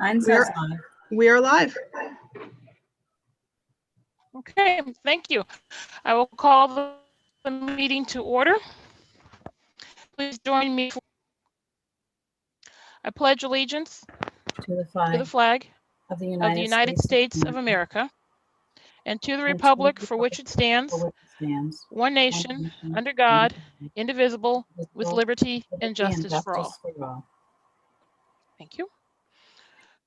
Mine says live. We are live. Okay, thank you. I will call the meeting to order. Please join me. I pledge allegiance To the flag of the United States of America and to the republic for which it stands, one nation, under God, indivisible, with liberty and justice for all. Thank you.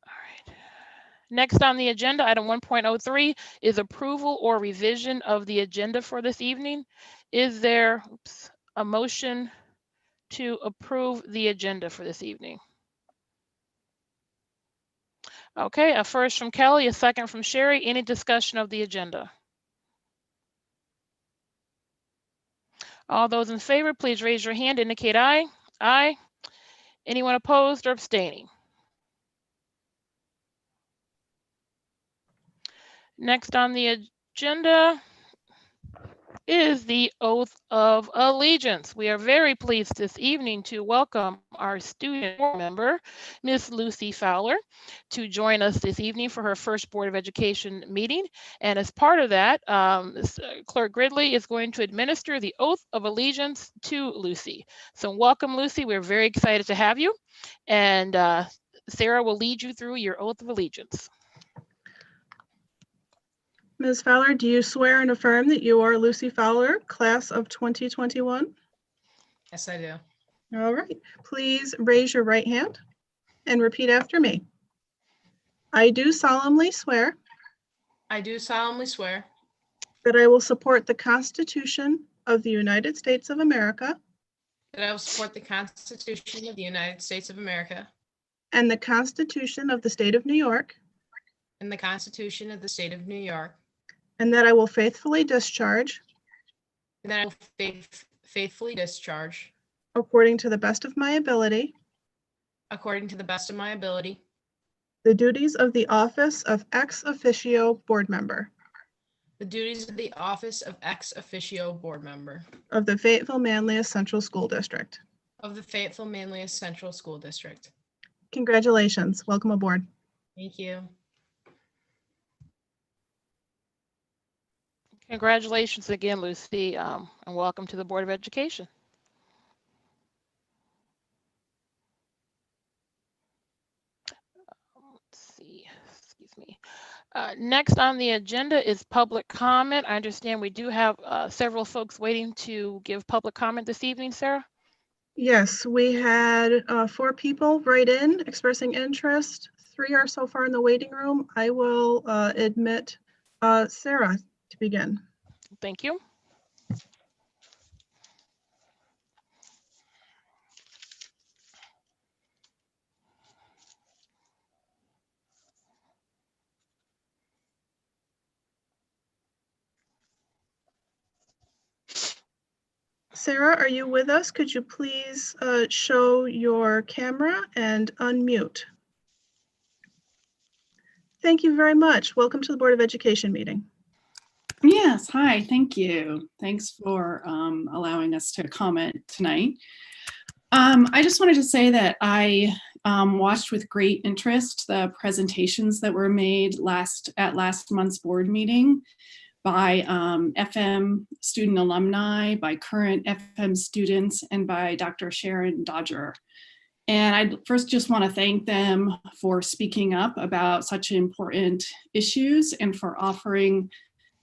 All right. Next on the agenda, item 1.03 is approval or revision of the agenda for this evening. Is there a motion to approve the agenda for this evening? Okay, a first from Kelly, a second from Sherry. Any discussion of the agenda? All those in favor, please raise your hand, indicate aye. Aye. Anyone opposed or abstaining? Next on the agenda is the oath of allegiance. We are very pleased this evening to welcome our student board member, Miss Lucy Fowler, to join us this evening for her first Board of Education meeting. And as part of that, Clerk Gridley is going to administer the oath of allegiance to Lucy. So welcome, Lucy. We're very excited to have you. And Sarah will lead you through your oath of allegiance. Ms. Fowler, do you swear and affirm that you are Lucy Fowler, class of 2021? Yes, I do. All right. Please raise your right hand and repeat after me. I do solemnly swear I do solemnly swear that I will support the Constitution of the United States of America that I will support the Constitution of the United States of America and the Constitution of the State of New York, and the Constitution of the State of New York, and that I will faithfully discharge, and that I will faithfully discharge, according to the best of my ability, according to the best of my ability, the duties of the office of ex officio board member the duties of the office of ex officio board member of the Fayetteville-Manlius Central School District. of the Fayetteville-Manlius Central School District. Congratulations. Welcome aboard. Thank you. Congratulations again, Lucy, and welcome to the Board of Education. Let's see, excuse me. Next on the agenda is public comment. I understand we do have several folks waiting to give public comment this evening, Sarah? Yes, we had 4 people write in expressing interest. 3 are so far in the waiting room. I will admit Sarah to begin. Thank you. Sarah, are you with us? Could you please show your camera and unmute? Thank you very much. Welcome to the Board of Education meeting. Yes, hi, thank you. Thanks for allowing us to comment tonight. I just wanted to say that I watched with great interest the presentations that were made at last month's board meeting by FM student alumni, by current FM students, and by Dr. Sharon Dodger. And I first just want to thank them for speaking up about such important issues and for offering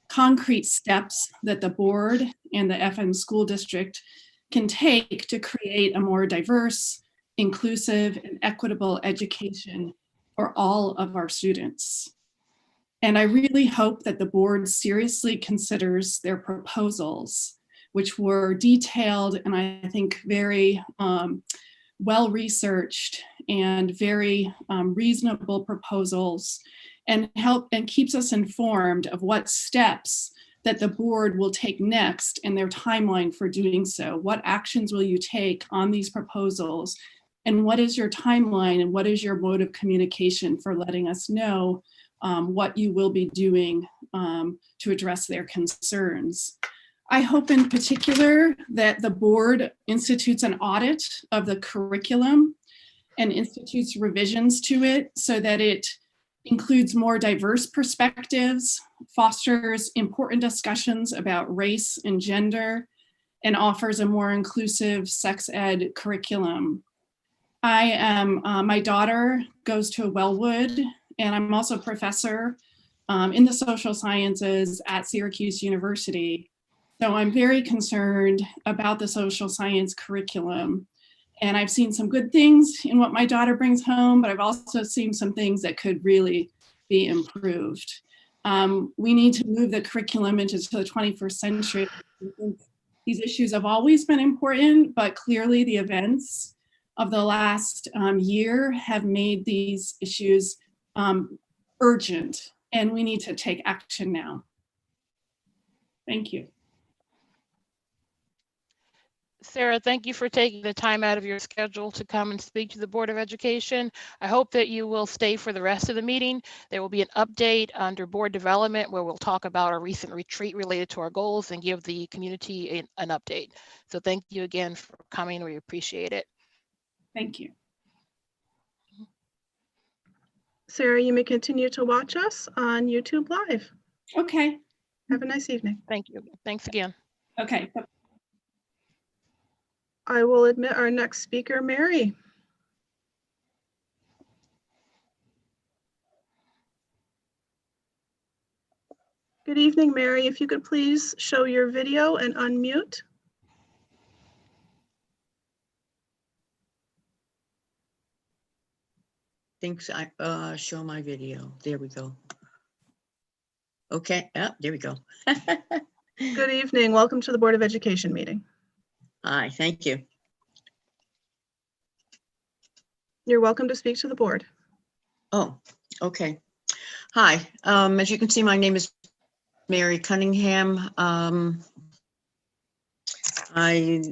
concrete steps that the board and the FM school district can take to create a more diverse, inclusive, and equitable education for all of our students. And I really hope that the board seriously considers their proposals, which were detailed and I think very well-researched and very reasonable proposals, and keeps us informed of what steps that the board will take next and their timeline for doing so. What actions will you take on these proposals? And what is your timeline and what is your mode of communication for letting us know what you will be doing to address their concerns? I hope in particular that the board institutes an audit of the curriculum and institutes revisions to it so that it includes more diverse perspectives, fosters important discussions about race and gender, and offers a more inclusive sex ed curriculum. My daughter goes to Wellwood, and I'm also a professor in the social sciences at Syracuse University. So I'm very concerned about the social science curriculum. And I've seen some good things in what my daughter brings home, but I've also seen some things that could really be improved. We need to move the curriculum into the 21st century. These issues have always been important, but clearly the events of the last year have made these issues urgent, and we need to take action now. Thank you. Sarah, thank you for taking the time out of your schedule to come and speak to the Board of Education. I hope that you will stay for the rest of the meeting. There will be an update under board development where we'll talk about our recent retreat related to our goals and give the community an update. So thank you again for coming. We appreciate it. Thank you. Sarah, you may continue to watch us on YouTube Live. Okay. Have a nice evening. Thank you. Thanks again. Okay. I will admit our next speaker, Mary. Good evening, Mary. If you could please show your video and unmute. Thinks I show my video. There we go. Okay, there we go. Good evening. Welcome to the Board of Education meeting. Hi, thank you. You're welcome to speak to the board. Oh, okay. Hi, as you can see, my name is Mary Cunningham. I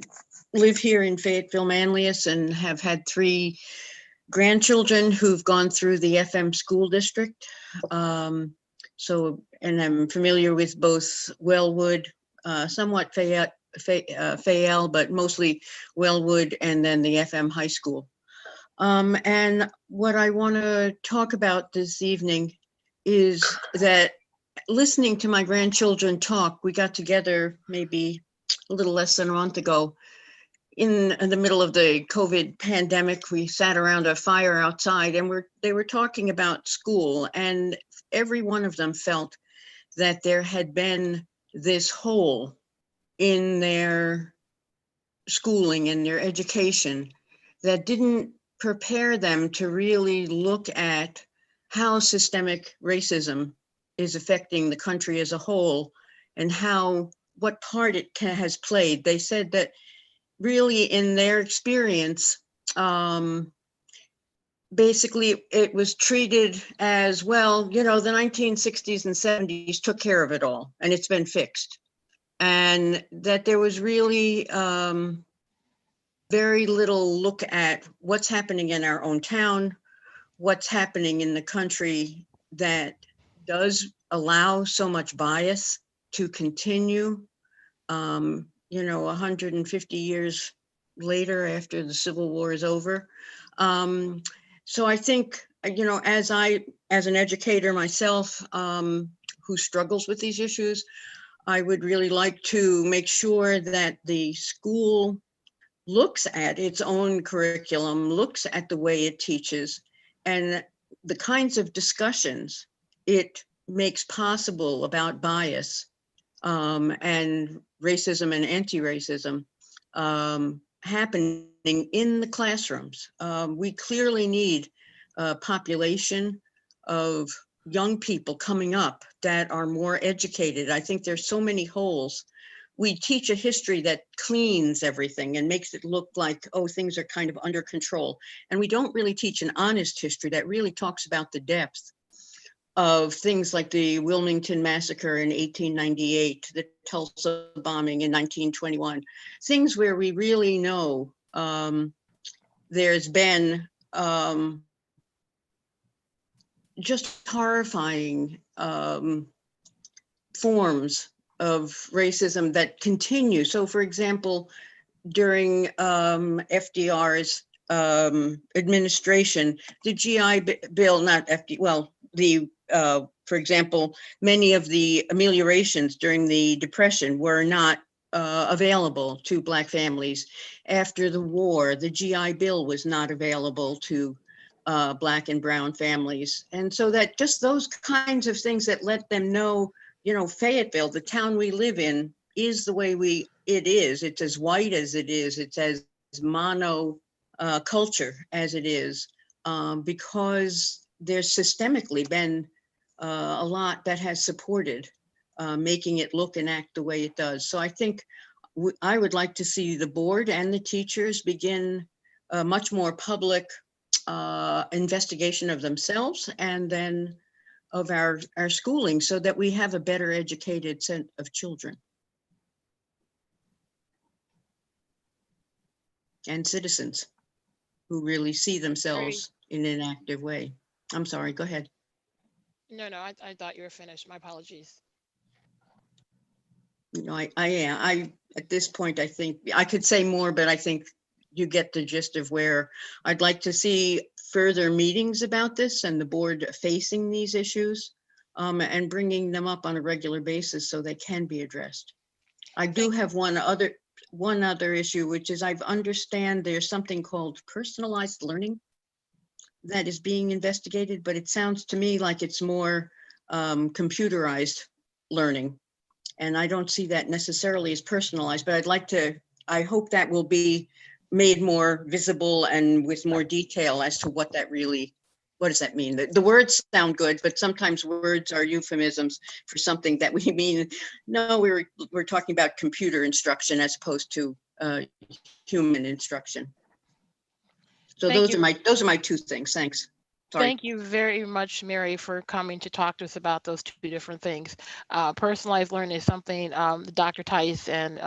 live here in Fayetteville-Manlius and have had 3 grandchildren who've gone through the FM school district. And I'm familiar with both Wellwood, somewhat Fayette, but mostly Wellwood, and then the FM high school. And what I want to talk about this evening is that listening to my grandchildren talk, we got together maybe a little less than a month ago. In the middle of the COVID pandemic, we sat around a fire outside and they were talking about school, and every one of them felt that there had been this hole in their schooling and their education that didn't prepare them to really look at how systemic racism is affecting the country as a whole and what part it has played. They said that really in their experience, basically it was treated as, well, you know, the 1960s and 70s took care of it all and it's been fixed. And that there was really very little look at what's happening in our own town, what's happening in the country that does allow so much bias to continue, 150 years later after the Civil War is over. So I think, as an educator myself who struggles with these issues, I would really like to make sure that the school looks at its own curriculum, looks at the way it teaches, and the kinds of discussions it makes possible about bias and racism and anti-racism happening in the classrooms. We clearly need a population of young people coming up that are more educated. I think there's so many holes. We teach a history that cleans everything and makes it look like, oh, things are kind of under control. And we don't really teach an honest history that really talks about the depth of things like the Wilmington Massacre in 1898, the Tulsa bombing in 1921, things where we really know there's been just horrifying forms of racism that continue. So for example, during FDR's administration, the GI Bill, not FD, well, for example, many of the ameliorations during the Depression were not available to Black families. After the war, the GI Bill was not available to Black and Brown families. And so that just those kinds of things that let them know, Fayetteville, the town we live in, is the way it is. It's as white as it is. It's as mono culture as it is, because there's systemically been a lot that has supported making it look and act the way it does. So I think I would like to see the board and the teachers begin a much more public investigation of themselves and then of our schooling, so that we have a better educated set of children and citizens who really see themselves in an active way. I'm sorry, go ahead. No, I thought you were finished. My apologies. I at this point, I think I could say more, but I think you get the gist of where I'd like to see further meetings about this and the board facing these issues and bringing them up on a regular basis so they can be addressed. I do have one other issue, which is I understand there's something called personalized learning that is being investigated, but it sounds to me like it's more computerized learning. And I don't see that necessarily as personalized, but I hope that will be made more visible and with more detail as to what does that mean? The words sound good, but sometimes words are euphemisms for something that we mean. No, we're talking about computer instruction as opposed to human instruction. So those are my two things. Thanks. Sorry. Thank you very much, Mary, for coming to talk to us about those two different things. Personalized learning is something Dr. Tice and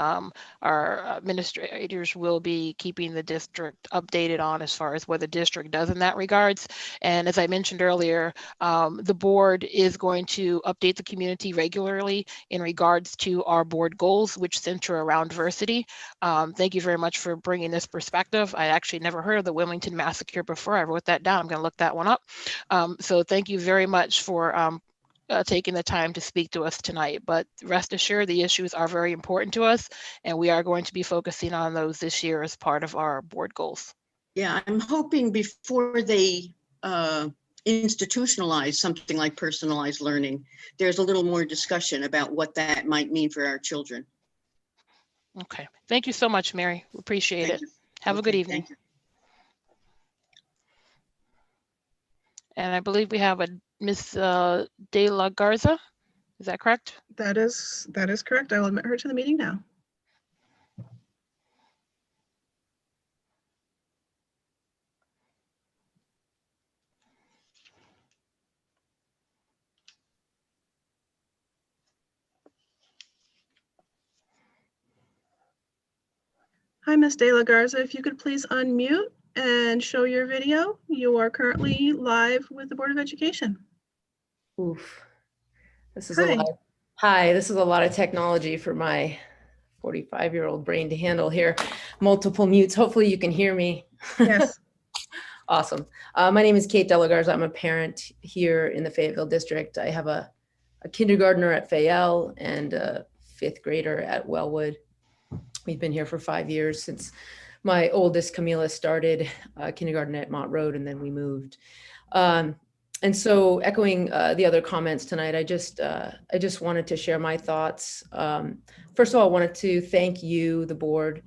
our administrators will be keeping the district updated on as far as what the district does in that regards. And as I mentioned earlier, the board is going to update the community regularly in regards to our board goals, which center around diversity. Thank you very much for bringing this perspective. I actually never heard of the Wilmington Massacre before. I wrote that down. I'm going to look that one up. So thank you very much for taking the time to speak to us tonight. But rest assured, the issues are very important to us, and we are going to be focusing on those this year as part of our board goals. Yeah, I'm hoping before they institutionalize something like personalized learning, there's a little more discussion about what that might mean for our children. Okay, thank you so much, Mary. We appreciate it. Have a good evening. Thank you. And I believe we have a Miss De La Garza. Is that correct? That is correct. I will admit her to the meeting now. Hi, Ms. De La Garza. If you could please unmute and show your video. You are currently live with the Board of Education. Oof. This is Hi. a lot. Hi, this is a lot of technology for my 45-year-old brain to handle here. Multiple mutes. Hopefully you can hear me. Yes. Awesome. My name is Kate De La Garza. I'm a parent here in the Fayetteville district. I have a kindergartner at Fayette and a 5th grader at Wellwood. We've been here for 5 years since my oldest Camila started kindergarten at Mott Road, and then we moved. And so echoing the other comments tonight, I just wanted to share my thoughts. First of all, I wanted to thank you, the board,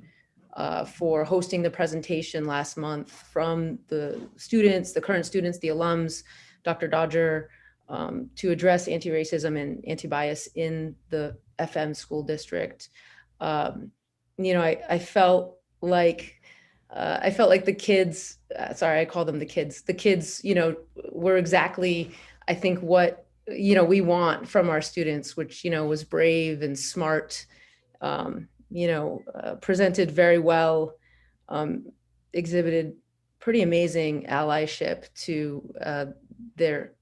for hosting the presentation last month from the students, the current students, the alums, Dr. Dodger, to address anti-racism and anti-bias in the FM school district. You know, I felt like the kids, sorry, I call them the kids, you know, were exactly, I think, what, you know, we want from our students, which, you know, was brave and smart, you know, presented very well, exhibited pretty amazing allyship to their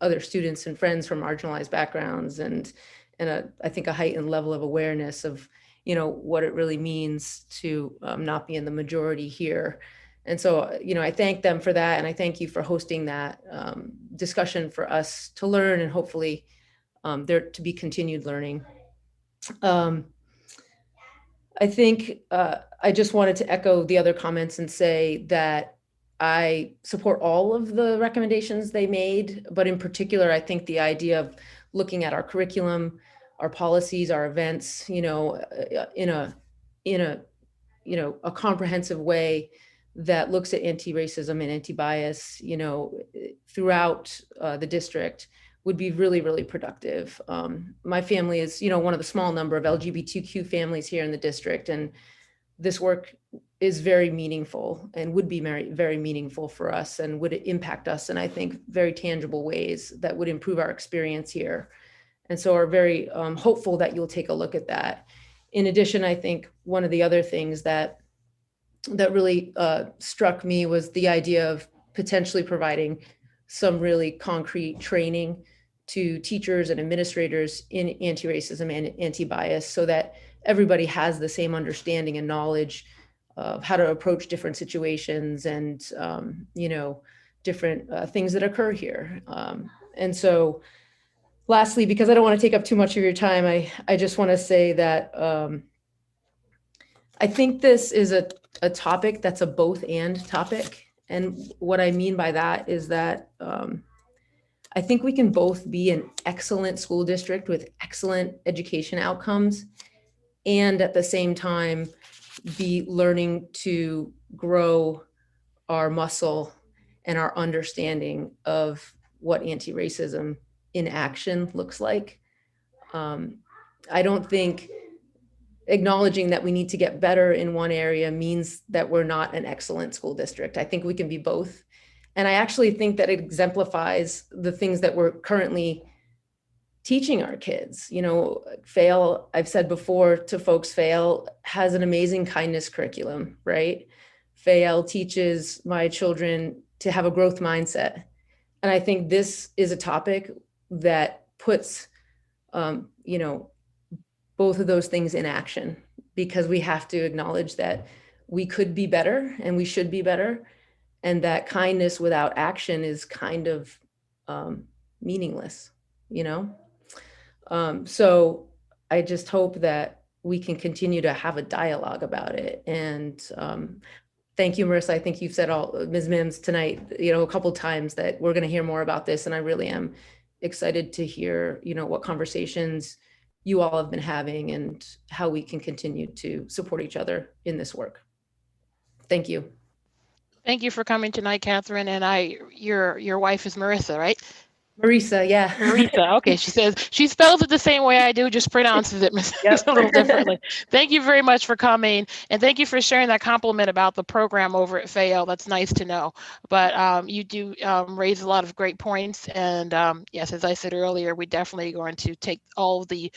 other students and friends from marginalized backgrounds, and I think a heightened level of awareness of, you know, what it really means to not be in the majority here And so, I thank them for that. And I thank you for hosting that discussion for us to learn, and hopefully there to be continued learning. I think I just wanted to echo the other comments and say that I support all of the recommendations they made, but in particular, I think the idea of looking at our curriculum, our policies, our events, in a comprehensive way that looks at anti-racism and anti-bias, throughout the district would be really, really productive. My family is, one of the small number of LGBTQ families here in the district, and this work is very meaningful and would be very, very meaningful for us and would impact us in, I think, very tangible ways that would improve our experience here. And so are very hopeful that you'll take a look at that. In addition, I think one of the other things that really struck me was the idea of potentially providing some really concrete training to teachers and administrators in anti-racism and anti-bias, so that everybody has the same understanding and knowledge of how to approach different situations and, different things that occur here. And so lastly, because I don't want to take up too much of your time, I just want to say that I think this is a topic that's a both and topic. And what I mean by that is that I think we can both be an excellent school district with excellent education outcomes, and at the same time be learning to grow our muscle and our understanding of what anti-racism in action looks like. I don't think acknowledging that we need to get better in one area means that we're not an excellent school district. I think we can be both. And I actually think that it exemplifies the things that we're currently teaching our kids. Fayetteville, I've said before to folks, Fayetteville has an amazing kindness curriculum, right? Fayetteville teaches my children to have a growth mindset. And I think this is a topic that puts, both of those things in action, because we have to acknowledge that we could be better and we should be better. And that kindness without action is kind of meaningless, So I just hope that we can continue to have a dialogue about it. And thank you, Marissa. I think you've said Ms. Mims tonight, a couple times that we're going to hear more about this. And I really am excited to hear, what conversations you all have been having and how we can continue to support each other in this work. Thank you. Thank you for coming tonight, Catherine. And your wife is Marissa, right? Marissa, yeah. Marissa, okay. She spells it the same way I do, just pronounces it a little differently. Thank you very much for coming. And thank you for sharing that compliment about the program over at Fayetteville. That's nice to know. But you do raise a lot of great points. And yes, as I said earlier, we definitely going to take all of the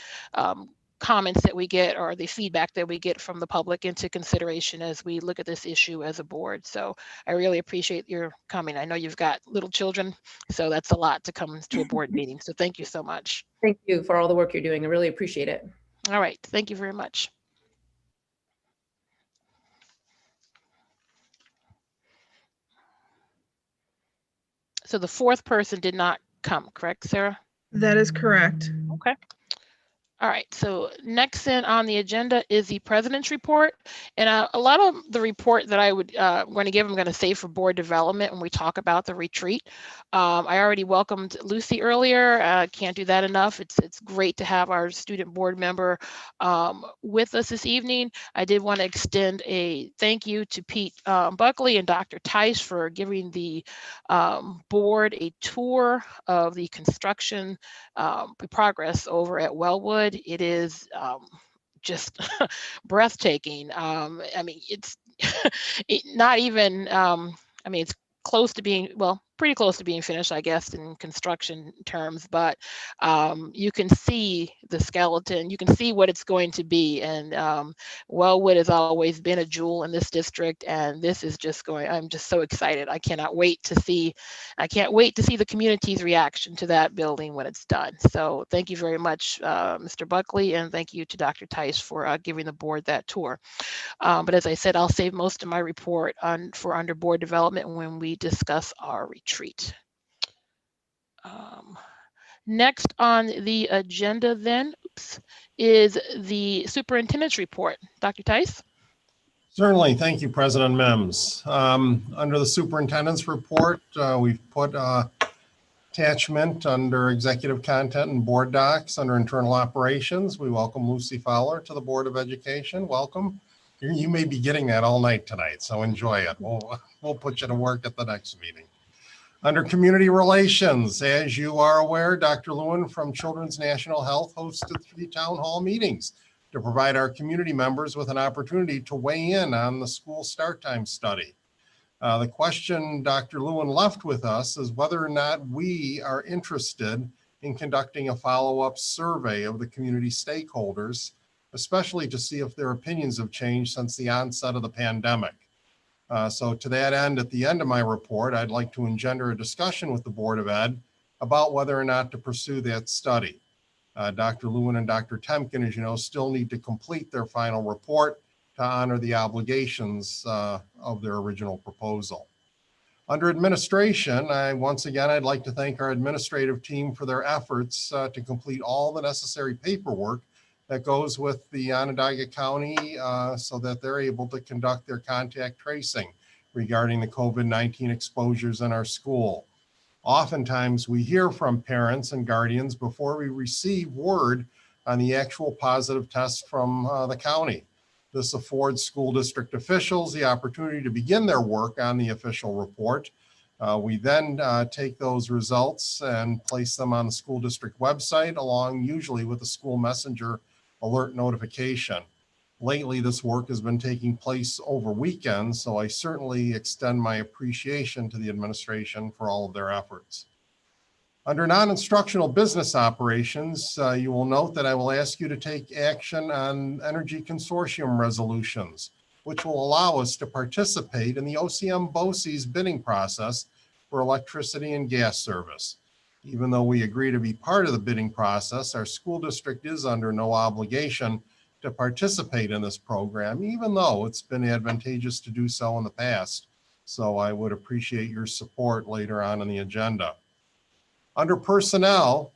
comments that we get or the feedback that we get from the public into consideration as we look at this issue as a board. So I really appreciate your coming. I know you've got little children, so that's a lot to come to a board meeting. So thank you so much. Thank you for all the work you're doing. I really appreciate it. All right. Thank you very much. So the fourth person did not come, correct, Sarah? That is correct. Okay. All right, so next in on the agenda is the president's report. And a lot of the report that I would going to give, I'm going to save for board development when we talk about the retreat. I already welcomed Lucy earlier. Can't do that enough. It's great to have our student board member with us this evening. I did want to extend a thank you to Pete Buckley and Dr. Tice for giving the board a tour of the construction progress over at Wellwood. It is just breathtaking. I mean, it's not even, I mean, it's close to being, well, pretty close to being finished, I guess, in construction terms, but you can see the skeleton, you can see what it's going to be. And Wellwood has always been a jewel in this district, and this is just going, I'm just so excited. I can't wait to see the community's reaction to that building when it's done. So thank you very much, Mr. Buckley, and thank you to Dr. Tice for giving the board that tour. But as I said, I'll save most of my report for under board development when we discuss our retreat. Next on the agenda then is the superintendent's report. Dr. Tice? Certainly. Thank you, President Mims. Under the superintendent's report, we've put attachment under executive content and board docs under internal operations. We welcome Lucy Fowler to the Board of Education. Welcome. You may be getting that all night tonight, so enjoy it. We'll put you to work at the next meeting. Under community relations, as you are aware, Dr. Lewin from Children's National Health hosted 3 town hall meetings to provide our community members with an opportunity to weigh in on the school start time study. The question Dr. Lewin left with us is whether or not we are interested in conducting a follow-up survey of the community stakeholders, especially to see if their opinions have changed since the onset of the pandemic. So to that end, at the end of my report, I'd like to engender a discussion with the Board of Ed about whether or not to pursue that study. Dr. Lewin and Dr. Temkin, as you know, still need to complete their final report to honor the obligations of their original proposal. Under administration, once again, I'd like to thank our administrative team for their efforts to complete all the necessary paperwork that goes with the Onondaga County so that they're able to conduct their contact tracing regarding the COVID-19 exposures in our school. Oftentimes we hear from parents and guardians before we receive word on the actual positive test from the county. This affords school district officials the opportunity to begin their work on the official report. We then take those results and place them on the school district website along usually with a school messenger alert notification. Lately, this work has been taking place over weekends, so I certainly extend my appreciation to the administration for all of their efforts. Under non-instructional business operations, you will note that I will ask you to take action on energy consortium resolutions, which will allow us to participate in the OCM BOCES bidding process for electricity and gas service. Even though we agree to be part of the bidding process, our school district is under no obligation to participate in this program, even though it's been advantageous to do so in the past. So I would appreciate your support later on in the agenda. Under personnel,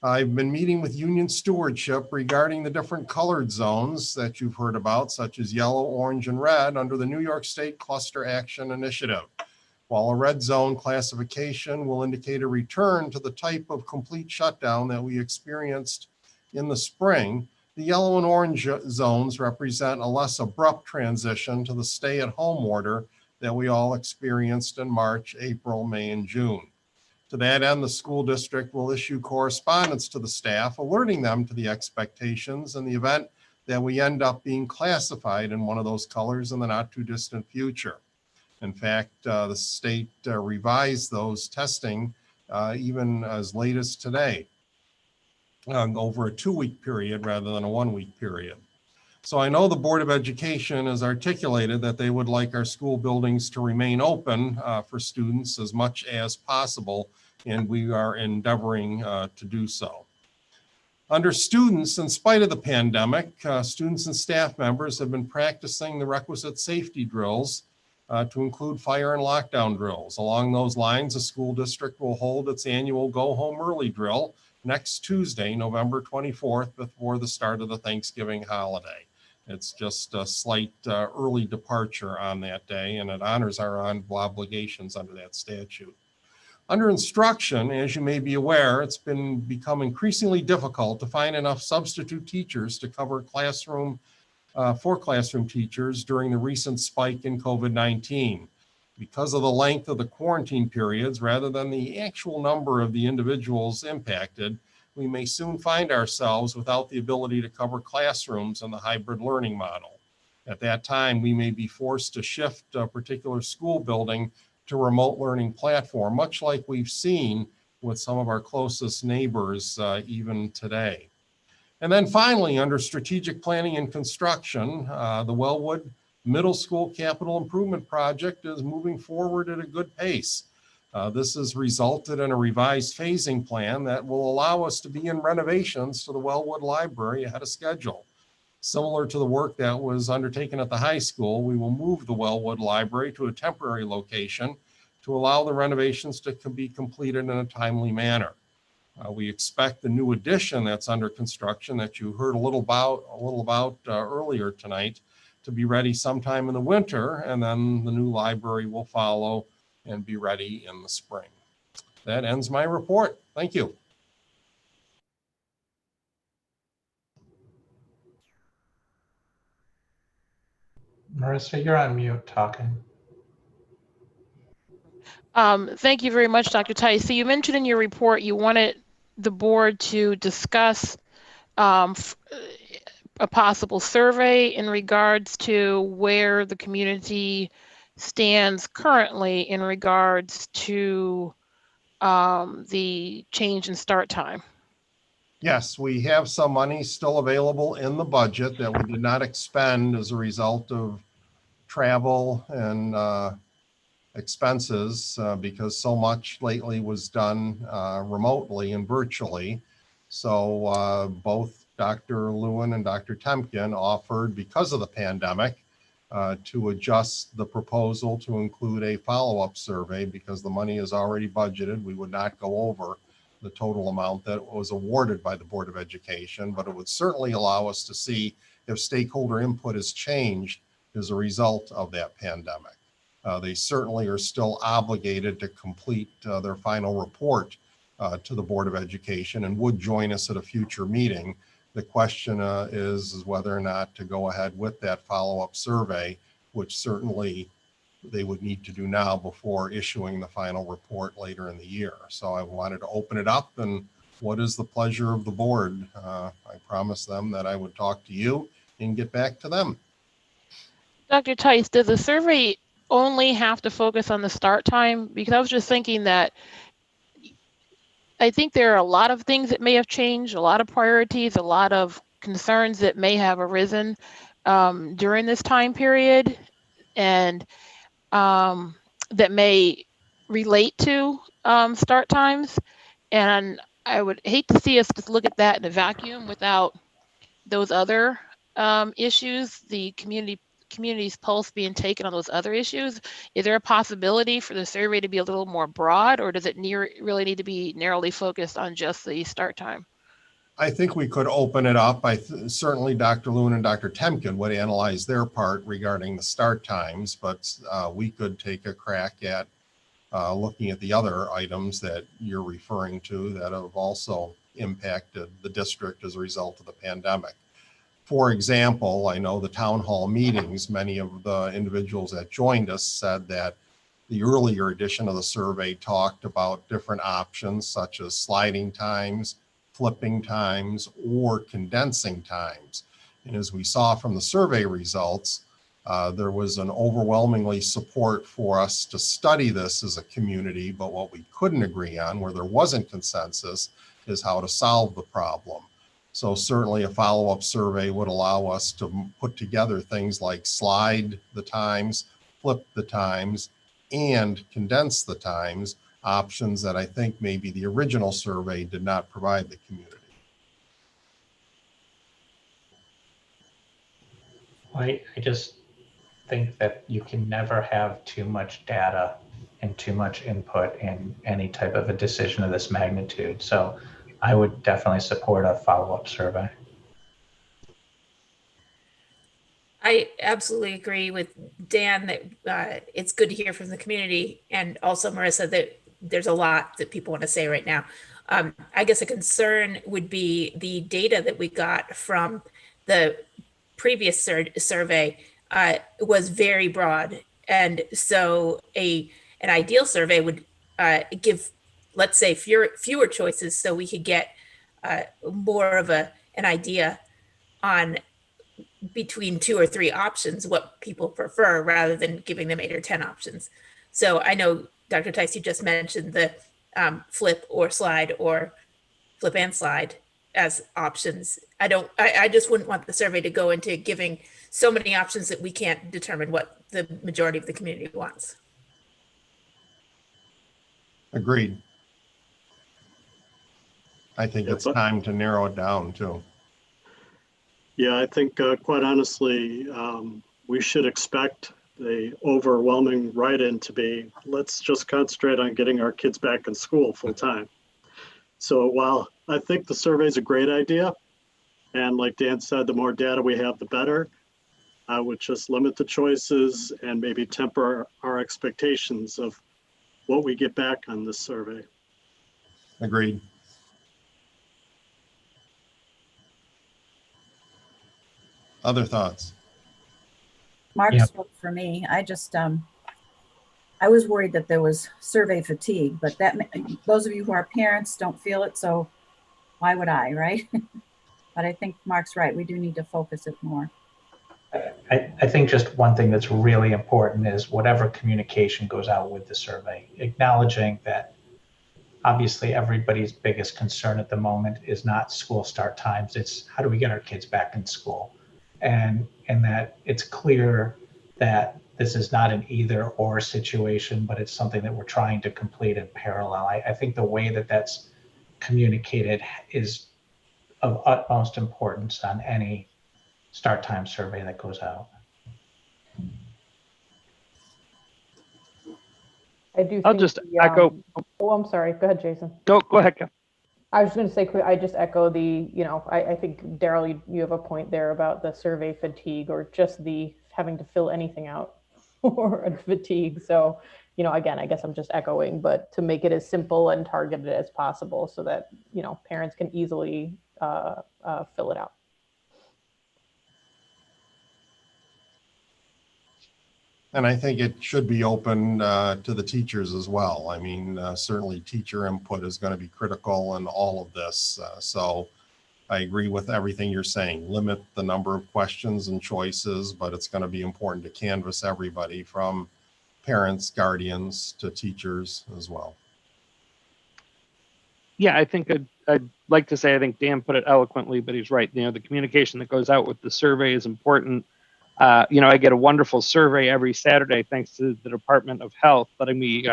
I've been meeting with union stewardship regarding the different colored zones that you've heard about, such as yellow, orange, and red under the New York State Cluster Action Initiative. While a red zone classification will indicate a return to the type of complete shutdown that we experienced in the spring, the yellow and orange zones represent a less abrupt transition to the stay-at-home order that we all experienced in March, April, May, and June. To that end, the school district will issue correspondence to the staff, alerting them to the expectations in the event that we end up being classified in one of those colors in the not too distant future. In fact, the state revised those testing even as late as today, over a 2-week period rather than a 1-week period. So I know the Board of Education has articulated that they would like our school buildings to remain open for students as much as possible, and we are endeavoring to do so. Under students, in spite of the pandemic, students and staff members have been practicing the requisite safety drills to include fire and lockdown drills. Along those lines, the school district will hold its annual Go Home Early drill next Tuesday, November 24th, before the start of the Thanksgiving holiday. It's just a slight early departure on that day, and it honors our obligations under that statute. Under instruction, as you may be aware, it's become increasingly difficult to find enough substitute teachers to cover classroom teachers during the recent spike in COVID-19. Because of the length of the quarantine periods, rather than the actual number of the individuals impacted, we may soon find ourselves without the ability to cover classrooms in the hybrid learning model. At that time, we may be forced to shift a particular school building to remote learning platform, much like we've seen with some of our closest neighbors even today. And then finally, under strategic planning and construction, the Wellwood Middle School Capital Improvement Project is moving forward at a good pace. This has resulted in a revised phasing plan that will allow us to begin renovations to the Wellwood Library ahead of schedule. Similar to the work that was undertaken at the high school, we will move the Wellwood Library to a temporary location to allow the renovations to be completed in a timely manner. We expect the new addition that's under construction that you heard a little about earlier tonight to be ready sometime in the winter, and then the new library will follow and be ready in the spring. That ends my report. Thank you. Marissa, you're on mute talking. Thank you very much, Dr. Tice. So you mentioned in your report you wanted the board to discuss a possible survey in regards to where the community stands currently in regards to the change in start time. Yes, we have some money still available in the budget that we did not expend as a result of travel and expenses because so much lately was done remotely and virtually. So both Dr. Lewin and Dr. Temkin offered, because of the pandemic, to adjust the proposal to include a follow-up survey because the money is already budgeted. We would not go over the total amount that was awarded by the Board of Education, but it would certainly allow us to see if stakeholder input has changed as a result of that pandemic. They certainly are still obligated to complete their final report to the Board of Education and would join us at a future meeting. The question is whether or not to go ahead with that follow-up survey, which certainly they would need to do now before issuing the final report later in the year. So I wanted to open it up, and what is the pleasure of the board? I promised them that I would talk to you and get back to them. Dr. Tice, does the survey only have to focus on the start time? Because I was just thinking that I think there are a lot of things that may have changed, a lot of priorities, a lot of concerns that may have arisen during this time period, and that may relate to start times. And I would hate to see us just look at that in a vacuum without those other issues, the community's pulse being taken on those other issues. Is there a possibility for the survey to be a little more broad, or does it really need to be narrowly focused on just the start time? I think we could open it up. Certainly Dr. Lewin and Dr. Temkin would analyze their part regarding the start times, but we could take a crack at looking at the other items that you're referring to that have also impacted the district as a result of the pandemic. For example, I know the town hall meetings, many of the individuals that joined us said that the earlier edition of the survey talked about different options such as sliding times, flipping times, or condensing times. And as we saw from the survey results, there was an overwhelmingly support for us to study this as a community, but what we couldn't agree on, where there wasn't consensus, is how to solve the problem. So certainly a follow-up survey would allow us to put together things like slide the times, flip the times, and condense the times, options that I think maybe the original survey did not provide the community. I just think that you can never have too much data and too much input in any type of a decision of this magnitude. So I would definitely support a follow-up survey. I absolutely agree with Dan that it's good to hear from the community, and also Marissa that there's a lot that people want to say right now. I guess a concern would be the data that we got from the previous survey was very broad, and so an ideal survey would give, let's say, fewer choices, so we could get more of an idea on between 2 or 3 options what people prefer, rather than giving them 8 or 10 options. So I know, Dr. Tice, you just mentioned the flip or slide or flip and slide as options. I just wouldn't want the survey to go into giving so many options that we can't determine what the majority of the community wants. Agreed. I think it's time to narrow it down too. Yeah, I think quite honestly, we should expect the overwhelming write-in to be, let's just concentrate on getting our kids back in school full time. So while I think the survey is a great idea, and like Dan said, the more data we have, the better, I would just limit the choices and maybe temper our expectations of what we get back on this survey. Agreed. Other thoughts? Mark Yeah. spoke for me. I just, I was worried that there was survey fatigue, but that those of you who are parents don't feel it, so why would I, right? But I think Mark's right. We do need to focus it more. I think just one thing that's really important is whatever communication goes out with the survey, acknowledging that obviously everybody's biggest concern at the moment is not school start times. It's how do we get our kids back in school? And that it's clear that this is not an either or situation, but it's something that we're trying to complete in parallel. I think the way that that's communicated is of utmost importance on any start time survey that goes out. I do. I'll just echo. Oh, I'm sorry. Go ahead, Jason. Go ahead, Kev. I was going to say, I just echo the, I think, Daryl, you have a point there about the survey fatigue or just the having to fill anything out or fatigue. So, again, I guess I'm just echoing, but to make it as simple and targeted as possible so that, parents can easily fill it out. And I think it should be open to the teachers as well. I mean, certainly teacher input is going to be critical in all of this. So I agree with everything you're saying. Limit the number of questions and choices, but it's going to be important to canvass everybody from parents, guardians to teachers as well. Yeah, I think I'd like to say, I think Dan put it eloquently, but he's right. The communication that goes out with the survey is important. I get a wonderful survey every Saturday, thanks to the Department of Health letting me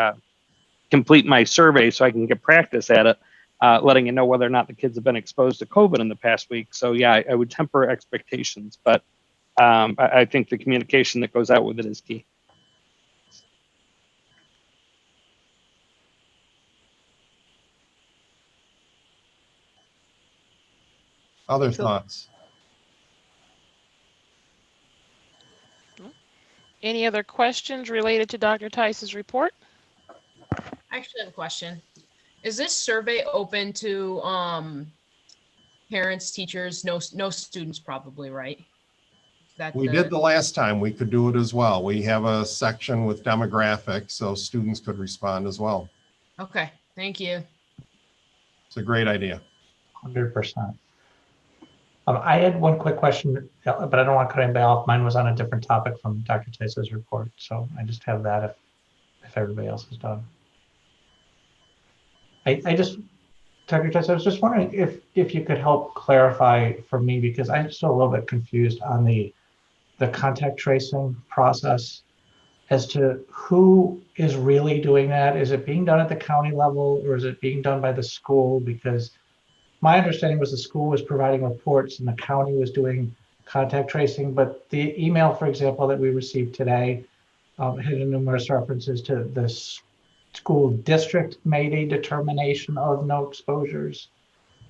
complete my survey so I can get practice at it, letting you know whether or not the kids have been exposed to COVID in the past week. So yeah, I would temper expectations, but I think the communication that goes out with it is key. Other thoughts? Any other questions related to Dr. Tice's report? I actually have a question. Is this survey open to parents, teachers, no students probably, right? We did the last time. We could do it as well. We have a section with demographics, so students could respond as well. Okay, thank you. It's a great idea. 100%. I had one quick question, but I don't want to cut anybody off. Mine was on a different topic from Dr. Tice's report, so I just have that if everybody else is done. Dr. Tice, I was just wondering if you could help clarify for me, because I'm still a little bit confused on the contact tracing process as to who is really doing that. Is it being done at the county level or is it being done by the school? Because my understanding was the school was providing reports and the county was doing contact tracing, but the email, for example, that we received today had numerous references to the school district made a determination of no exposures.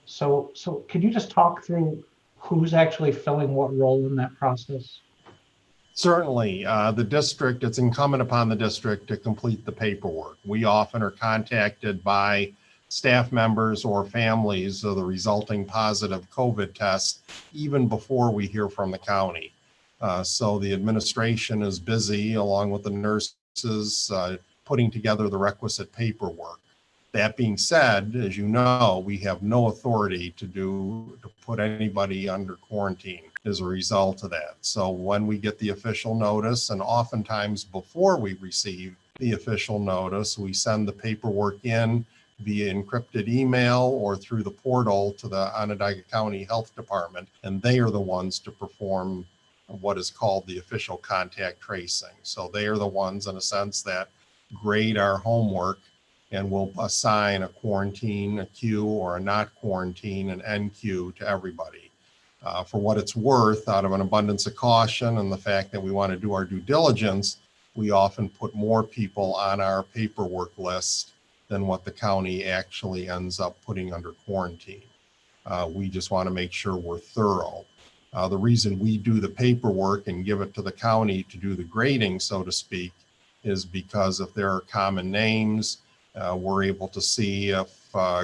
So can you just talk through who's actually filling what role in that process? Certainly, the district, it's incumbent upon the district to complete the paperwork. We often are contacted by staff members or families of the resulting positive COVID test even before we hear from the county. So the administration is busy along with the nurses putting together the requisite paperwork. That being said, as you know, we have no authority to put anybody under quarantine as a result of that. So when we get the official notice, and oftentimes before we receive the official notice. We send the paperwork in via encrypted email or through the portal to the Onondaga County Health Department, and they are the ones to perform what is called the official contact tracing. So they are the ones, in a sense, that grade our homework and will assign a quarantine, a Q, or a not quarantine, an NQ to everybody. For what it's worth, out of an abundance of caution and the fact that we want to do our due diligence, we often put more people on our paperwork list than what the county actually ends up putting under quarantine. We just want to make sure we're thorough. The reason we do the paperwork and give it to the county to do the grading, so to speak, is because if there are common names, we're able to see if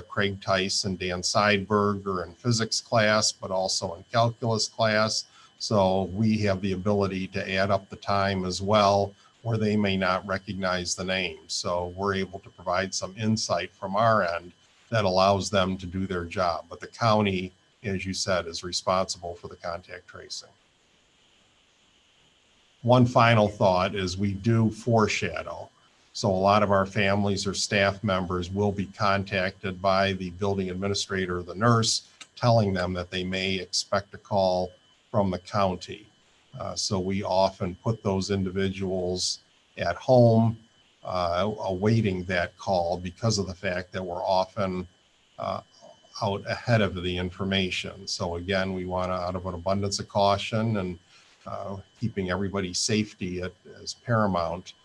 Craig Tice and Dan Seidberg are in physics class, but also in calculus class. So we have the ability to add up the time as well, where they may not recognize the name. So we're able to provide some insight from our end that allows them to do their job. But the county, as you said, is responsible for the contact tracing. One final thought is we do foreshadow. So a lot of our families or staff members will be contacted by the building administrator or the nurse, telling them that they may expect a call from the county. So we often put those individuals at home awaiting that call because of the fact that we're often out ahead of the information. So again, we want to, out of an abundance of caution and keeping everybody's safety as paramount,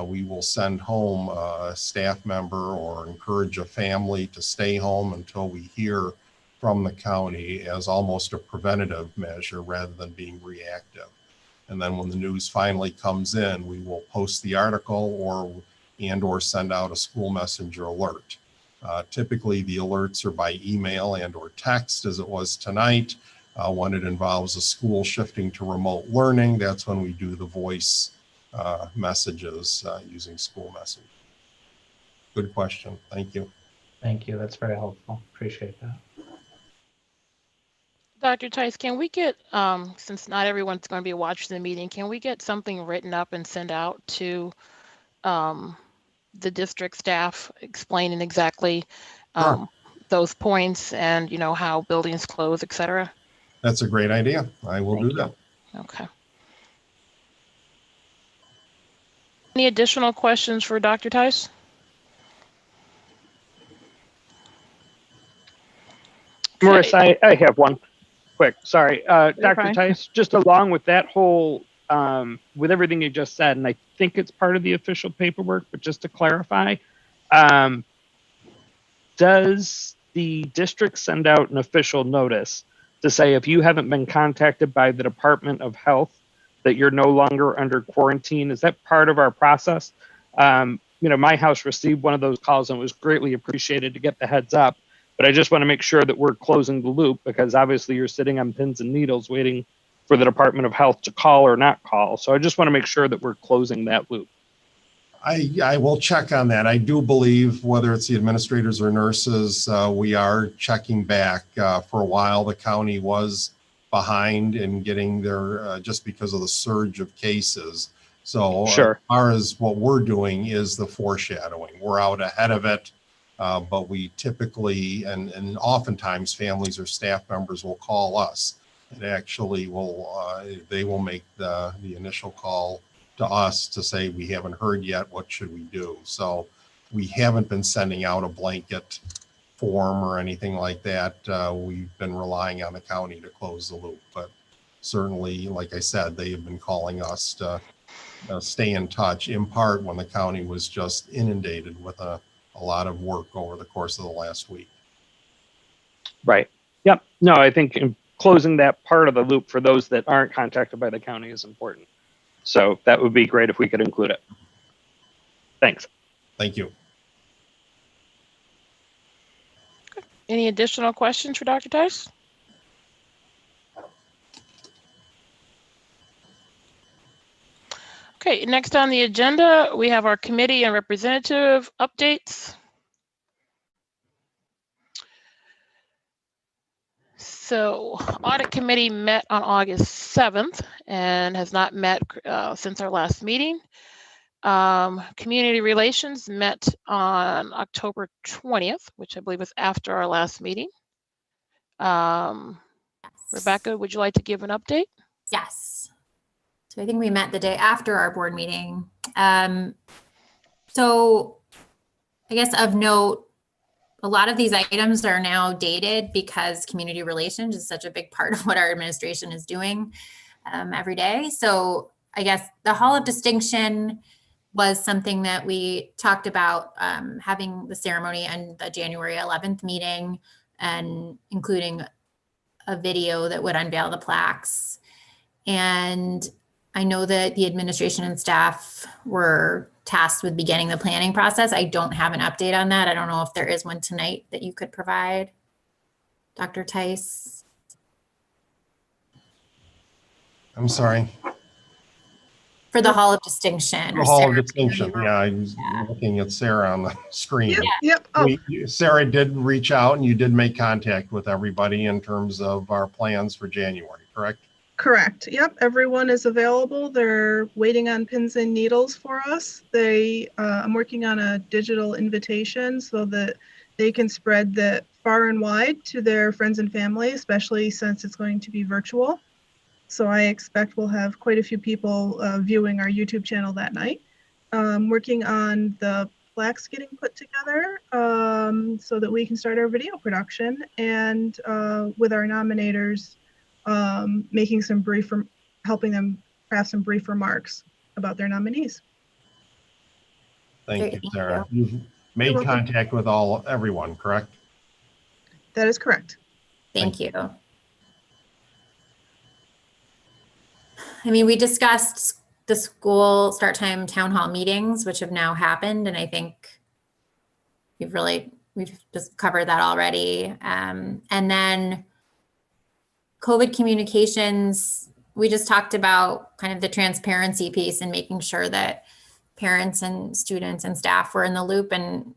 we will send home a staff member or encourage a family to stay home until we hear from the county as almost a preventative measure rather than being reactive. And then when the news finally comes in, we will post the article or send out a school messenger alert. Typically, the alerts are by email and or text, as it was tonight. When it involves a school shifting to remote learning, that's when we do the voice messages using school message. Good question. Thank you. Thank you. That's very helpful. Appreciate that. Dr. Tice, can we get, since not everyone's going to be watching the meeting, can we get something written up and sent out to the district staff explaining exactly Sure. those points and, you know, how buildings close, et cetera? That's a great idea. I will do that. Okay. Any additional questions for Dr. Tice? Marissa, I have one quick. Sorry, Dr. fine. Tice, just along with that whole, with everything you just said, and I think it's part of the official paperwork, but just to clarify, does the district send out an official notice to say if you haven't been contacted by the Department of Health that you're no longer under quarantine? Is that part of our process? You know, my house received one of those calls and it was greatly appreciated to get the heads up. But I just want to make sure that we're closing the loop, because obviously you're sitting on pins and needles waiting for the Department of Health to call or not call. So I just want to make sure that we're closing that loop. I will check on that. I do believe, whether it's the administrators or nurses, we are checking back. For a while, the county was behind in getting their, just because of the surge of cases. So Sure. as far as what we're doing is the foreshadowing. We're out ahead of it. But we typically, and oftentimes families or staff members will call us. And actually they will make the initial call to us to say, we haven't heard yet, what should we do? So we haven't been sending out a blanket form or anything like that. We've been relying on the county to close the loop. But certainly, like I said, they have been calling us to stay in touch, in part when the county was just inundated with a lot of work over the course of the last week. Right. Yep. No, I think closing that part of the loop for those that aren't contacted by the county is important. So that would be great if we could include it. Thanks. Thank you. Any additional questions for Dr. Tice? Okay, next on the agenda, we have our committee and representative updates. So audit committee met on August 7th and has not met since our last meeting. Community Relations met on October 20th, which I believe was after our last meeting. Rebecca, would you like to give an update? Yes. So I think we met the day after our board meeting. So I guess of note, a lot of these items are now dated because community relations is such a big part of what our administration is doing every day. So I guess the Hall of Distinction was something that we talked about having the ceremony and the January 11th meeting and including a video that would unveil the plaques. And I know that the administration and staff were tasked with beginning the planning process. I don't have an update on that. I don't know if there is one tonight that you could provide, Dr. Tice. I'm sorry. For the Hall of Distinction. The Hall of Distinction. Yeah, I was looking at Sarah on the screen. Yep. Oh. Sarah did reach out and you did make contact with everybody in terms of our plans for January, correct? Correct. Yep. Everyone is available. They're waiting on pins and needles for us. I'm working on a digital invitation so that they can spread that far and wide to their friends and family, especially since it's going to be virtual. So I expect we'll have quite a few people viewing our YouTube channel that night. Working on the plaques getting put together so that we can start our video production, and with our nominators, making some helping them craft some brief remarks about their nominees. Thank you, Sarah. You've made contact with everyone, correct? That is correct. Thank you. I mean, we discussed the school start time town hall meetings, which have now happened. And I think we've just covered that already. And then COVID communications, we just talked about kind of the transparency piece and making sure that parents and students and staff were in the loop. And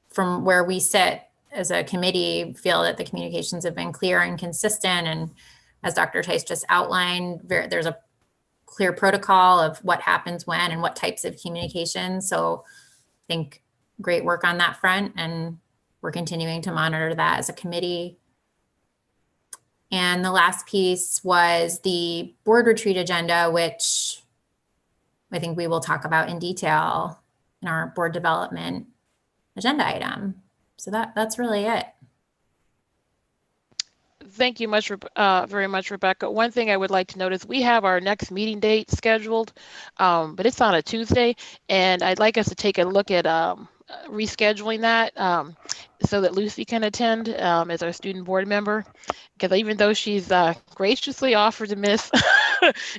from where we sit as a committee, feel that the communications have been clear and consistent. And as Dr. Tice just outlined, there's a clear protocol of what happens when and what types of communication. So I think great work on that front, and we're continuing to monitor that as a committee. And the last piece was the board retreat agenda, which I think we will talk about in detail in our board development agenda item. So that's really it. Thank you very much, Rebecca. One thing I would like to note is we have our next meeting date scheduled, but it's on a Tuesday, and I'd like us to take a look at rescheduling that so that Lucy can attend as our student board member, because even though she's graciously offered to miss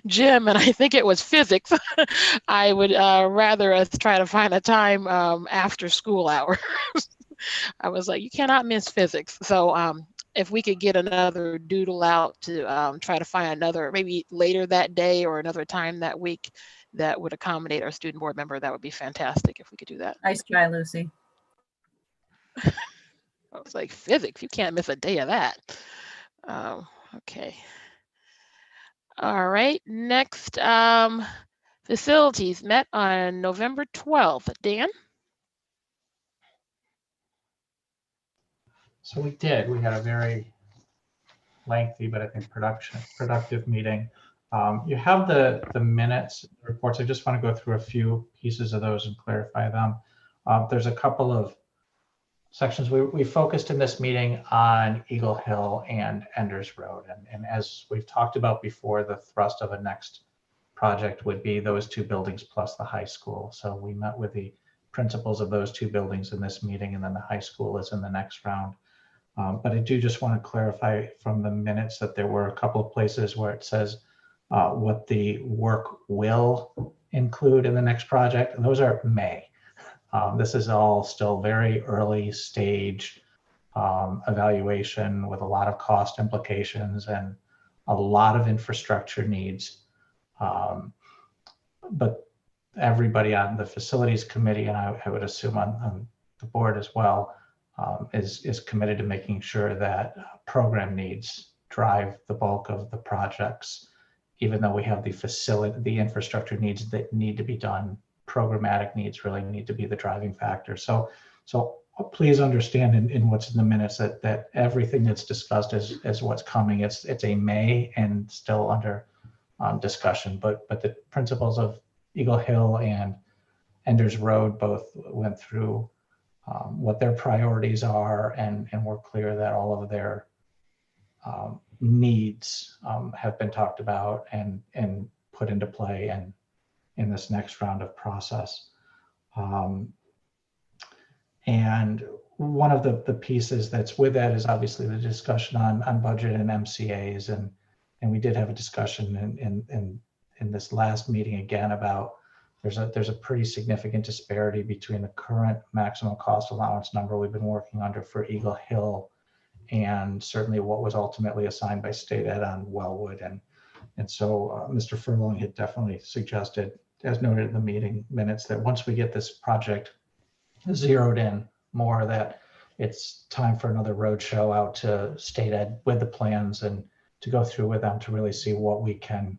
gym, and I think it was physics, I would rather us try to find a time after school hours. I was like, you cannot miss physics. So if we could get another doodle out to try to find another, maybe later that day or another time that week that would accommodate our student board member, that would be fantastic if we could do that. Nice try, Lucy. I was like, physics, you can't miss a day of that. Okay. All right, next, facilities met on November 12th. Dan? So we did. We had a very lengthy, but I think productive meeting. You have the minutes, the reports. I just want to go through a few pieces of those and clarify them. There's a couple of sections. We focused in this meeting on Eagle Hill and Enders Road. And as we've talked about before, the thrust of a next project would be those two buildings plus the high school. So we met with the principals of those two buildings in this meeting, and then the high school is in the next round. But I do just want to clarify from the minutes that there were a couple of places where it says what the work will include in the next project, and those are may. This is all still very early stage evaluation with a lot of cost implications and a lot of infrastructure needs. But everybody on the facilities committee, and I would assume on the board as well, is committed to making sure that program needs drive the bulk of the projects, even though we have the infrastructure needs that need to be done programmatic needs really need to be the driving factor. So please understand in what's in the minutes that everything that's discussed is what's coming. It's a may and still under discussion, but the principals of Eagle Hill and Enders Road both went through what their priorities are, and we're clear that all of their needs have been talked about and put into play in this next round of process. And one of the pieces that's with that is obviously the discussion on budget and MCAs, and we did have a discussion in this last meeting again about there's a pretty significant disparity between the current maximum cost allowance number we've been working under for Eagle Hill and certainly what was ultimately assigned by state ed on Wellwood. And so Mr. Furlong had definitely suggested, as noted in the meeting minutes, that once we get this project zeroed in more, that it's time for another roadshow out to state ed with the plans and to go through with them to really see what we can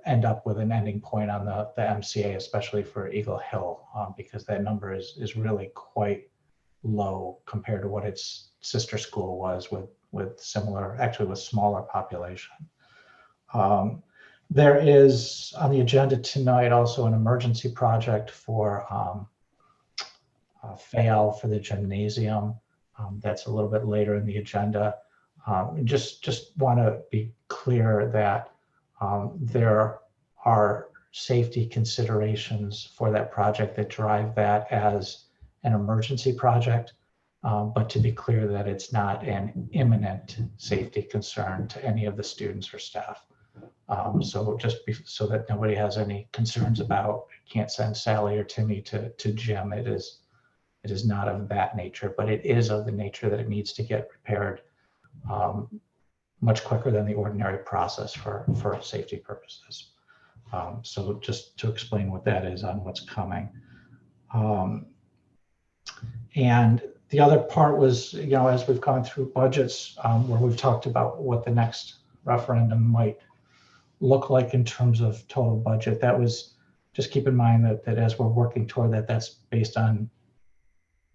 end up with an ending point on the MCA, especially for Eagle Hill, because that number is really quite low compared to what its sister school was with similar, actually with smaller population. There is on the agenda tonight also an emergency project for Fayetteville for the gymnasium. That's a little bit later in the agenda. Just want to be clear that there are safety considerations for that project that drive that as an emergency project, but to be clear that it's not an imminent safety concern to any of the students or staff. So so that nobody has any concerns about can't send Sally or Timmy to gym. It is not of that nature, but it is of the nature that it needs to get repaired much quicker than the ordinary process for safety purposes. So just to explain what that is on what's coming. And the other part was, as we've gone through budgets, where we've talked about what the next referendum might look like in terms of total budget, that was, just keep in mind that as we're working toward that, that's based on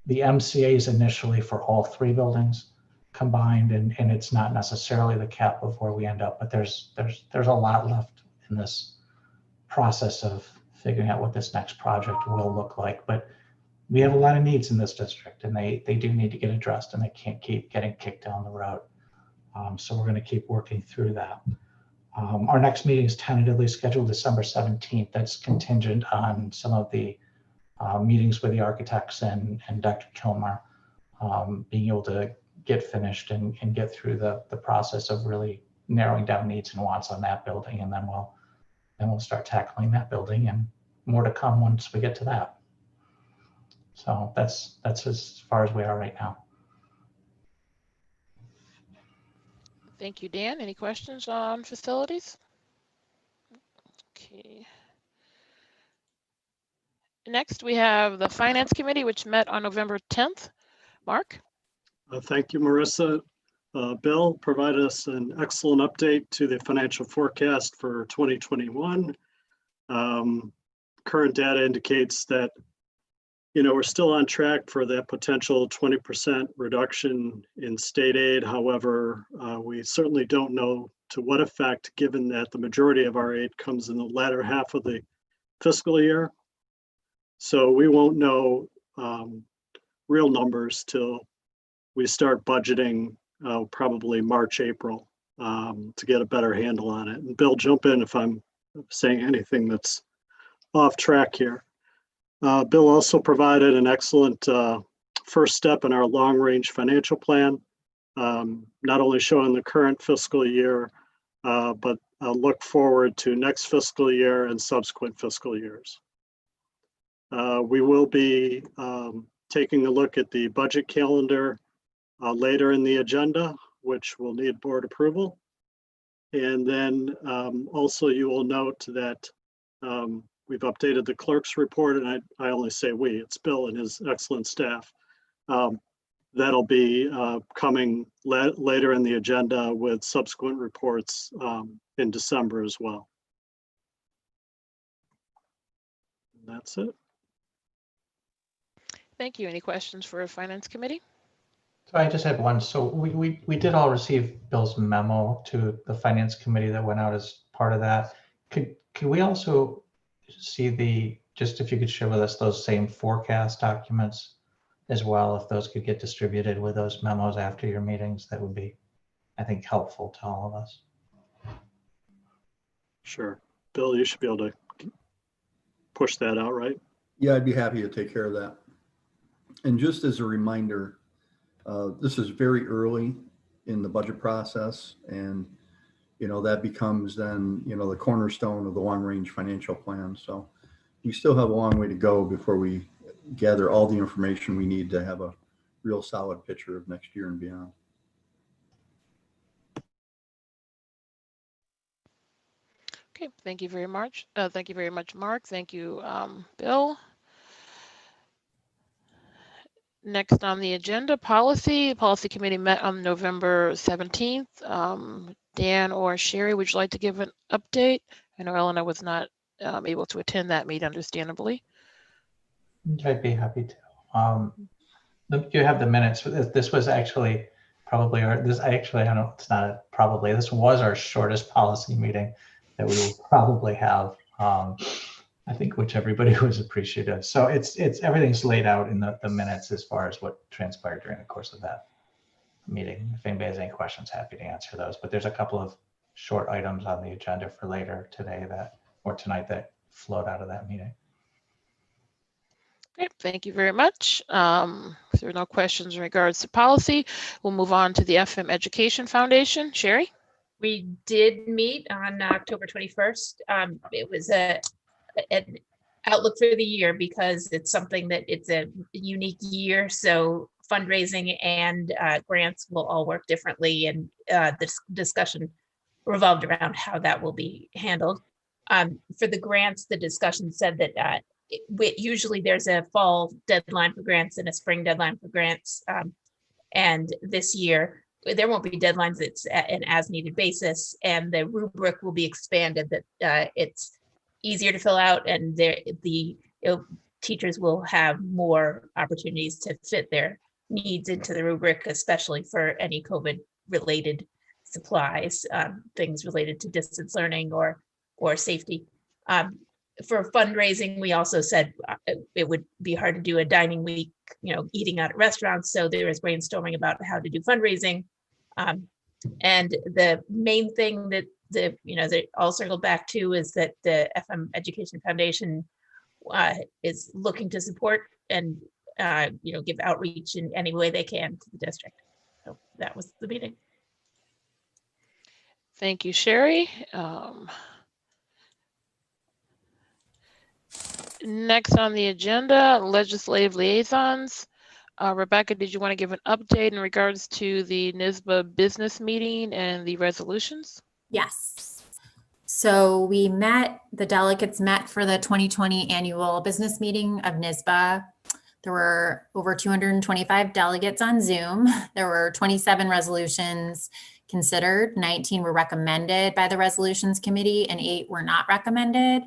the MCAs initially for all three buildings combined, and it's not necessarily the cap of where we end up, but there's a lot left in this process of figuring out what this next project will look like. But we have a lot of needs in this district, and they do need to get addressed, and they can't keep getting kicked down the road. So we're going to keep working through that. Our next meeting is tentatively scheduled December 17th. That's contingent on some of the meetings with the architects and Dr. Kilmer being able to get finished and get through the process of really narrowing down needs and wants on that building, and then we'll start tackling that building, and more to come once we get to that. So that's as far as we are right now. Thank you, Dan. Any questions on facilities? Okay. Next, we have the Finance Committee, which met on November 10th. Mark? Thank you, Marissa. Bill provided us an excellent update to the financial forecast for 2021. Current data indicates that we're still on track for that potential 20% reduction in state aid. However, we certainly don't know to what effect, given that the majority of our aid comes in the latter half of the fiscal year. So we won't know real numbers till we start budgeting probably March, April to get a better handle on it. And Bill, jump in if I'm saying anything that's off track here. Bill also provided an excellent first step in our long-range financial plan, not only showing the current fiscal year, but a look forward to next fiscal year and subsequent fiscal years. We will be taking a look at the budget calendar later in the agenda, which will need board approval. And then also you will note that we've updated the clerk's report, and I only say we, it's Bill and his excellent staff. That'll be coming later in the agenda with subsequent reports in December as well. That's it. Thank you. Any questions for Finance Committee? So I just had one. So we did all receive Bill's memo to the Finance Committee that went out as part of that. Could we also see just if you could share with us those same forecast documents as well, if those could get distributed with those memos after your meetings, that would be, I think, helpful to all of us. Sure. Bill, you should be able to push that out, right? Yeah, I'd be happy to take care of that. And just as a reminder, this is very early in the budget process, and that becomes then the cornerstone of the long-range financial plan. So we still have a long way to go before we gather all the information we need to have a real solid picture of next year and beyond. Okay, thank you very much. Thank you very much, Mark. Thank you, Bill. Next on the agenda, policy. The policy committee met on November 17th. Dan or Sherry, would you like to give an update? I know Eleanor was not able to attend that meeting, understandably. I'd be happy to. You have the minutes. This was actually probably this was our shortest policy meeting that we will probably have. I think, which everybody was appreciative. So it's everything's laid out in the minutes as far as what transpired during the course of that meeting. If anybody has any questions, happy to answer those. But there's a couple of short items on the agenda for later today or tonight that flowed out of that meeting. Okay, thank you very much. If there are no questions in regards to policy, we'll move on to the FM Education Foundation. Sherry? We did meet on October 21st. It was an outlook for the year because it's something that it's a unique year. So fundraising and grants will all work differently, and this discussion revolved around how that will be handled. For the grants, the discussion said that usually there's a fall deadline for grants and a spring deadline for grants. And this year, there won't be deadlines. It's an as-needed basis, and the rubric will be expanded that it's easier to fill out, and teachers will have more opportunities to fit their needs into the rubric, especially for any COVID-related supplies, things related to distance learning or safety. For fundraising, we also said it would be hard to do a dining week, eating out at restaurants. So there was brainstorming about how to do fundraising. And the main thing that they all circled back to is that the FM Education Foundation is looking to support and give outreach in any way they can to the district. So that was the meeting. Thank you, Sherry. Next on the agenda, legislative liaisons. Rebecca, did you want to give an update in regards to the NYSBA business meeting and the resolutions? Yes. So the delegates met for the 2020 annual business meeting of NYSBA. There were over 225 delegates on Zoom. There were 27 resolutions considered. 19 were recommended by the resolutions committee and 8 were not recommended.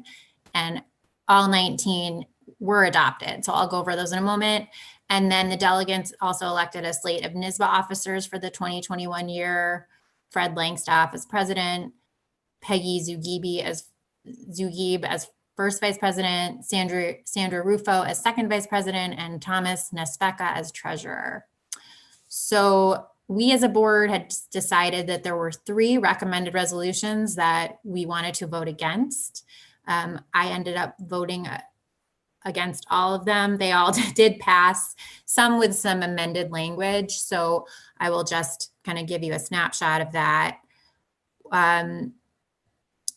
And all 19 were adopted. So I'll go over those in a moment. And then the delegates also elected a slate of NYSBA officers for the 2021 year. Fred Langstaff as president, Peggy Zugibe as first vice president, Sandra Rufo as second vice president, and Thomas Nespeka as treasurer. So we as a board had decided that there were 3 recommended resolutions that we wanted to vote against. I ended up voting against all of them. They all did pass, some with some amended language. So I will just kind of give you a snapshot of that.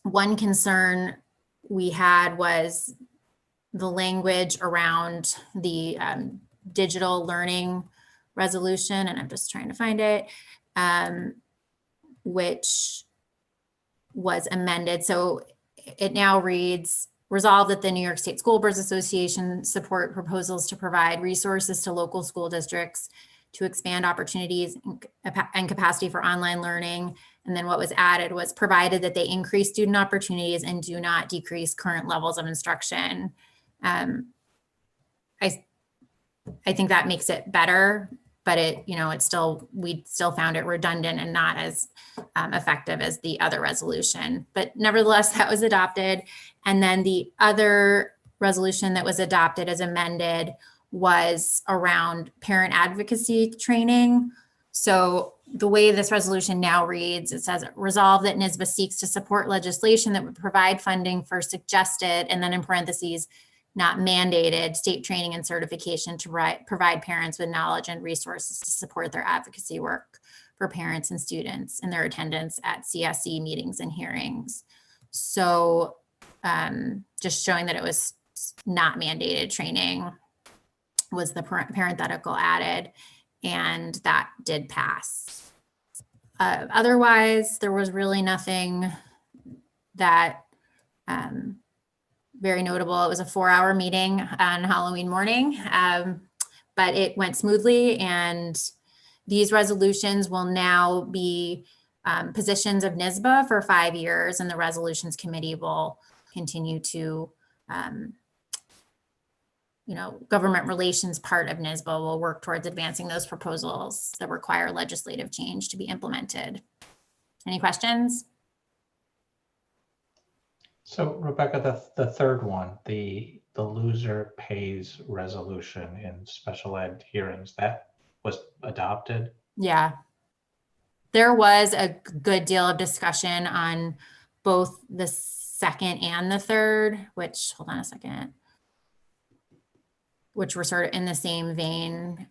One concern we had was the language around the digital learning resolution, and I'm just trying to find it, which was amended. So it now reads, resolved that the New York State School Boards Association support proposals to provide resources to local school districts to expand opportunities and capacity for online learning. And then what was added was provided that they increase student opportunities and do not decrease current levels of instruction. I think that makes it better, but we still found it redundant and not as effective as the other resolution. But nevertheless, that was adopted. And then the other resolution that was adopted as amended was around parent advocacy training. So the way this resolution now reads, it says, resolve that NYSBA seeks to support legislation that would provide funding for suggested, and then in parentheses, not mandated, state training and certification to provide parents with knowledge and resources to support their advocacy work for parents and students in their attendance at CSE meetings and hearings. So just showing that it was not mandated training was the parenthetical added, and that did pass. Otherwise, there was really nothing that very notable. It was a 4-hour meeting on Halloween morning, but it went smoothly, and these resolutions will now be positions of NYSBA for 5 years, and the resolutions committee will continue to government relations part of NYSBA will work towards advancing those proposals that require legislative change to be implemented. Any questions? So Rebecca, the third one, the loser pays resolution in special ed hearings, that was adopted? Yeah. There was a good deal of discussion on both the second and the third, which, hold on a second, which were sort of in the same vein.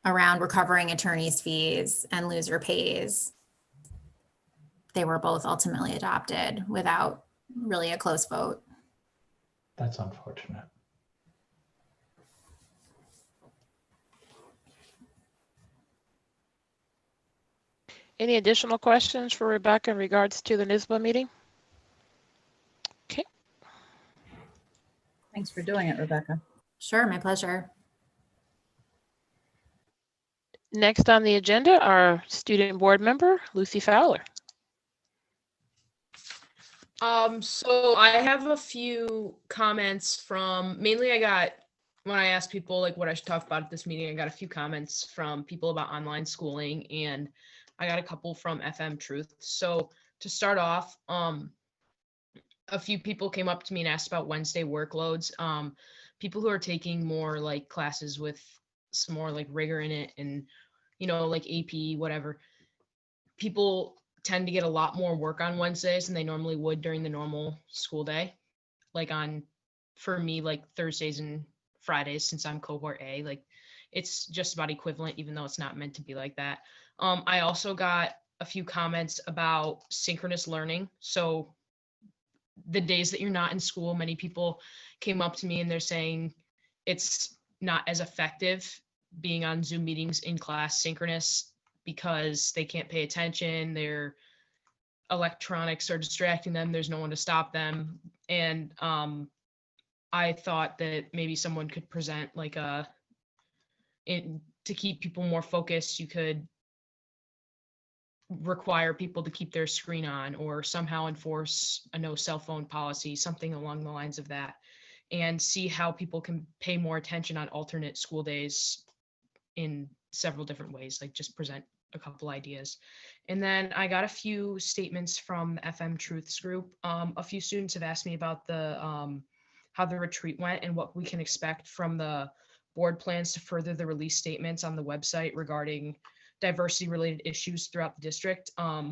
Around recovering attorneys' fees and loser pays. They were both ultimately adopted without really a close vote. That's unfortunate. Any additional questions for Rebecca in regards to the NYSBA meeting? Okay. Thanks for doing it, Rebecca. Sure, my pleasure. Next on the agenda, our student board member, Lucy Fowler. So I have a few comments from, mainly when I asked people like what I should talk about at this meeting, I got a few comments from people about online schooling, and I got a couple from FM Truth. So to start off, a few people came up to me and asked about Wednesday workloads. People who are taking more like classes with some more like rigor in it, and like AP, whatever, people tend to get a lot more work on Wednesdays than they normally would during the normal school day. Like for me, like Thursdays and Fridays, since I'm cohort A, like it's just about equivalent, even though it's not meant to be like that. I also got a few comments about synchronous learning. So the days that you're not in school, many people came up to me and they're saying it's not as effective being on Zoom meetings in class synchronous because they can't pay attention. Their electronics are distracting them. There's no one to stop them. And I thought that maybe someone could present like to keep people more focused, you could require people to keep their screen on, or somehow enforce a no cell phone policy, something along the lines of that, and see how people can pay more attention on alternate school days in several different ways, like just present a couple ideas. And then I got a few statements from FM Truth's group. A few students have asked me about how the retreat went and what we can expect from the board plans to further the release statements on the website regarding diversity related issues throughout the district. I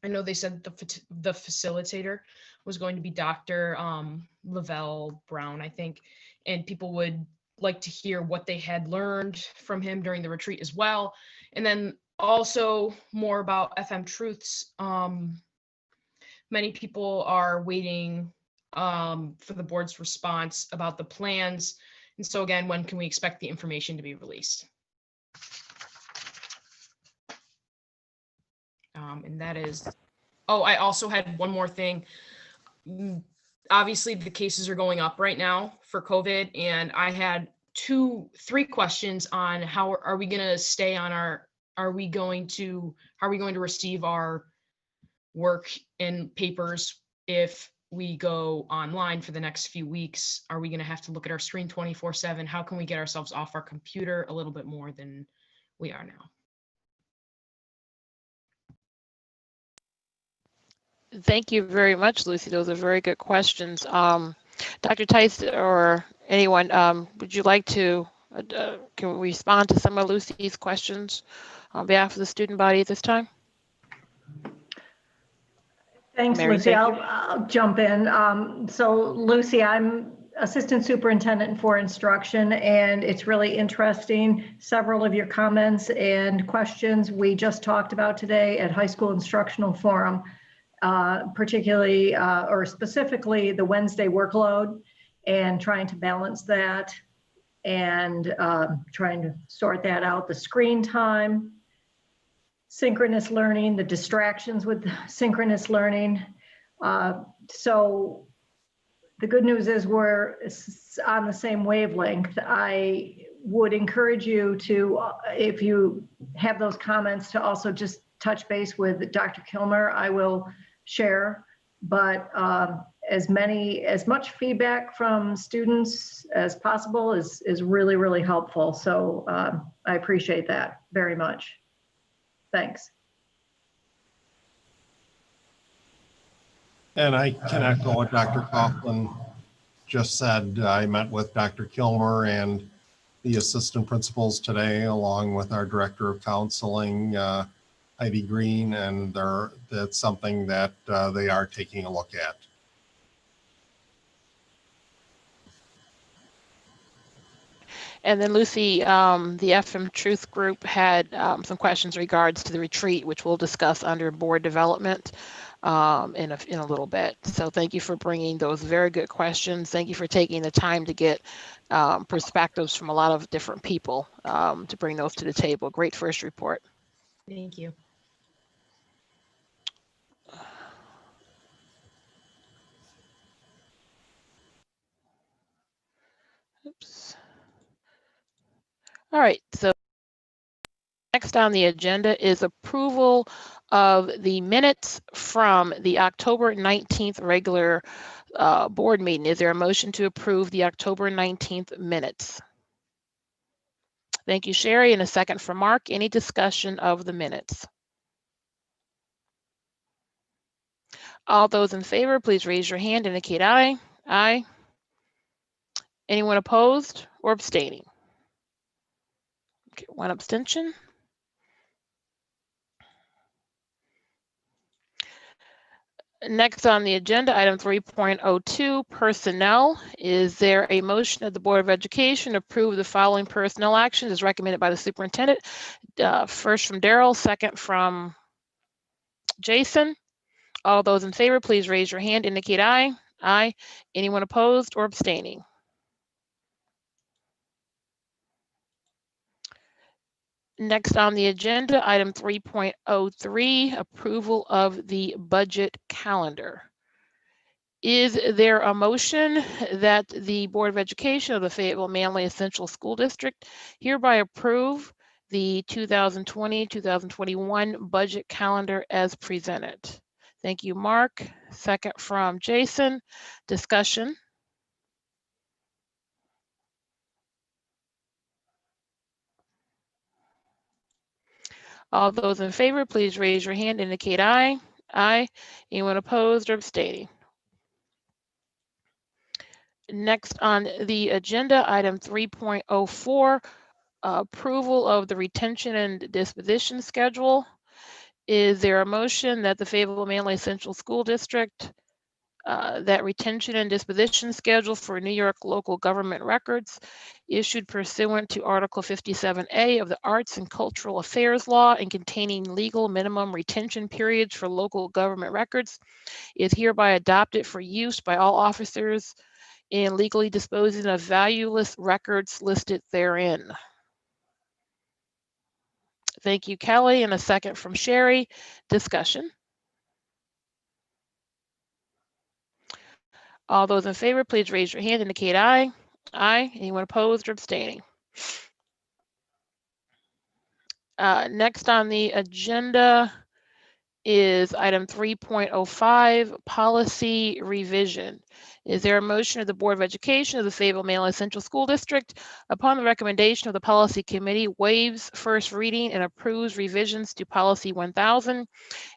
know they said the facilitator was going to be Dr. Lavelle Brown, I think, and people would like to hear what they had learned from him during the retreat as well. And then also more about FM Truths. Many people are waiting for the board's response about the plans. And so again, when can we expect the information to be released? And that is, oh, I also had one more thing. Obviously the cases are going up right now for COVID, and I had 3 questions on how are we going to stay on how are we going to receive our work and papers if we go online for the next few weeks? Are we going to have to look at our screen 24/7? How can we get ourselves off our computer a little bit more than we are now? Thank you very much, Lucy. Those are very good questions. Dr. Tice or anyone, would you like to can we respond to some of Lucy's questions on behalf of the student body at this time? Thanks, Mary, Lucy. thank you. I'll jump in. So Lucy, I'm Assistant Superintendent for Instruction, and it's really interesting. Several of your comments and questions we just talked about today at High School Instructional Forum, particularly or specifically the Wednesday workload and trying to balance that and trying to sort that out, the screen time, synchronous learning, the distractions with synchronous learning. So the good news is we're on the same wavelength. I would encourage you to, if you have those comments, to also just touch base with Dr. Kilmer. I will share, but as much feedback from students as possible is really, really helpful. So I appreciate that very much. Thanks. And I can echo what Dr. Coughlin just said. I met with Dr. Kilmer and the assistant principals today, along with our director of counseling, Heidi Green, and that's something that they are taking a look at. And then Lucy, the FM Truth Group had some questions in regards to the retreat, which we'll discuss under board development in a little bit. So thank you for bringing those very good questions. Thank you for taking the time to get perspectives from a lot of different people to bring those to the table. Great first report. Thank you. Oops. All right, so next on the agenda is approval of the minutes from the October 19th regular board meeting. Is there a motion to approve the October 19th minutes? Thank you, Sherry, and a second from Mark. Any discussion of the minutes? All those in favor, please raise your hand, indicate aye. Aye. Anyone opposed or abstaining? Okay, one abstention. Next on the agenda, item 3.02, personnel. Is there a motion of the Board of Education to approve the following personnel actions as recommended by the superintendent? First from Daryl, second from Jason. All those in favor, please raise your hand, indicate aye. Aye. Anyone opposed or abstaining? Next on the agenda, item 3.03, approval of the budget calendar. Is there a motion that the Board of Education of the Fayetteville-Manlius Central School District hereby approve the 2020-2021 budget calendar as presented? Thank you, Mark. Second from Jason. Discussion. All those in favor, please raise your hand, indicate aye. Aye. Anyone opposed or abstaining? Next on the agenda, item 3.04, approval of the retention and disposition schedule. Is there a motion that the Fayetteville-Manlius Central School District, that retention and disposition schedule for New York local government records issued pursuant to Article 57A of the Arts and Cultural Affairs Law and containing legal minimum retention periods for local government records is hereby adopted for use by all officers in legally disposing of valueless records listed therein? Thank you, Kelly, and a second from Sherry. Discussion. All those in favor, please raise your hand, indicate aye. Aye. Anyone opposed or abstaining? Next on the agenda is item 3.05, policy revision. Is there a motion of the Board of Education of the Fayetteville-Manlius Central School District, upon the recommendation of the Policy Committee, waives first reading and approves revisions to Policy 1000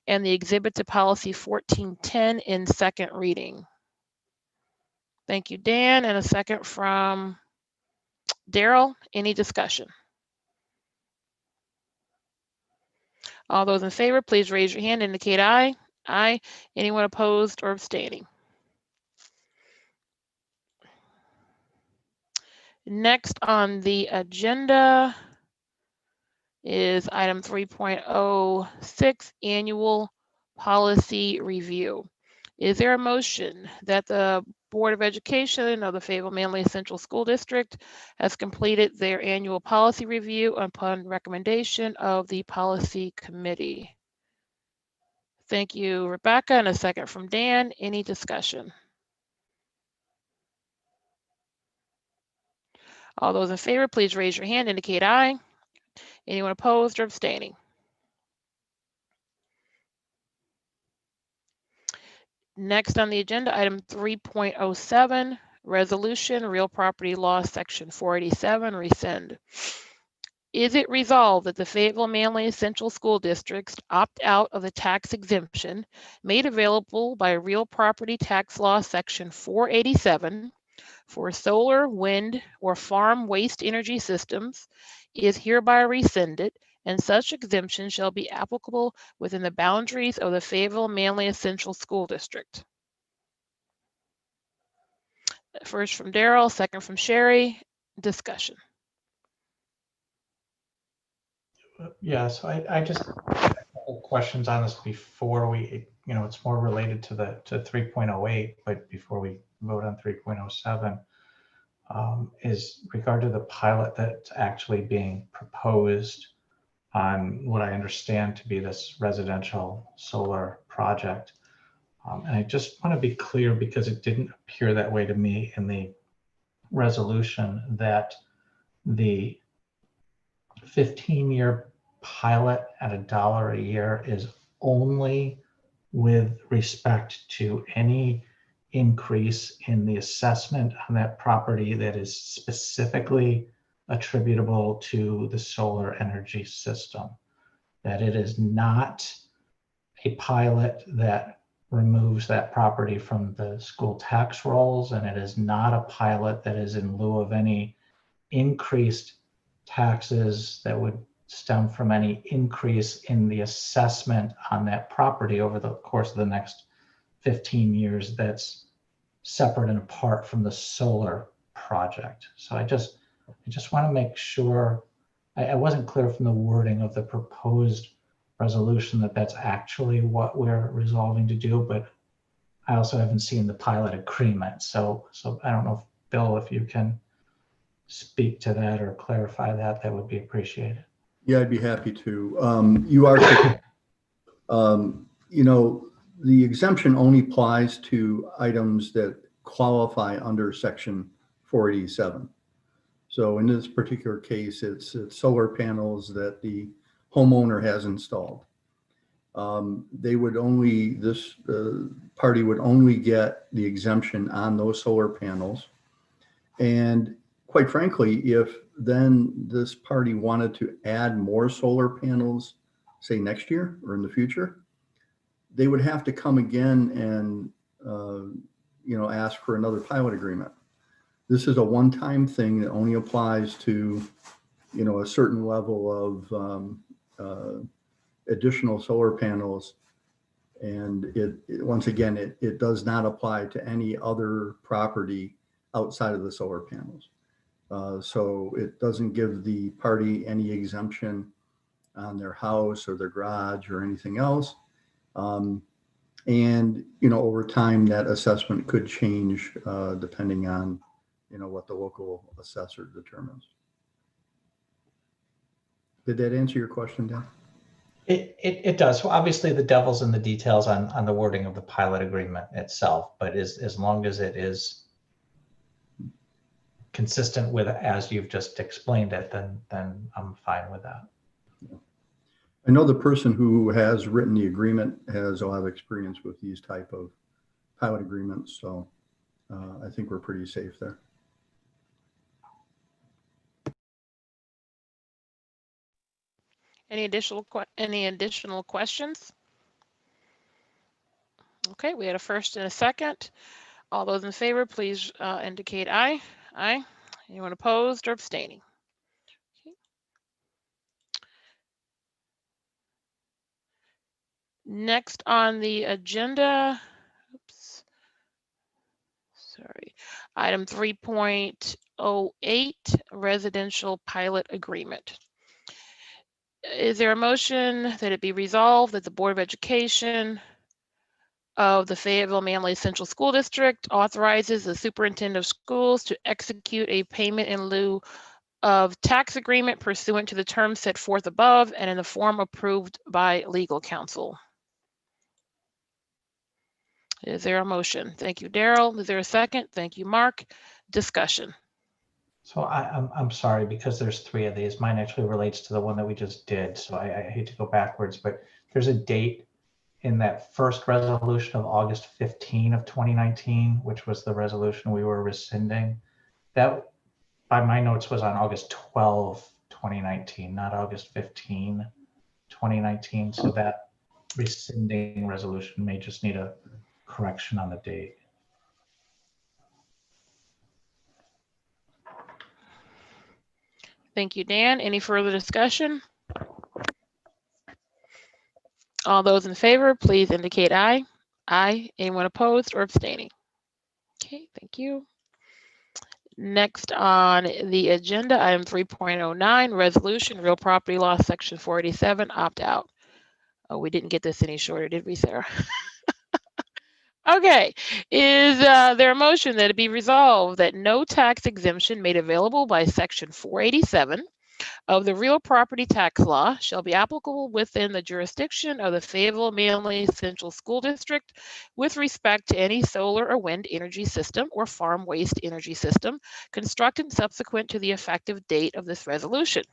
and the exhibit to Policy 1410 in second reading? Thank you, Dan. And a second from Daryl. Any discussion? All those in favor, please raise your hand, indicate aye. Aye. Anyone opposed or abstaining? Next on the agenda is item 3.06, annual policy review. Is there a motion that the Board of Education of the Fayetteville-Manlius Central School District has completed their annual policy review upon recommendation of the Policy Committee? Thank you, Rebecca, and a second from Dan. Any discussion? All those in favor, please raise your hand, indicate aye. Anyone opposed or abstaining? Next on the agenda, item 3.07, resolution, real property law, section 487, rescind. Is it resolved that the Fayetteville-Manlius Central School Districts opt out of the tax exemption made available by real property tax law, section 487, for solar, wind, or farm waste energy systems is hereby rescinded, and such exemption shall be applicable within the boundaries of the Fayetteville-Manlius Central School District? First from Daryl, second from Sherry. Discussion. Yeah, so I just have a couple questions on this before we, it's more related to 3.08, but before we vote on 3.07, is regard to the pilot that's actually being proposed on what I understand to be this residential solar project. And I just want to be clear, because it didn't appear that way to me in the resolution, that the 15-year pilot at $1 a year is only with respect to any increase in the assessment on that property that is specifically attributable to the solar energy system. That it is not a pilot that removes that property from the school tax rolls, and it is not a pilot that is in lieu of any increased taxes that would stem from any increase in the assessment on that property over the course of the next 15 years that's separate and apart from the solar project. So I just want to make sure, I wasn't clear from the wording of the proposed resolution that that's actually what we're resolving to do, but I also haven't seen the pilot agreement. So I don't know if, Bill, if you can speak to that or clarify that, that would be appreciated. Yeah, I'd be happy to. You are, the exemption only applies to items that qualify under section 487. So in this particular case, it's solar panels that the homeowner has installed. This party would only get the exemption on those solar panels. And quite frankly, if then this party wanted to add more solar panels, say next year or in the future, they would have to come again and ask for another pilot agreement. This is a one-time thing that only applies to a certain level of additional solar panels, and once again it does not apply to any other property outside of the solar panels. So it doesn't give the party any exemption on their house or their garage or anything else. And over time that assessment could change depending on what the local assessor determines. Did that answer your question, Dan? It does. So obviously the devil's in the details on the wording of the pilot agreement itself, but as long as it is consistent with as you've just explained it, then I'm fine with that. I know the person who has written the agreement has a lot of experience with these type of pilot agreements, so I think we're pretty safe there. Any additional questions? Okay, we had a first and a second. All those in favor, please indicate aye. Aye. Anyone opposed or abstaining? Okay. Next on the agenda, oops, sorry, item 3.08, residential pilot agreement. Is there a motion that it be resolved that the Board of Education of the Fayetteville-Manlius Central School District authorizes the superintendent of schools to execute a payment in lieu of tax agreement pursuant to the terms set forth above and in the form approved by legal counsel? Is there a motion? Thank you, Daryl. Is there a second? Thank you, Mark. Discussion. So I'm sorry, because there's three of these. Mine actually relates to the one that we just did. So I hate to go backwards, but there's a date in that first resolution of August 15 of 2019, which was the resolution we were rescinding. That, by my notes, was on August 12, 2019, not August 15, 2019. So that rescinding resolution may just need a correction on the date. Thank you, Dan. Any further discussion? All those in favor, please indicate aye. Aye. Anyone opposed or abstaining? Okay, thank you. Next on the agenda, item 3.09, resolution, real property law, section 487, opt out. Oh, we didn't get this any shorter, did we, Sarah? Okay, is there a motion that it be resolved that no tax exemption made available by section 487 of the real property tax law shall be applicable within the jurisdiction of the Fayetteville-Manlius Central School District with respect to any solar or wind energy system or farm waste energy system constructed subsequent to the effective date of this resolution.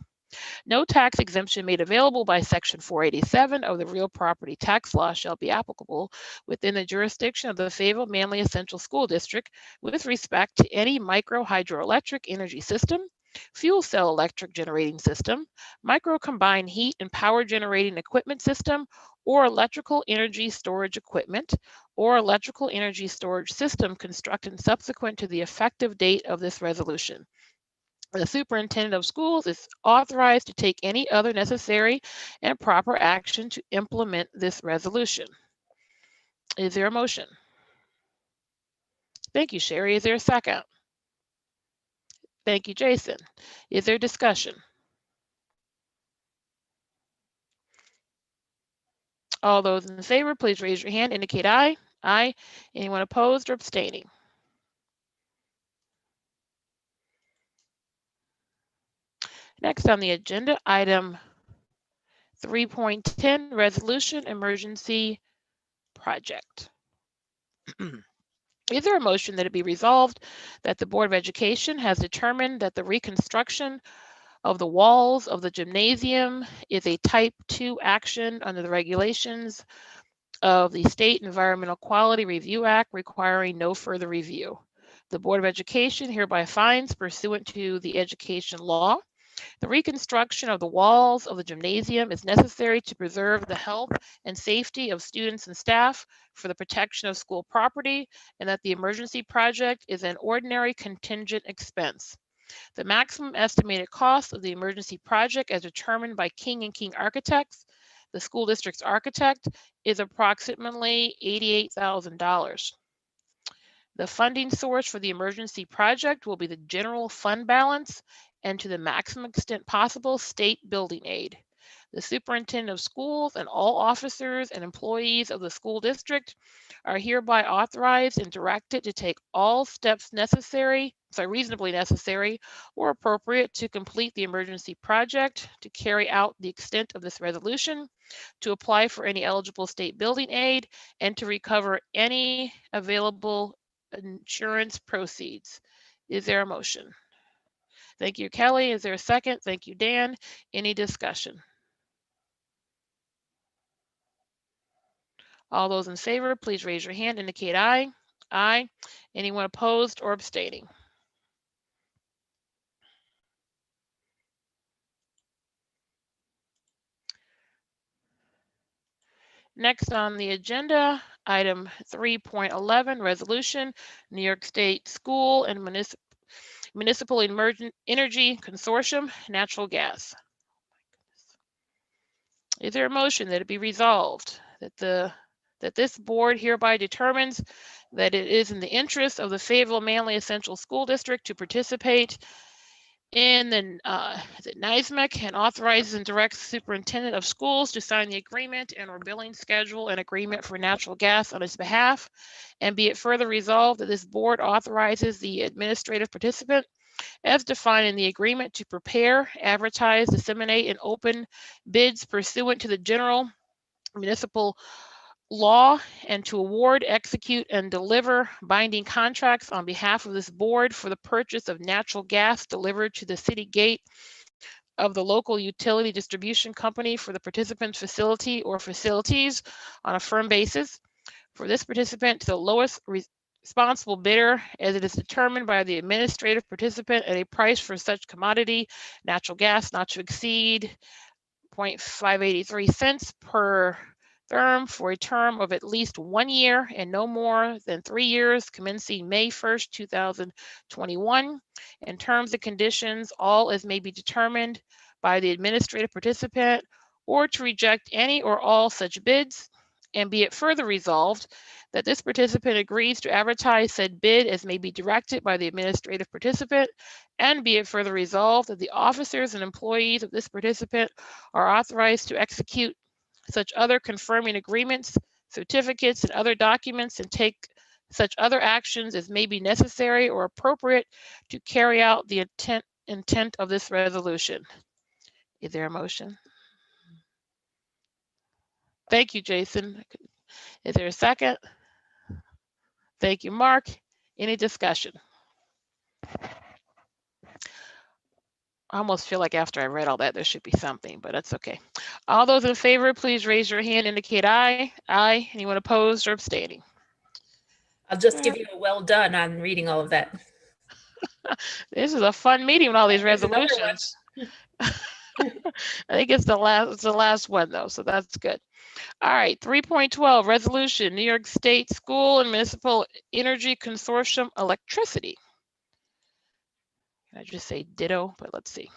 No tax exemption made available by section 487 of the real property tax law shall be applicable within the jurisdiction of the Fayetteville-Manlius Central School District with respect to any micro hydroelectric energy system, fuel cell electric generating system, micro combined heat and power generating equipment system, or electrical energy storage equipment, or electrical energy storage system constructed subsequent to the effective date of this resolution. The superintendent of schools is authorized to take any other necessary and proper action to implement this resolution. Is there a motion? Thank you, Sherry. Is there a second? Thank you, Jason. Is there discussion? All those in favor, please raise your hand, indicate aye. Aye. Anyone opposed or abstaining? Next on the agenda, item 3.10, resolution emergency project. Is there a motion that it be resolved that the Board of Education has determined that the reconstruction of the walls of the gymnasium is a type 2 action under the regulations of the State Environmental Quality Review Act requiring no further review? The Board of Education hereby finds, pursuant to the education law, the reconstruction of the walls of the gymnasium is necessary to preserve the health and safety of students and staff for the protection of school property, and that the emergency project is an ordinary contingent expense. The maximum estimated cost of the emergency project as determined by King & King Architects, the school district's architect, is approximately $88,000. The funding source for the emergency project will be the general fund balance and, to the maximum extent possible, state building aid. The superintendent of schools and all officers and employees of the school district are hereby authorized and directed to take all steps reasonably necessary or appropriate to complete the emergency project, to carry out the extent of this resolution, to apply for any eligible state building aid, and to recover any available insurance proceeds. Is there a motion? Thank you, Kelly. Is there a second? Thank you, Dan. Any discussion? All those in favor, please raise your hand, indicate aye. Aye. Anyone opposed or abstaining? Next on the agenda, item 3.11, resolution, New York State School and Municipal Energy Consortium, natural gas. Is there a motion that it be resolved that this board hereby determines that it is in the interest of the Fayetteville-Manlius Central School District to participate in the NISMEC and authorizes and directs the superintendent of schools to sign the agreement and or billing schedule and agreement for natural gas on its behalf. And be it further resolved that this board authorizes the administrative participant as defined in the agreement to prepare, advertise, disseminate, and open bids pursuant to the general municipal law and to award, execute, and deliver binding contracts on behalf of this board for the purchase of natural gas delivered to the city gate of the local utility distribution company for the participant's facility or facilities on a firm basis. For this participant to the lowest responsible bidder as it is determined by the administrative participant at a price for such commodity, natural gas not to exceed 0.583 cents per therm for a term of at least 1 year and no more than 3 years commencing May 1st, 2021. And terms and conditions, all as may be determined by the administrative participant, or to reject any or all such bids. And be it further resolved that this participant agrees to advertise said bid as may be directed by the administrative participant, and be it further resolved that the officers and employees of this participant are authorized to execute such other confirming agreements, certificates, and other documents, and take such other actions as may be necessary or appropriate to carry out the intent of this resolution. Is there a motion? Thank you, Jason. Is there a second? Thank you, Mark. Any discussion? I almost feel like after I read all that, there should be something, but that's okay. All those in favor, please raise your hand, indicate aye. Aye. Anyone opposed or abstaining? I'll just give you a well done on reading all of that. This is a fun meeting with all these There's another one. resolutions. I think it's the last one though, so that's good. All right, 3.12, resolution, New York State School and Municipal Energy Consortium electricity. Can I just say ditto? But let's see.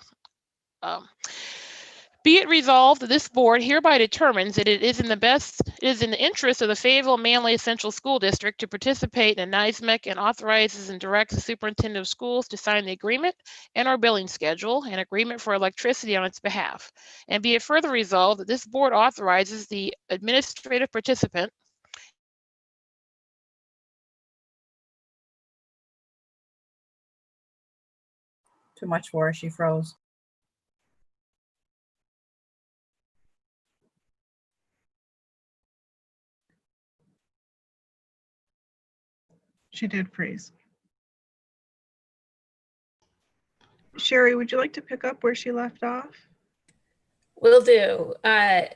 Be it resolved that this board hereby determines that it is in the interest of the Fayetteville-Manlius Central School District to participate in NISMEC and authorizes and directs the superintendent of schools to sign the agreement and our billing schedule and agreement for electricity on its behalf. And be it further resolved that this board authorizes the administrative participant Too much for her, she froze. She did freeze. Sherry, would you like to pick up where she left off? Will do. I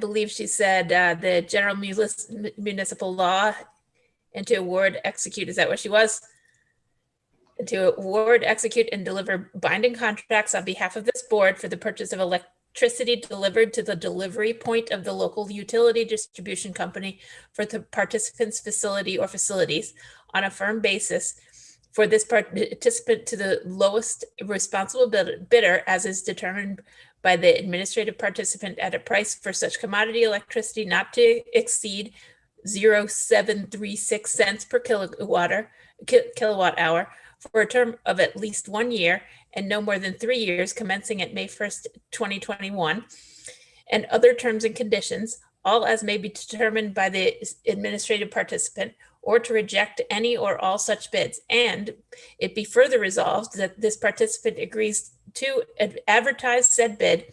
believe she said the general municipal law and to award, execute, is that what she was? To award, execute, and deliver binding contracts on behalf of this board for the purchase of electricity delivered to the delivery point of the local utility distribution company for the participant's facility or facilities on a firm basis for this participant to the lowest responsible bidder as is determined by the administrative participant at a price for such commodity electricity not to exceed 0.736 cents per kilowatt hour for a term of at least 1 year and no more than 3 years commencing at May 1st, 2021, and other terms and conditions, all as may be determined by the administrative participant, or to reject any or all such bids. And it be further resolved that this participant agrees to advertise said bid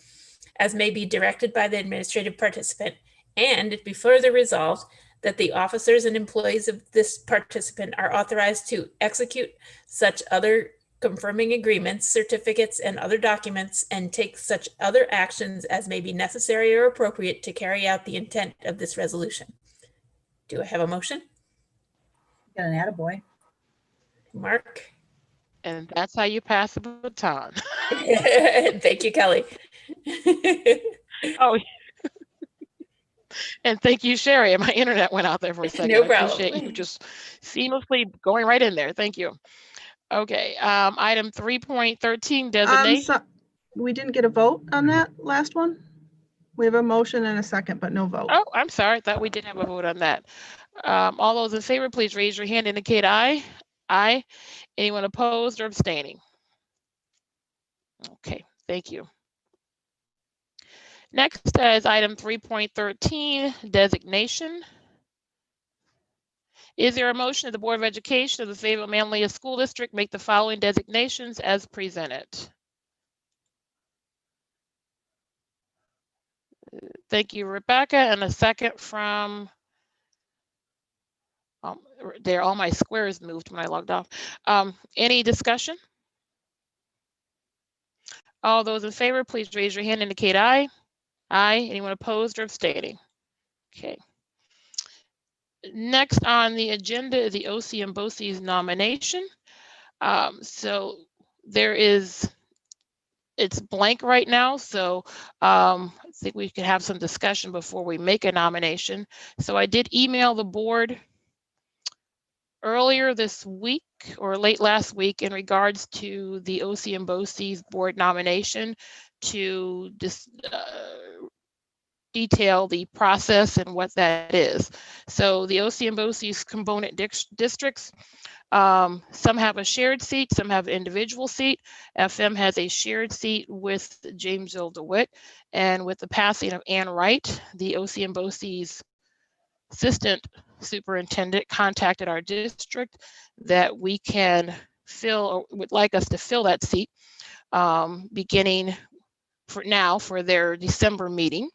as may be directed by the administrative participant. And it be further resolved that the officers and employees of this participant are authorized to execute such other confirming agreements, certificates, and other documents, and take such other actions as may be necessary or appropriate to carry out the intent of this resolution. Do I have a motion? Got an attaboy. Mark? And that's how you pass the baton. Thank you, Kelly. Oh, and thank you, Sherry. My internet went out there for a second. No I appreciate problem. you just seamlessly going right in there. Thank you. Okay, item 3.13 designation. So we didn't get a vote on that last one? We have a motion and a second, but no vote. Oh, I'm sorry. I thought we did have a vote on that. All those in favor, please raise your hand, indicate aye. Aye. Anyone opposed or abstaining? Okay, thank you. Next is item 3.13, designation. Is there a motion that the Board of Education of the Fayetteville-Manlius School District make the following designations as presented? Thank you, Rebecca. And a second from, there, all my squares moved when I logged off. Any discussion? All those in favor, please raise your hand, indicate aye. Aye. Anyone opposed or abstaining? Okay. Next on the agenda is the OC and BOCES nomination. So there is, it's blank right now. So I think we could have some discussion before we make a nomination. So I did email the board earlier this week or late last week in regards to the OC and BOCES board nomination to detail the process and what that is. So the OC and BOCES component districts, some have a shared seat, some have an individual seat. FM has a shared seat with Jamesville DeWitt, and with the passing of Ann Wright, the OC and BOCES assistant superintendent contacted our district that we can fill, or would like us to fill that seat beginning for their December meeting.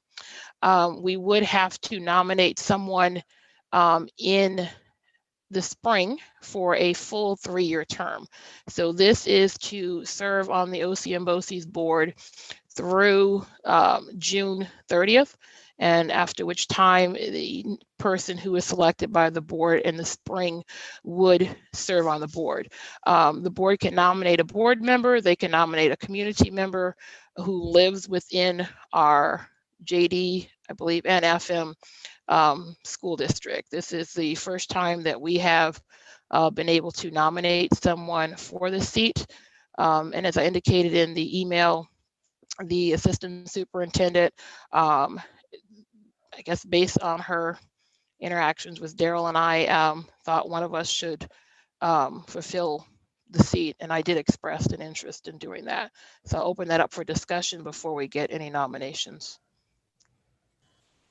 We would have to nominate someone in the spring for a full 3-year term. So this is to serve on the OC and BOCES board through June 30th, and after which time the person who is selected by the board in the spring would serve on the board. The board can nominate a board member, they can nominate a community member who lives within our JD, I believe, and FM school district. This is the first time that we have been able to nominate someone for the seat. And as I indicated in the email, the assistant superintendent, I guess based on her interactions with Daryl and I, thought one of us should fulfill the seat, and I did express an interest in doing that. So I'll open that up for discussion before we get any nominations.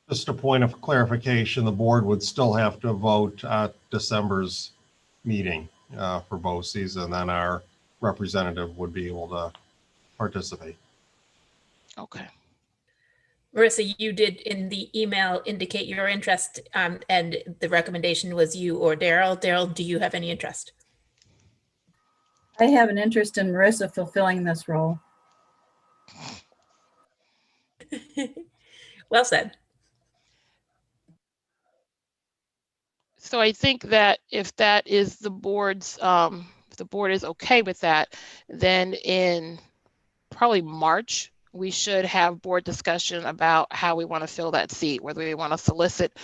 Just a point of clarification, the board would still have to vote at December's meeting for BOCES, and then our representative would be able to participate. Okay. Marissa, you did in the email indicate your interest, and the recommendation was you or Daryl. Daryl, do you have any interest? I have an interest in Marissa fulfilling this role. Well said. So I think that if that is the board's, if the board is okay with that, then in probably March, we should have board discussion about how we want to fill that seat, whether we want to solicit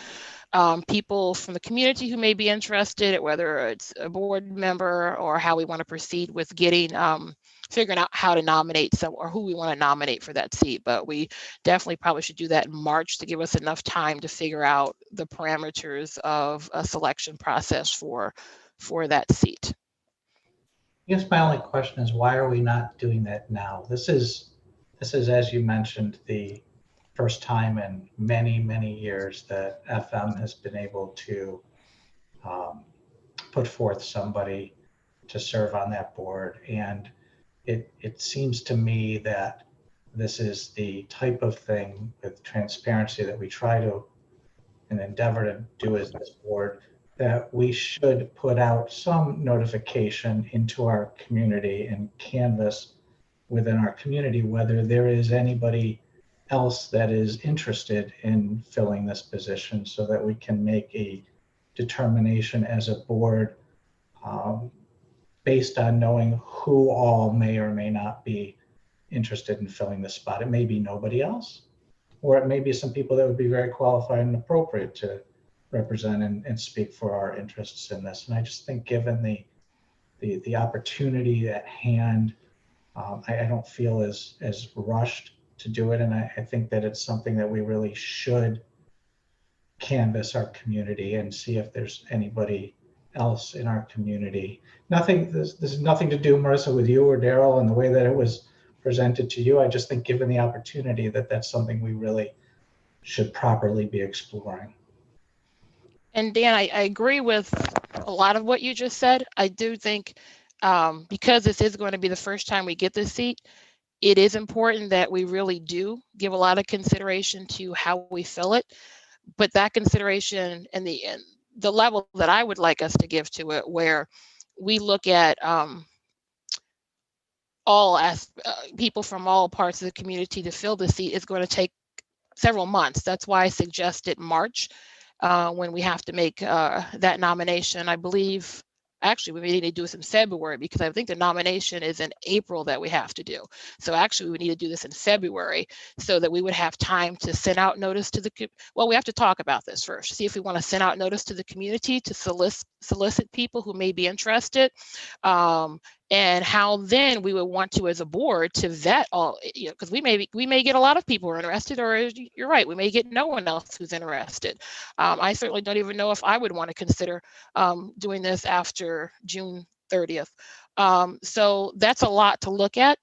people from the community who may be interested, whether it's a board member, or how we want to proceed with getting, figuring out how to nominate some, or who we want to nominate for that seat. But we definitely probably should do that in March to give us enough time to figure out the parameters of a selection process for that seat. I guess my only question is, why are we not doing that now? This is, as you mentioned, the first time in many, many years that FM has been able to put forth somebody to serve on that board. And it seems to me that this is the type of thing with transparency that we try to and endeavor to do as this board, that we should put out some notification into our community and canvas within our community whether there is anybody else that is interested in filling this position, so that we can make a determination as a board based on knowing who all may or may not be interested in filling the spot. It may be nobody else, or it may be some people that would be very qualified and appropriate to represent and speak for our interests in this. And I just think given the opportunity at hand, I don't feel as rushed to do it. And I think that it's something that we really should canvass our community and see if there's anybody else in our community. This is nothing to do, Marissa, with you or Daryl and the way that it was presented to you. I just think given the opportunity that that's something we really should properly be exploring. And Dan, I agree with a lot of what you just said. I do think because this is going to be the first time we get this seat, it is important that we really do give a lot of consideration to how we fill it. But that consideration and the level that I would like us to give to it, where we look at people from all parts of the community to fill the seat, is going to take several months. That's why I suggested March when we have to make that nomination. I believe actually we may need to do this in February, because I think the nomination is in April that we have to do. So actually we need to do this in February so that we would have time to send out notice to well, we have to talk about this first, see if we want to send out notice to the community to solicit people who may be interested, and how then we would want to, as a board, to vet all, because we may get a lot of people who are interested, or you're right, we may get no one else who's interested. I certainly don't even know if I would want to consider doing this after June 30th. So that's a lot to look at.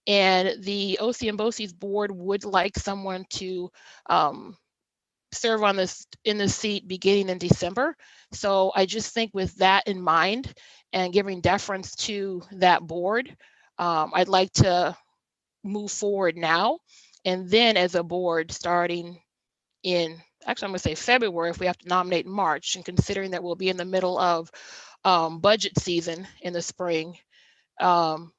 And the OC and BOCES board would like someone to serve in this seat beginning in December. So I just think with that in mind and giving deference to that board, I'd like to move forward now. And then as a board, starting in, actually I'm gonna say February, if we have to nominate in March, and considering that we'll be in the middle of budget season in the spring,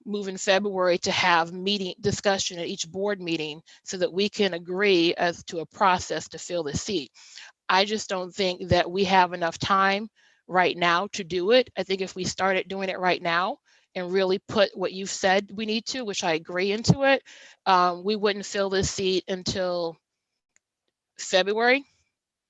move in February to have discussion at each board meeting so that we can agree as to a process to fill the seat. I just don't think that we have enough time right now to do it. I think if we started doing it right now and really put what you've said we need to, which I agree, into it, we wouldn't fill this seat until February,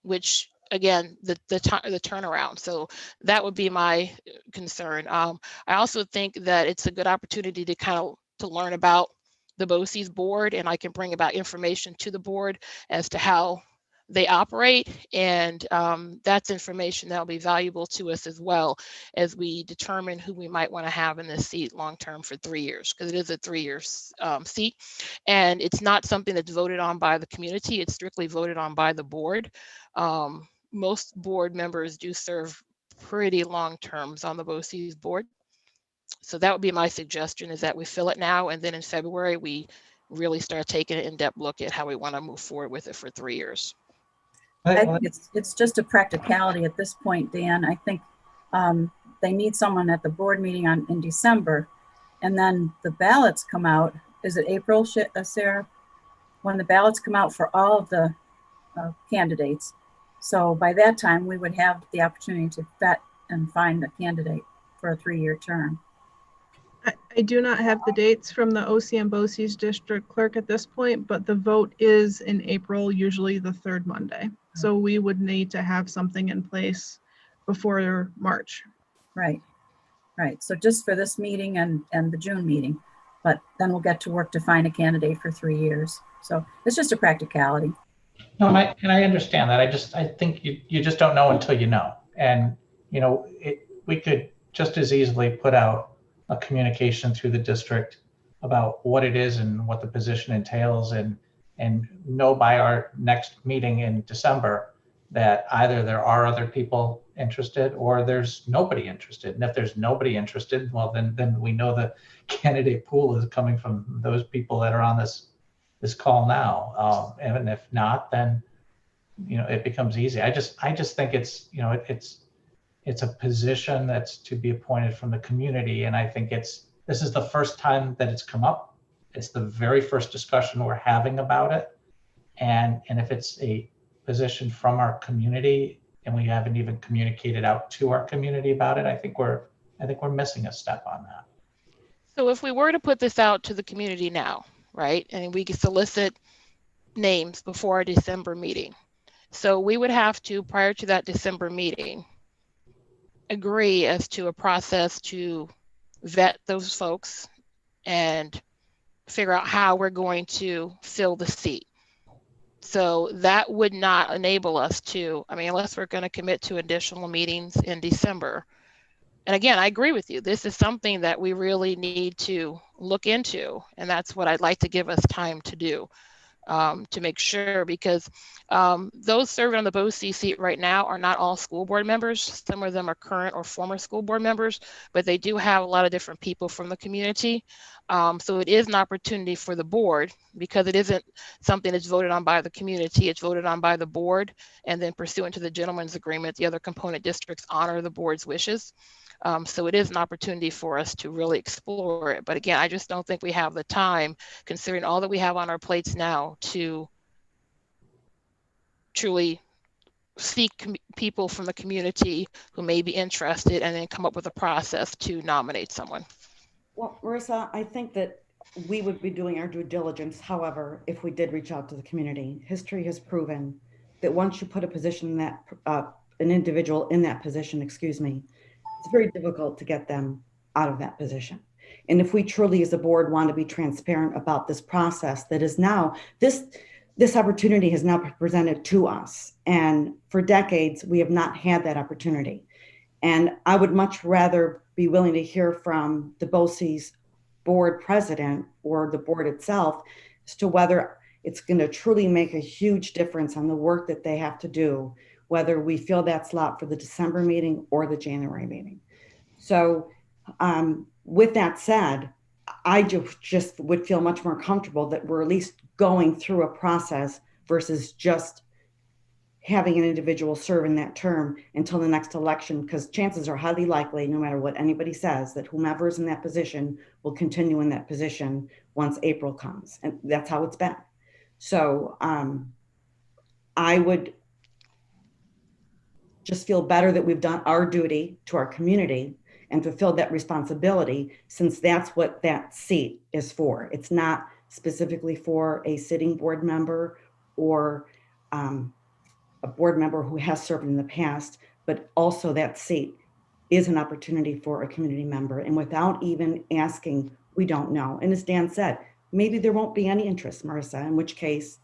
which again, the turnaround. So that would be my concern. I also think that it's a good opportunity to learn about the BOCES board, and I can bring about information to the board as to how they operate, and that's information that will be valuable to us as well as we determine who we might want to have in this seat long term for 3 years, because it is a 3-year seat, and it's not something that's voted on by the community. It's strictly voted on by the board. Most board members do serve pretty long terms on the BOCES board. So that would be my suggestion, is that we fill it now, and then in February we really start taking an in-depth look at how we want to move forward with it for 3 years. I think it's just a practicality at this point, Dan. I think they need someone at the board meeting in December, and then the ballots come out. Is it April, Sarah? When the ballots come out for all of the candidates. So by that time, we would have the opportunity to vet and find a candidate for a 3-year term. I do not have the dates from the OC and BOCES district clerk at this point, but the vote is in April, usually the 3rd Monday. So we would need to have something in place before March. Right. So just for this meeting and the June meeting, but then we'll get to work to find a candidate for 3 years. So it's just a practicality. No, and I understand that. I think you just don't know until you know. And, we could just as easily put out a communication through the district about what it is and what the position entails, and know by our next meeting in December that either there are other people interested or there's nobody interested. And if there's nobody interested, well, then we know the candidate pool is coming from those people that are on this call now. And if not, then, it becomes easy. I just think it's a position that's to be appointed from the community. And I think this is the first time that it's come up. It's the very first discussion we're having about it. And if it's a position from our community, and we haven't even communicated out to our community about it, I think we're missing a step on that. So if we were to put this out to the community now, right, and we could solicit names before our December meeting. So we would have to, prior to that December meeting, agree as to a process to vet those folks and figure out how we're going to fill the seat. So that would not enable us to, I mean, unless we're going to commit to additional meetings in December. And again, I agree with you. This is something that we really need to look into. And that's what I'd like to give us time to do, to make sure, because those serving on the BOCES seat right now are not all school board members. Some of them are current or former school board members, but they do have a lot of different people from the community. So it is an opportunity for the board, because it isn't something that's voted on by the community, it's voted on by the board, and then pursuant to the gentleman's agreement, the other component districts honor the board's wishes. So it is an opportunity for us to really explore it. But again, I just don't think we have the time, considering all that we have on our plates now, to truly seek people from the community who may be interested and then come up with a process to nominate someone. Well, Marissa, I think that we would be doing our due diligence. However, if we did reach out to the community, history has proven that once you put a position in that, an individual in that position, excuse me, it's very difficult to get them out of that position. And if we truly as a board want to be transparent about this process that is now, this opportunity has now been presented to us. And for decades, we have not had that opportunity. And I would much rather be willing to hear from the BOCES board president or the board itself as to whether it's going to truly make a huge difference on the work that they have to do, whether we fill that slot for the December meeting or the January meeting. So with that said, I just would feel much more comfortable that we're at least going through a process versus just having an individual serve in that term until the next election, because chances are highly likely, no matter what anybody says, that whomever is in that position will continue in that position once April comes. And that's how it's been. So I would just feel better that we've done our duty to our community and fulfilled that responsibility, since that's what that seat is for. It's not specifically for a sitting board member or a board member who has served in the past, but also that seat is an opportunity for a community member. And without even asking, we don't know. And as Dan said, maybe there won't be any interest, Marissa, in which case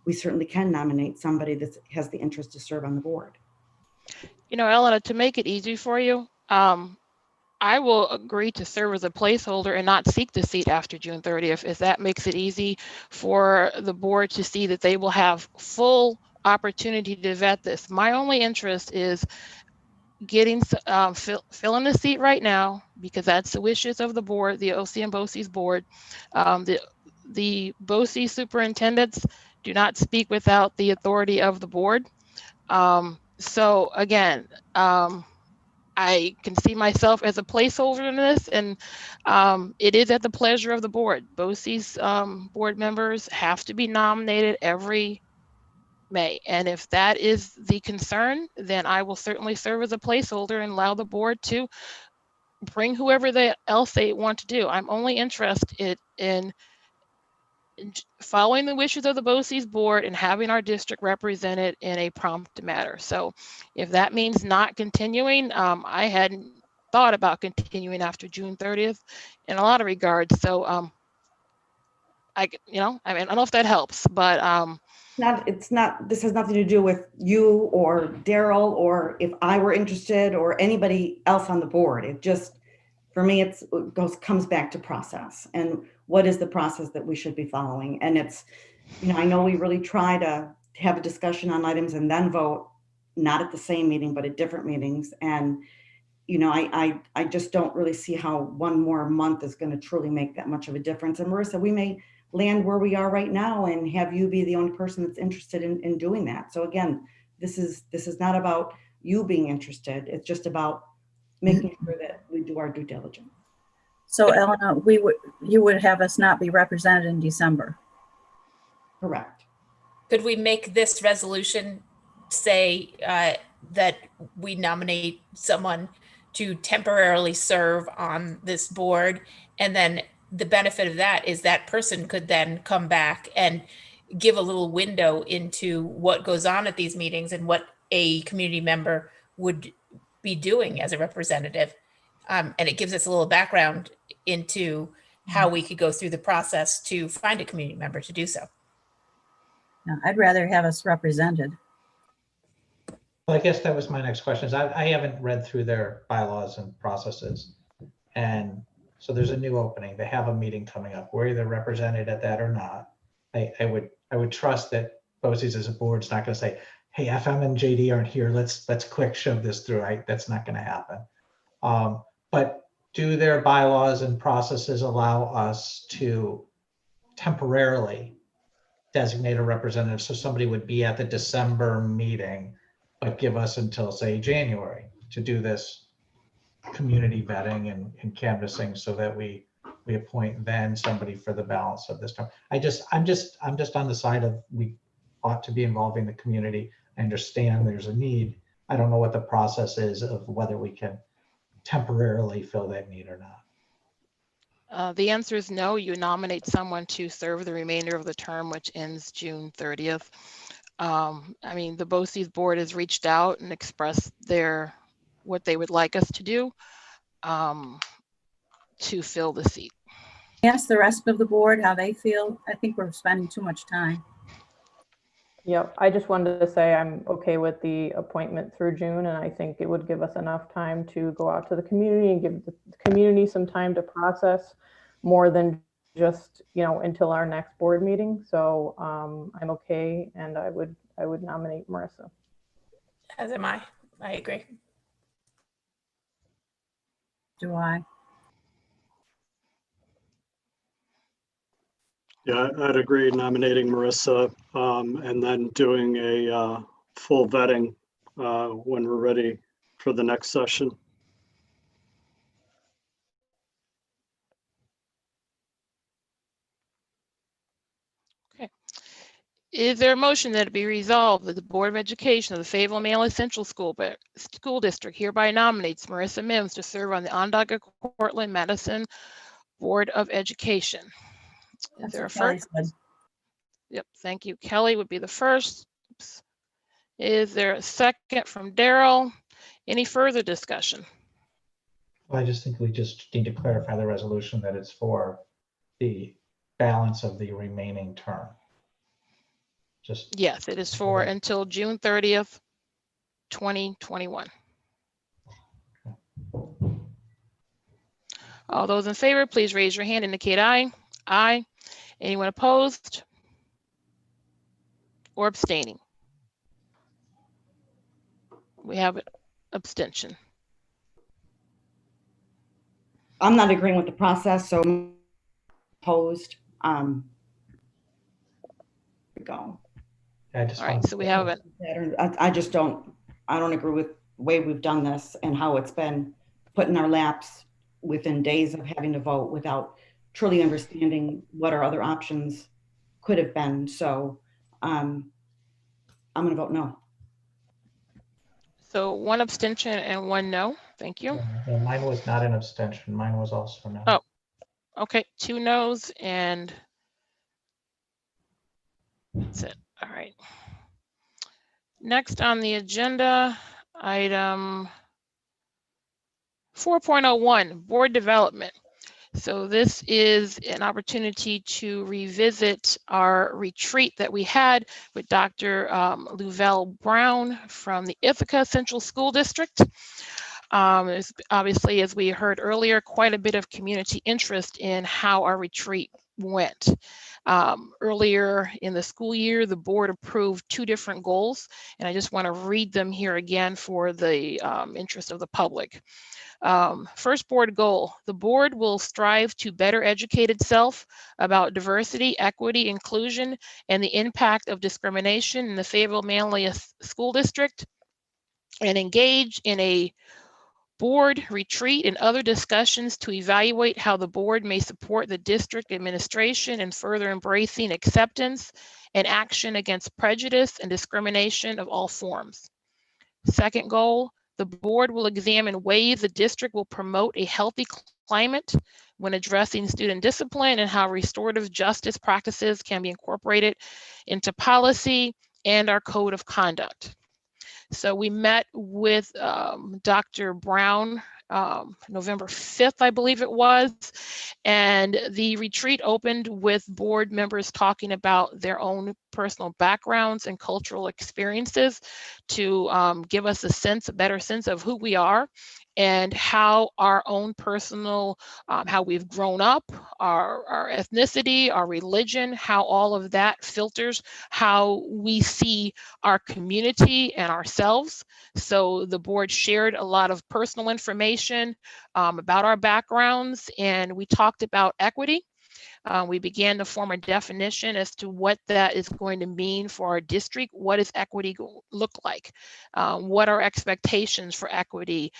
we certainly can nominate somebody that has the interest to serve on the board. You know, Elena, to make it easy for you, I will agree to serve as a placeholder and not seek the seat after June 30th, if that makes it easy for the board to see that they will have full opportunity to vet this. My only interest is getting filling the seat right now, because that's the wishes of the board, the OC and BOCES board. The BOCES superintendents do not speak without the authority of the board. So again, I can see myself as a placeholder in this, and it is at the pleasure of the board. BOCES board members have to be nominated every May. And if that is the concern, then I will certainly serve as a placeholder and allow the board to bring whoever else they want to do. I'm only interested in following the wishes of the BOCES board and having our district represented in a prompt manner. So if that means not continuing, I hadn't thought about continuing after June 30th in a lot of regards. So I mean, I don't know if that helps, but this has nothing to do with you or Daryl, or if I were interested or anybody else on the board. It just, for me, comes back to process and what is the process that we should be following. And it's, I know we really try to have a discussion on items and then vote, not at the same meeting, but at different meetings. And, I just don't really see how one more month is going to truly make that much of a difference. And Marissa, we may land where we are right now and have you be the only person that's interested in doing that. So again, this is not about you being interested. It's just about making sure that we do our due diligence. So Elena, you would have us not be represented in December. Correct. Could we make this resolution say that we nominate someone to temporarily serve on this board. And then the benefit of that is that person could then come back and give a little window into what goes on at these meetings and what a community member would be doing as a representative. And it gives us a little background into how we could go through the process to find a community member to do so. Yeah, I'd rather have us represented. Well, I guess that was my next question. Is I haven't read through their bylaws and processes. And so there's a new opening. They have a meeting coming up. We're either represented at that or not. I would trust that BOCES as a board is not going to say, hey, FM and JD aren't here. Let's quick shove this through. That's not going to happen. But do their bylaws and processes allow us to temporarily designate a representative? So somebody would be at the December meeting, but give us until, say, January to do this community vetting and canvassing, so that we appoint then somebody for the balance of this term. I'm just on the side of we ought to be involving the community. I understand there's a need. I don't know what the process is of whether we can temporarily fill that need or not. The answer is no. You nominate someone to serve the remainder of the term, which ends June 30th. I mean, the BOCES board has reached out and expressed what they would like us to do to fill the seat. Ask the rest of the board how they feel. I think we're spending too much time. Yep, I just wanted to say I'm okay with the appointment through June, and I think it would give us enough time to go out to the community and give the community some time to process more than just, until our next board meeting. So I'm okay, and I would nominate Marissa. As am I. I agree. Do I? Yeah, I'd agree nominating Marissa and then doing a full vetting when we're ready for the next session. Okay. Is there a motion that it be resolved that the Board of Education of the Fayetteville-Manlius Central School District hereby nominates Marissa Mims to serve on the Onondaga Cortland Medicine Board of Education? Is there a first? Yep, thank you. Kelly would be the first. Oops. Is there a second from Daryl? Any further discussion? Well, I just think we just need to clarify the resolution that it's for the balance of the remaining term. Yes, it is for until June 30th, 2021. All those in favor, please raise your hand, indicate aye. Aye. Anyone opposed or abstaining? We have an abstention. I'm not agreeing with the process, so I'm opposed. Go. All right, so we have it. I don't agree with the way we've done this and how it's been put in our laps within days of having to vote without truly understanding what our other options could have been. So I'm going to vote no. So one abstention and one no. Thank you. Yeah, mine was not an abstention. Mine was also no. Oh, okay. 2 no's and that's it. All right. Next on the agenda, item 4.01, board development. So this is an opportunity to revisit our retreat that we had with Dr. Louvel Brown from the Ithaca Central School District. There's obviously, as we heard earlier, quite a bit of community interest in how our retreat went. Earlier in the school year, the board approved 2 different goals, and I just want to read them here again for the interest of the public. First board goal, the board will strive to better educate itself about diversity, equity, inclusion, and the impact of discrimination in the Fayetteville-Manlius School District, and engage in a board retreat and other discussions to evaluate how the board may support the district administration in further embracing acceptance and action against prejudice and discrimination of all forms. Second goal, the board will examine ways the district will promote a healthy climate when addressing student discipline and how restorative justice practices can be incorporated into policy and our code of conduct. So we met with Dr. Brown November 5th, I believe it was, and the retreat opened with board members talking about their own personal backgrounds and cultural experiences to give us a better sense of who we are and how our own personal, how we've grown up, our ethnicity, our religion, how all of that filters how we see our community and ourselves. So the board shared a lot of personal information about our backgrounds, and we talked about equity. We began to form a definition as to what that is going to mean for our district. What does equity look like? What are expectations for equity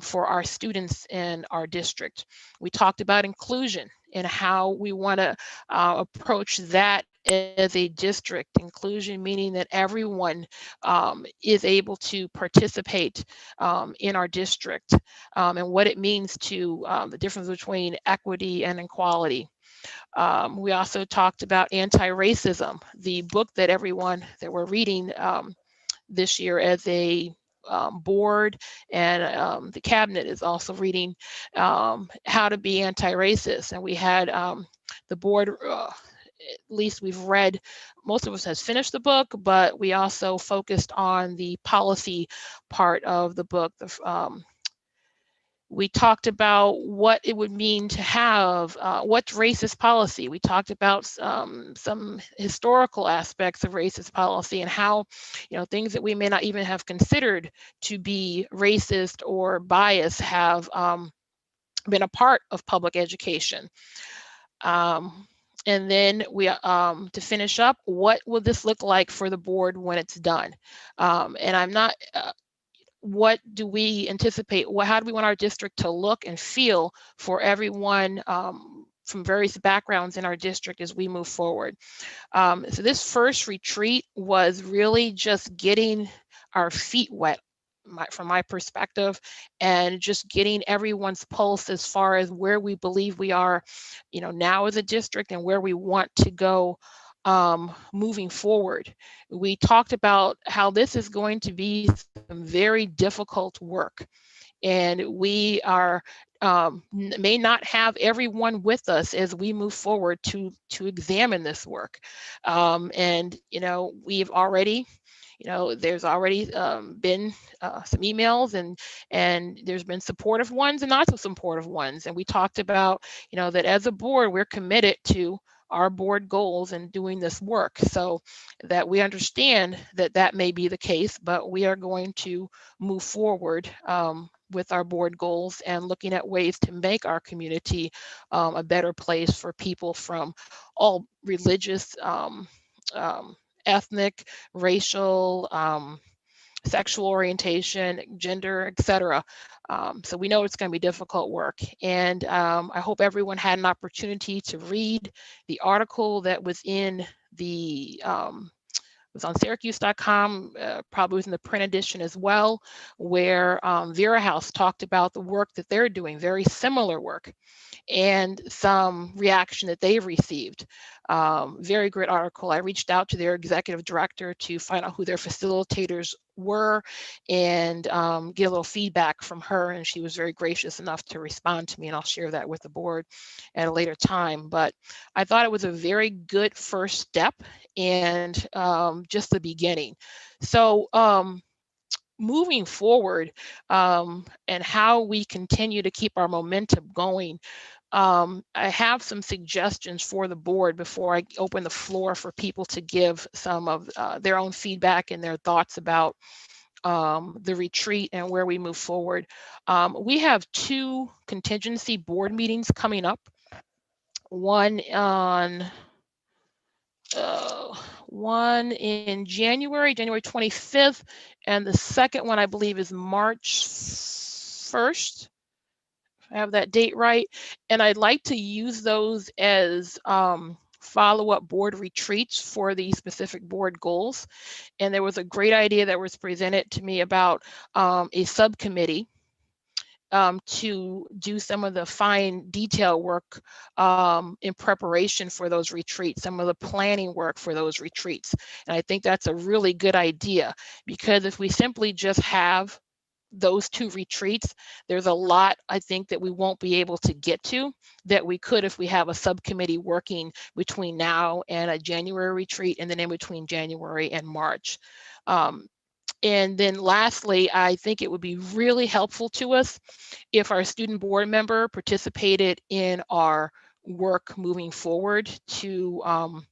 for our students in our district? We talked about inclusion and how we want to approach that as a district. Inclusion meaning that everyone is able to participate in our district, and what it means to the difference between equity and equality. We also talked about anti-racism, the book that we're reading this year as a board, and the cabinet is also reading how to be anti-racist. And we had the board, at least we've read, most of us has finished the book, but we also focused on the policy part of the book. We talked about what it would mean to have, what's racist policy. We talked about some historical aspects of racist policy and how, things that we may not even have considered to be racist or biased have been a part of public education. And then we, to finish up, what will this look like for the board when it's done? And I'm not, what do we anticipate? How do we want our district to look and feel for everyone from various backgrounds in our district as we move forward? So this first retreat was really just getting our feet wet, from my perspective, and just getting everyone's pulse as far as where we believe we are, now as a district and where we want to go moving forward. We talked about how this is going to be some very difficult work, and we are may not have everyone with us as we move forward to examine this work. And we've already, there's already been some emails, and there's been supportive ones and not so supportive ones. And we talked about, that as a board, we're committed to our board goals and doing this work, so that we understand that that may be the case, but we are going to move forward with our board goals and looking at ways to make our community a better place for people from all religious, ethnic, racial, sexual orientation, gender, etc. So we know it's going to be difficult work. And I hope everyone had an opportunity to read the article that was in the, was on Syracuse.com, probably was in the print edition as well, where Vera House talked about the work that they're doing, very similar work, and some reaction that they've received. Very great article. I reached out to their executive director to find out who their facilitators were and get a little feedback from her, and she was very gracious enough to respond to me, and I'll share that with the board at a later time. But I thought it was a very good first step and just the beginning. So moving forward, and how we continue to keep our momentum going, I have some suggestions for the board before I open the floor for people to give some of their own feedback and their thoughts about the retreat and where we move forward. We have 2 contingency board meetings coming up. One in January 25th, and the second one I believe is March 1st. I have that date right. And I'd like to use those as follow-up board retreats for the specific board goals. And there was a great idea that was presented to me about a subcommittee to do some of the fine detail work in preparation for those retreats, some of the planning work for those retreats. And I think that's a really good idea, because if we simply just have those 2 retreats, there's a lot, I think, that we won't be able to get to that we could if we have a subcommittee working between now and a January retreat, and then in between January and March. And then lastly, I think it would be really helpful to us if our student board member participated in our work moving forward to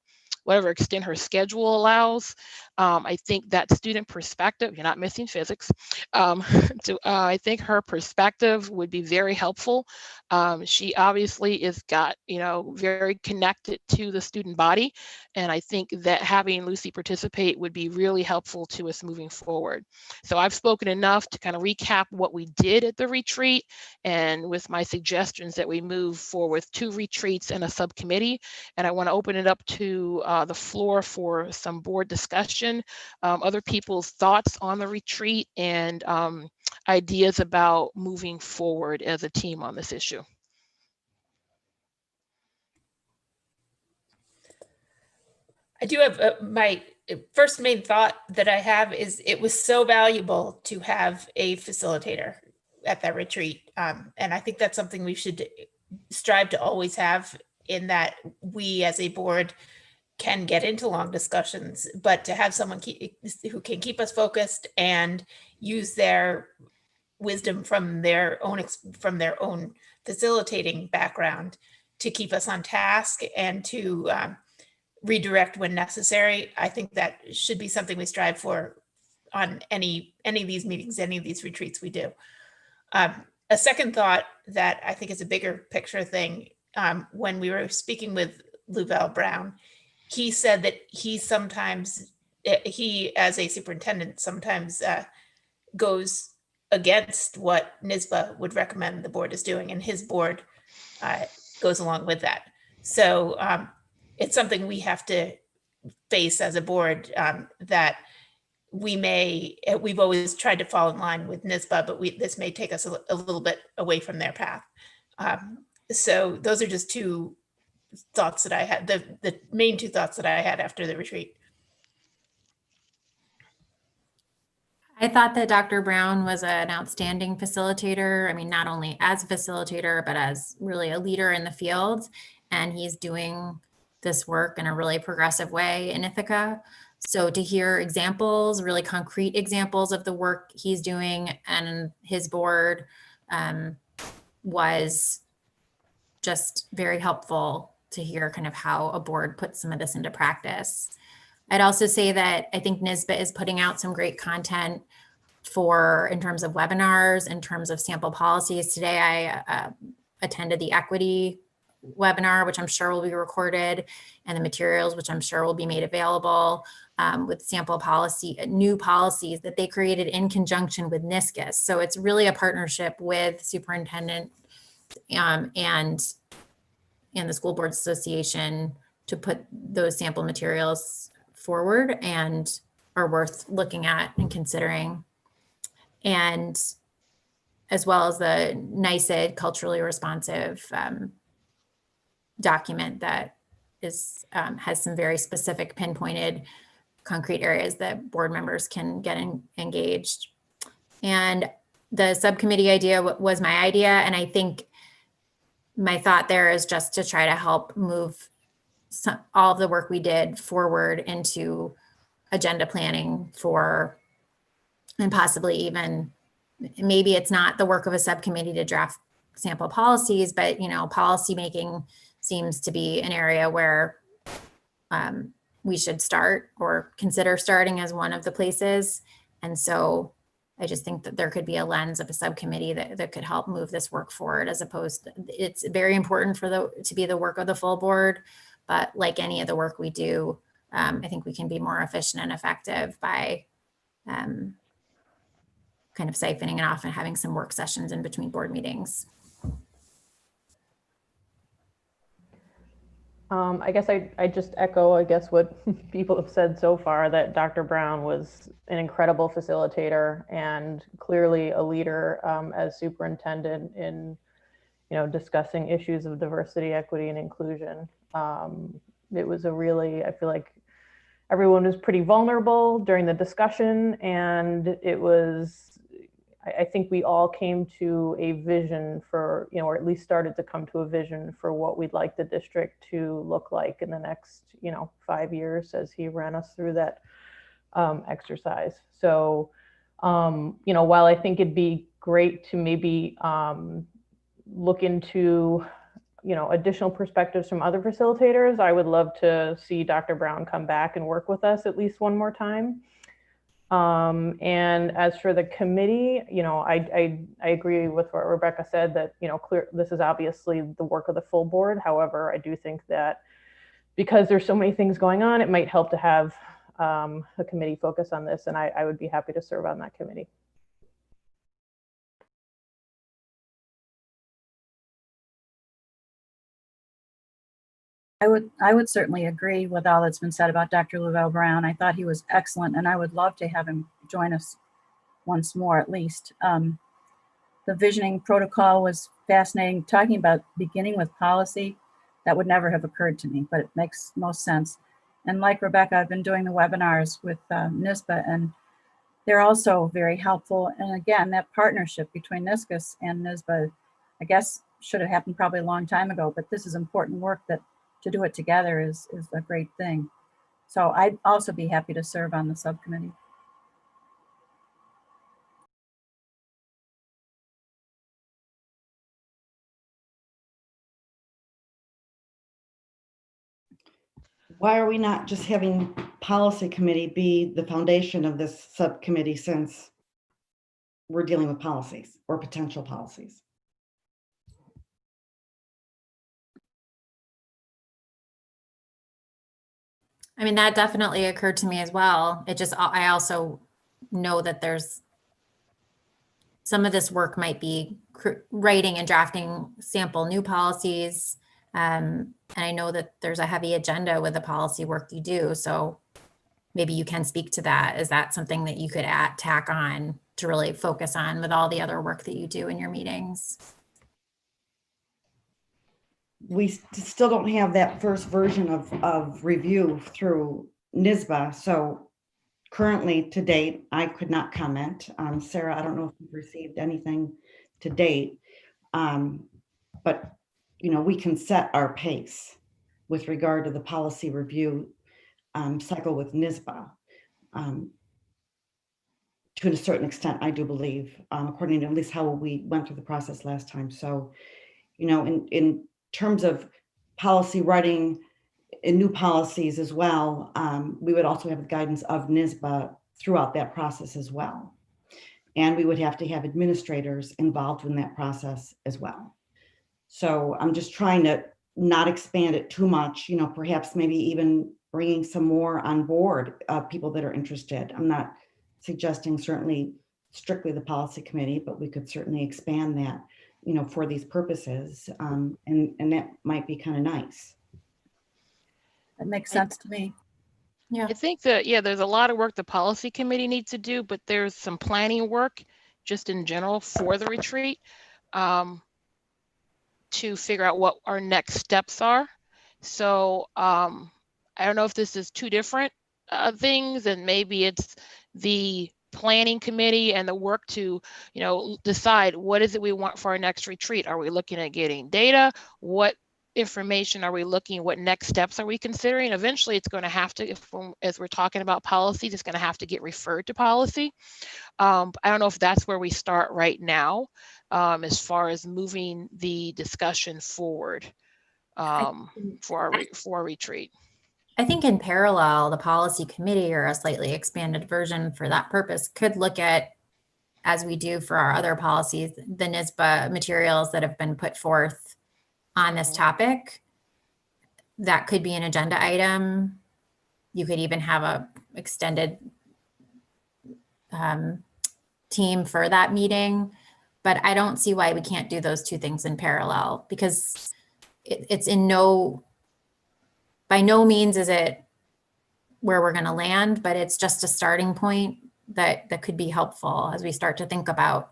whatever extent her schedule allows. I think that student perspective, you're not missing physics, I think her perspective would be very helpful. She obviously is very connected to the student body, and I think that having Lucy participate would be really helpful to us moving forward. So I've spoken enough to kind of recap what we did at the retreat, and with my suggestions that we move forward with 2 retreats and a subcommittee. And I want to open it up to the floor for some board discussion, other people's thoughts on the retreat, and ideas about moving forward as a team on this issue. I do have my first main thought that I have is it was so valuable to have a facilitator at that retreat. And I think that's something we should strive to always have, in that we as a board can get into long discussions, but to have someone who can keep us focused and use their wisdom from their own facilitating background to keep us on task and to redirect when necessary. I think that should be something we strive for on any of these meetings, any of these retreats we do. A second thought that I think is a bigger picture thing, when we were speaking with Louvel Brown, he said that he as a superintendent sometimes goes against what NYSBA would recommend the board is doing, and his board goes along with that. So it's something we have to face as a board, that we've always tried to fall in line with NYSBA, but this may take us a little bit away from their path. So those are just 2 thoughts that I had, the main 2 thoughts that I had after the retreat. I thought that Dr. Brown was an outstanding facilitator. I mean, not only as a facilitator, but as really a leader in the field. And he's doing this work in a really progressive way in Ithaca. So to hear examples, really concrete examples of the work he's doing and his board was just very helpful to hear kind of how a board puts some of this into practice. I'd also say that I think NYSBA is putting out some great content in terms of webinars, in terms of sample policies. Today I attended the equity webinar, which I'm sure will be recorded, and the materials, which I'm sure will be made available with sample policy, new policies that they created in conjunction with NISCUS. So it's really a partnership with Superintendent and the School Boards Association to put those sample materials forward and are worth looking at and considering. And as well as the NICED culturally responsive document that has some very specific pinpointed concrete areas that board members can get engaged. And the subcommittee idea was my idea. And I think my thought there is just to try to help move all of the work we did forward into agenda planning and possibly even, maybe it's not the work of a subcommittee to draft sample policies, but policy making seems to be an area where we should start or consider starting as one of the places. And so I just think that there could be a lens of a subcommittee that could help move this work forward, as opposed to, it's very important to be the work of the full board, but like any of the work we do, I think we can be more efficient and effective by kind of siphoning it off and having some work sessions in between board meetings. I guess I just echo, I guess, what people have said so far, that Dr. Brown was an incredible facilitator and clearly a leader as superintendent in, discussing issues of diversity, equity, and inclusion. It was a really, I feel like everyone was pretty vulnerable during the discussion, and it was, I think we all came to a vision for, or at least started to come to a vision for what we'd like the district to look like in the next, 5 years, as he ran us through that exercise. So, while I think it'd be great to maybe look into, additional perspectives from other facilitators, I would love to see Dr. Brown come back and work with us at least one more time. And as for the committee, I agree with what Rebecca said, that, this is obviously the work of the full board. However, I do think that because there's so many things going on, it might help to have a committee focus on this, and I would be happy to serve on that committee. I would certainly agree with all that's been said about Dr. Lavelle Brown. I thought he was excellent, and I would love to have him join us once more, at least. The visioning protocol was fascinating. Talking about beginning with policy, that would never have occurred to me, but it makes most sense. And like Rebecca, I've been doing the webinars with NISBA, and they're also very helpful. And again, that partnership between NISCUS and NISBA, I guess, should have happened probably a long time ago, but this is important work that to do it together is a great thing. So I'd also be happy to serve on the subcommittee. Why are we not just having policy committee be the foundation of this subcommittee, since we're dealing with policies or potential policies? I mean, that definitely occurred to me as well. I also know that there's some of this work might be writing and drafting sample new policies. And I know that there's a heavy agenda with the policy work you do. So maybe you can speak to that. Is that something that you could tack on to really focus on with all the other work that you do in your meetings? We still don't have that first version of review through NISBA. So currently, to date, I could not comment. Sarah, I don't know if you've received anything to date, but we can set our pace with regard to the policy review cycle with NISBA. To a certain extent, I do believe, according to at least how we went through the process last time. So, in terms of policy writing and new policies as well, we would also have the guidance of NISBA throughout that process as well. And we would have to have administrators involved in that process as well. So I'm just trying to not expand it too much, perhaps maybe even bringing some more on board, people that are interested. I'm not suggesting certainly strictly the policy committee, but we could certainly expand that, for these purposes. And that might be kind of nice. That makes sense to me. Yeah. I think that, there's a lot of work the policy committee needs to do, but there's some planning work just in general for the retreat to figure out what our next steps are. So I don't know if this is two different things, and maybe it's the planning committee and the work to, decide what is it we want for our next retreat. Are we looking at getting data? What information are we looking? What next steps are we considering? Eventually, it's going to have to, as we're talking about policies, it's going to have to get referred to policy. I don't know if that's where we start right now, as far as moving the discussion forward for our retreat. I think in parallel, the policy committee, or a slightly expanded version for that purpose, could look at, as we do for our other policies, the NISBA materials that have been put forth on this topic. That could be an agenda item. You could even have a extended team for that meeting, but I don't see why we can't do those two things in parallel, because it's in no by no means is it where we're going to land, but it's just a starting point that could be helpful as we start to think about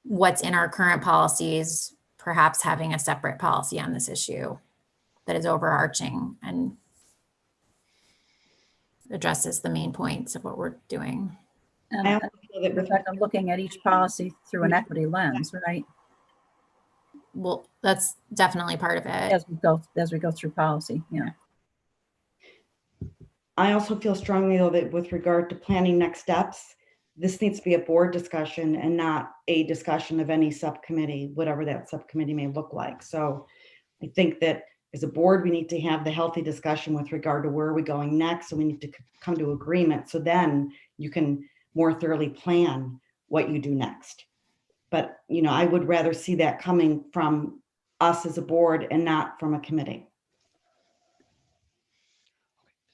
what's in our current policies, perhaps having a separate policy on this issue that is overarching and addresses the main points of what we're doing. And I also feel that with Rebecca, looking at each policy through an equity lens, right? Well, that's definitely part of it. As we go through policy, yeah. I also feel strongly though that with regard to planning next steps, this needs to be a board discussion and not a discussion of any subcommittee, whatever that subcommittee may look like. So I think that as a board, we need to have the healthy discussion with regard to where are we going next. So we need to come to agreement. So then you can more thoroughly plan what you do next. But, you know, I would rather see that coming from us as a board and not from a committee.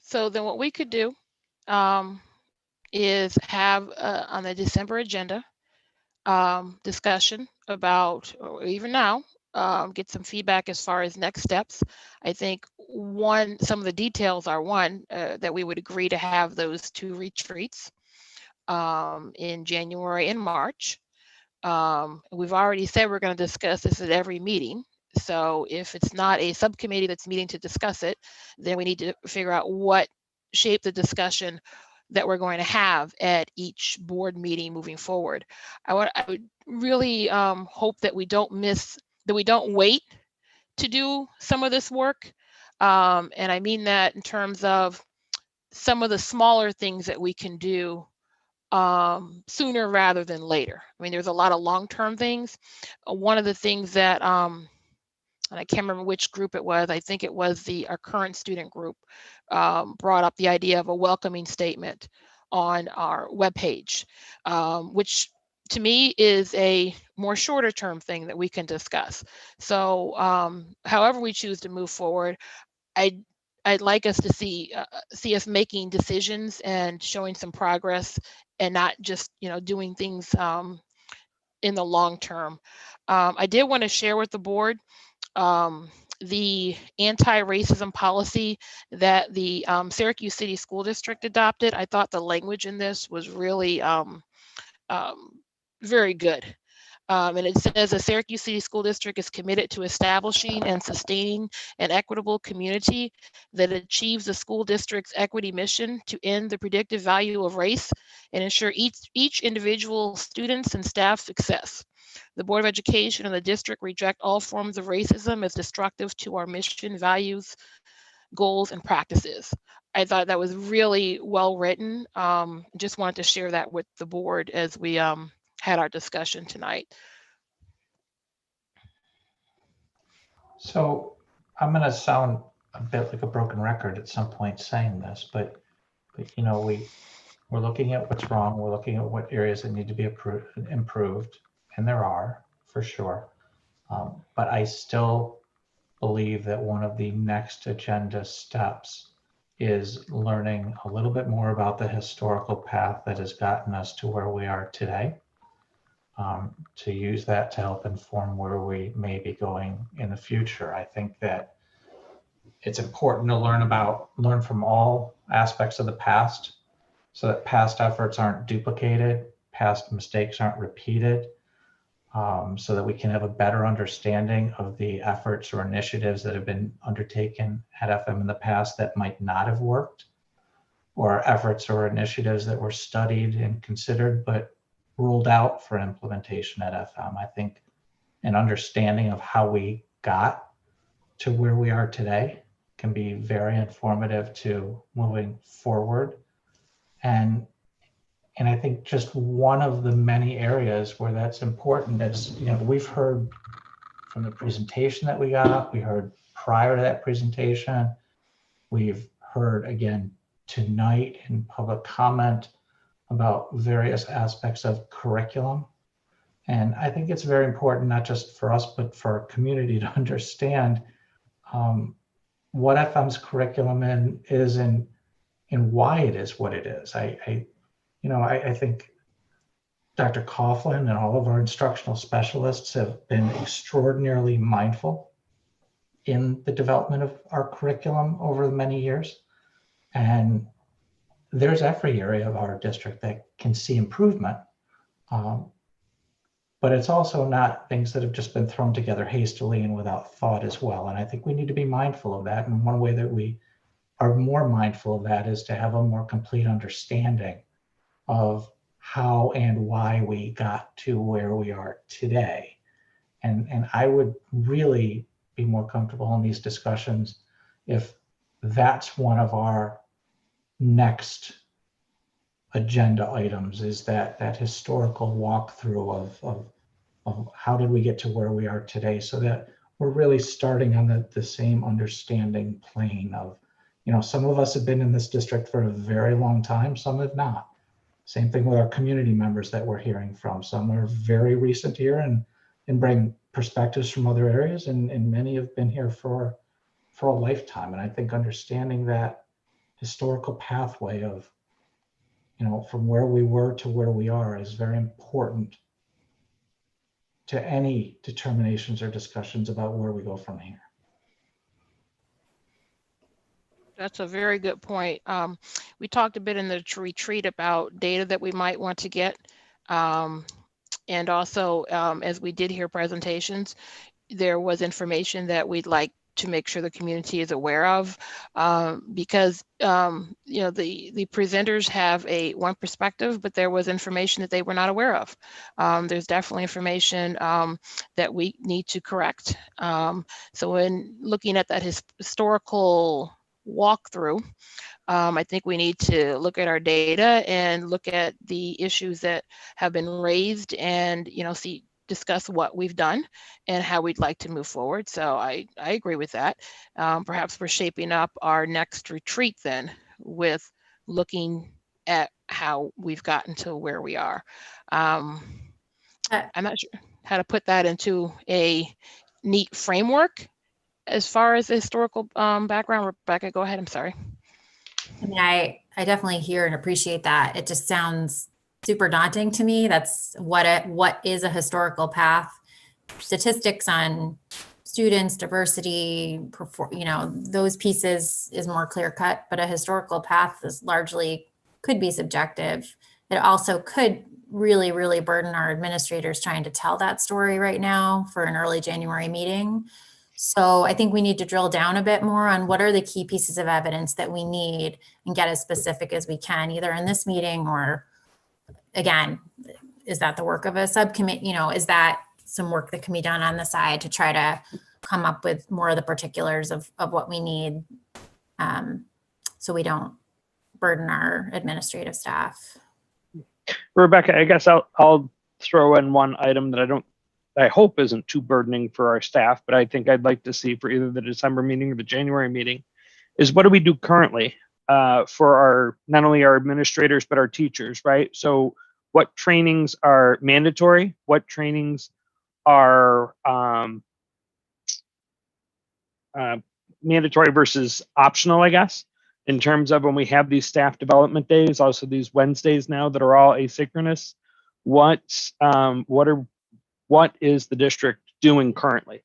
So then what we could do is have on the December agenda discussion about, or even now, get some feedback as far as next steps. I think some of the details are that we would agree to have those 2 retreats in January and March. We've already said we're going to discuss this at every meeting. So if it's not a subcommittee that's meeting to discuss it, then we need to figure out what shape the discussion that we're going to have at each board meeting moving forward. I would really hope that we don't wait to do some of this work. And I mean that in terms of some of the smaller things that we can do sooner rather than later. I mean, there's a lot of long-term things. One of the things that, and I can't remember which group it was, I think it was our current student group, brought up the idea of a welcoming statement on our webpage, which to me is a more shorter term thing that we can discuss. So however we choose to move forward, I'd like us to see us making decisions and showing some progress and not just, doing things in the long term. I did want to share with the board the anti-racism policy that the Syracuse City School District adopted. I thought the language in this was really very good. And it says the Syracuse City School District is committed to establishing and sustaining an equitable community that achieves the school district's equity mission to end the predictive value of race and ensure each individual students and staff success. The Board of Education and the district reject all forms of racism as destructive to our mission, values, goals, and practices. I thought that was really well written. Just wanted to share that with the board as we had our discussion tonight. So I'm going to sound a bit like a broken record at some point saying this, but we're looking at what's wrong. We're looking at what areas that need to be improved, and there are for sure. But I still believe that one of the next agenda steps is learning a little bit more about the historical path that has gotten us to where we are today. To use that to help inform where we may be going in the future. I think that it's important to learn from all aspects of the past so that past efforts aren't duplicated, past mistakes aren't repeated, so that we can have a better understanding of the efforts or initiatives that have been undertaken at FM in the past that might not have worked, or efforts or initiatives that were studied and considered but ruled out for implementation at FM. I think an understanding of how we got to where we are today can be very informative to moving forward. And I think just one of the many areas where that's important is, we've heard from the presentation that we got, we heard prior to that presentation, we've heard again tonight in public comment about various aspects of curriculum. And I think it's very important, not just for us, but for our community to understand what FM's curriculum is and why it is what it is. I think Dr. Coughlin and all of our instructional specialists have been extraordinarily mindful in the development of our curriculum over the many years. And there's every area of our district that can see improvement. But it's also not things that have just been thrown together hastily and without thought as well. And I think we need to be mindful of that. And one way that we are more mindful of that is to have a more complete understanding of how and why we got to where we are today. And I would really be more comfortable in these discussions if that's one of our next agenda items, is that historical walkthrough of how did we get to where we are today, so that we're really starting on the same understanding plane of, some of us have been in this district for a very long time, some have not. Same thing with our community members that we're hearing from. Some are very recent here and bring perspectives from other areas, and many have been here for a lifetime. And I think understanding that historical pathway of, from where we were to where we are is very important to any determinations or discussions about where we go from here. That's a very good point. We talked a bit in the retreat about data that we might want to get. And also, as we did hear presentations, there was information that we'd like to make sure the community is aware of, because the presenters have one perspective, but there was information that they were not aware of. There's definitely information that we need to correct. So when looking at that historical walkthrough, I think we need to look at our data and look at the issues that have been raised, and discuss what we've done and how we'd like to move forward. So I agree with that. Perhaps we're shaping up our next retreat then with looking at how we've gotten to where we are. I'm not sure how to put that into a neat framework as far as the historical background. Rebecca, go ahead. I'm sorry. I mean, I definitely hear and appreciate that. It just sounds super daunting to me. That's what is a historical path. Statistics on students, diversity, those pieces is more clear cut, but a historical path is largely could be subjective. It also could really, really burden our administrators trying to tell that story right now for an early January meeting. So I think we need to drill down a bit more on what are the key pieces of evidence that we need and get as specific as we can, either in this meeting or, again, is that the work of a subcommittee? Is that some work that can be done on the side to try to come up with more of the particulars of what we need, so we don't burden our administrative staff. Rebecca, I guess I'll throw in one item that I hope isn't too burdening for our staff, but I think I'd like to see for either the December meeting or the January meeting, is what do we do currently for not only our administrators, but our teachers, right? So what trainings are mandatory? What trainings are mandatory versus optional, I guess, in terms of when we have these staff development days, also these Wednesdays now that are all asynchronous. What is the district doing currently?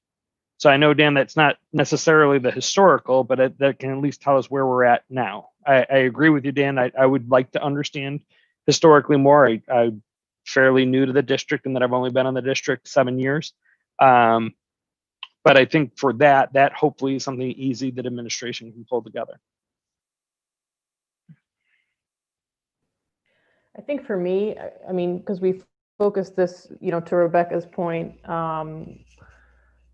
So I know, Dan, that's not necessarily the historical, but that can at least tell us where we're at now. I agree with you, Dan. I would like to understand historically more. I'm fairly new to the district and that I've only been on the district 7 years. But I think for that hopefully is something easy that administration can pull together. I think for me, I mean, because we focused this, to Rebecca's point,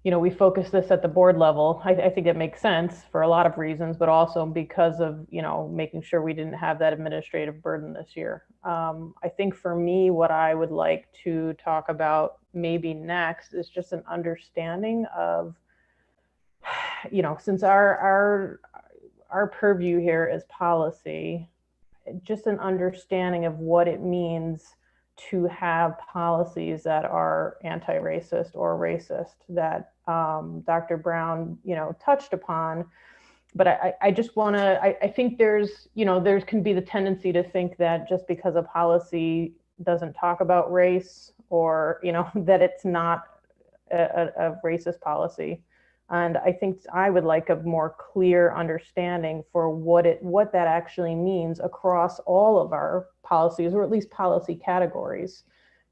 we focus this at the board level. I think it makes sense for a lot of reasons, but also because of, making sure we didn't have that administrative burden this year. I think for me, what I would like to talk about maybe next is just an understanding of, since our purview here is policy, just an understanding of what it means to have policies that are anti-racist or racist that Dr. Brown, touched upon. But I just want to, I think there's can be the tendency to think that just because a policy doesn't talk about race or, that it's not a racist policy. And I think I would like a more clear understanding for what that actually means across all of our policies, or at least policy categories.